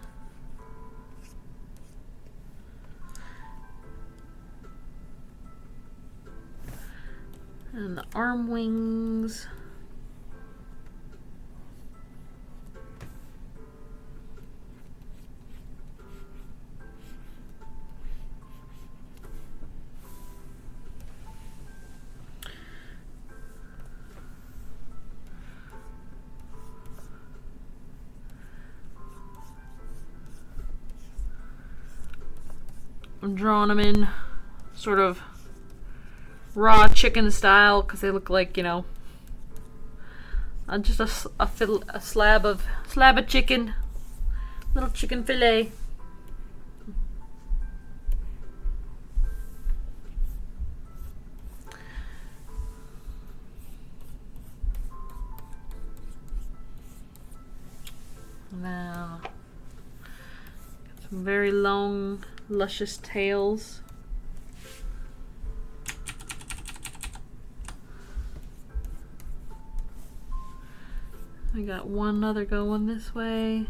And the arm wings. I'm drawing them in sort of raw chicken style because they look like, you know, just a slab of chicken, little chicken fillet. Now, some very long, luscious tails. I got one other going this way.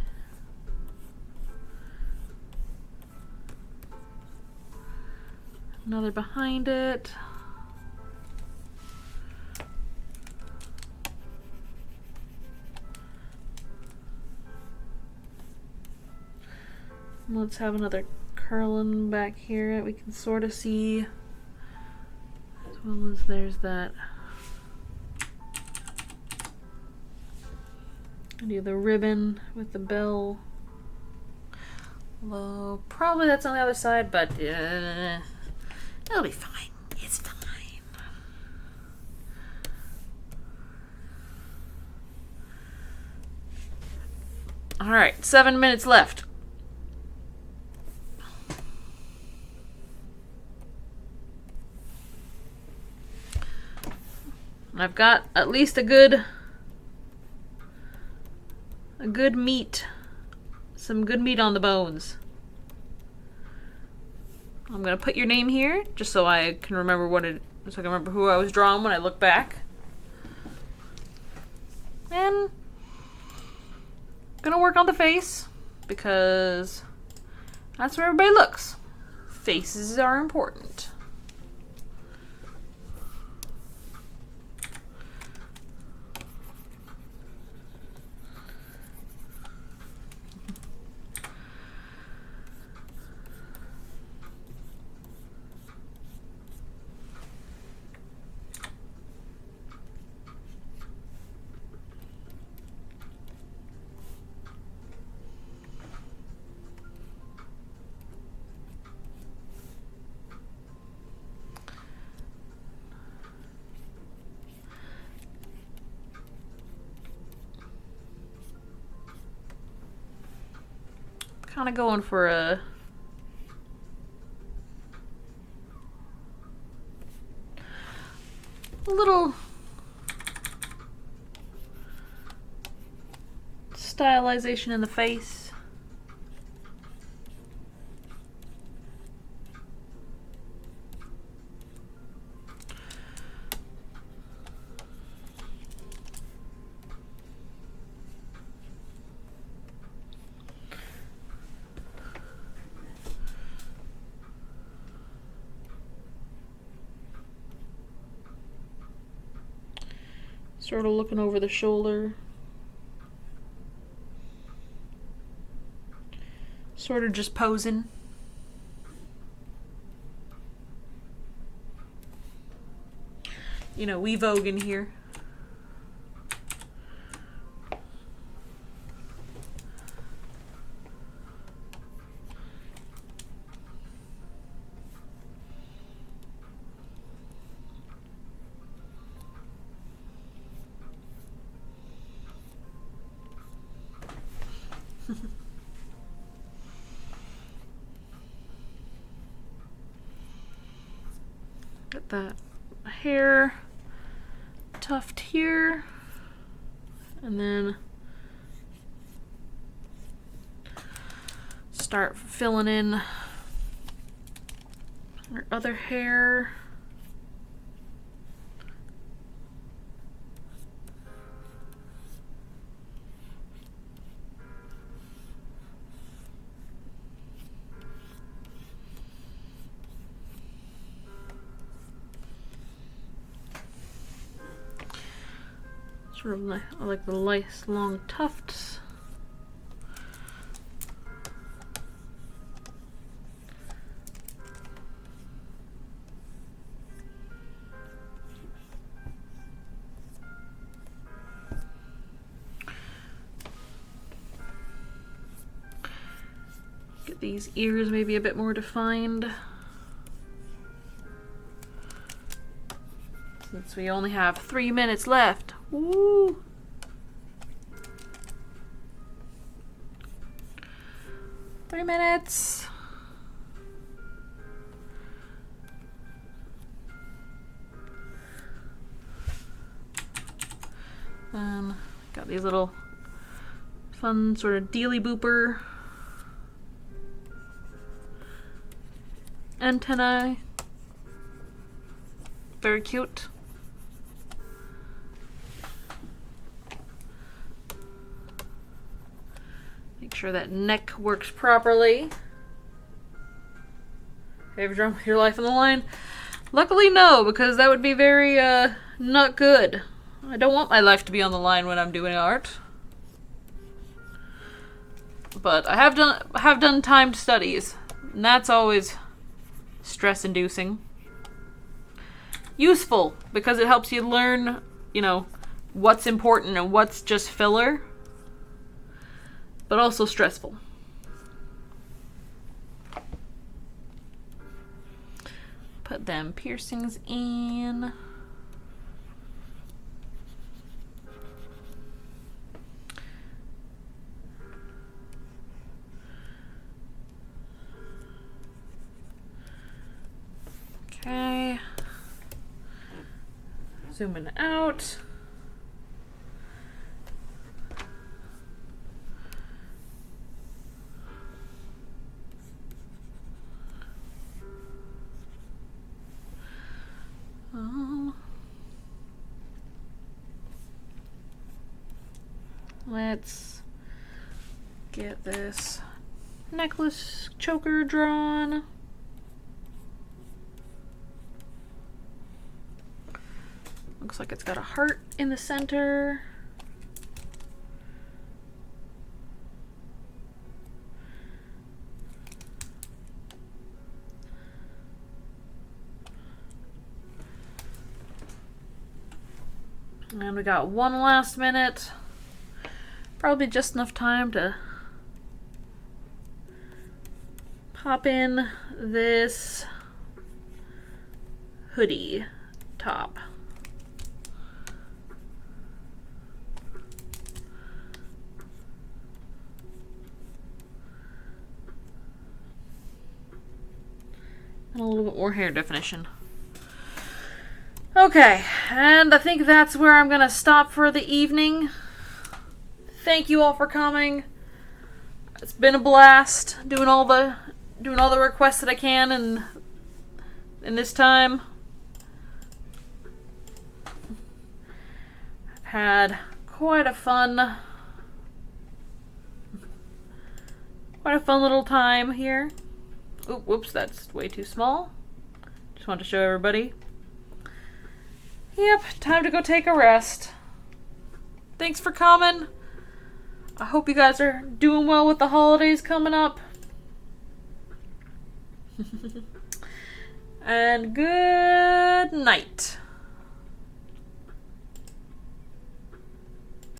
Another behind it. Let's have another curling back here that we can sort of see, as well as there's that. Do the ribbon with the bell. Although probably that's on the other side, but it'll be fine. It's fine. All right, 7 minutes left. I've got at least a good meat, some good meat on the bones. I'm gonna put your name here just so I can remember so I can remember who I was drawing when I look back. And gonna work on the face because that's where everybody looks. Faces are important. Kind of going for a little stylization in the face. Sort of looking over the shoulder. Sort of just posing. You know, we vogue in here. Get that hair tuft here, and then start filling in our other hair. Sort of like the nice long tufts. Get these ears maybe a bit more defined. Since we only have 3 minutes left. Woo! Three minutes. Got these little fun sort of dealy booper antennae. Very cute. Make sure that neck works properly. Have your life on the line? Luckily, no, because that would be very, not good. I don't want my life to be on the line when I'm doing art. But I have done timed studies, and that's always stress-inducing. Useful, because it helps you learn, you know, what's important and what's just filler. But also stressful. Put them piercings in. Okay. Zooming out. Let's get this necklace choker drawn. Looks like it's got a heart in the center. And we got one last minute. Probably just enough time to pop in this hoodie top. And a little bit more hair definition. Okay, and I think that's where I'm gonna stop for the evening. Thank you all for coming. It's been a blast doing all the requests that I can in this time. I've had quite a fun little time here. Oop, whoops, that's way too small. Just wanted to show everybody. Yep, time to go take a rest. Thanks for coming. I hope you guys are doing well with the holidays coming up. And good night.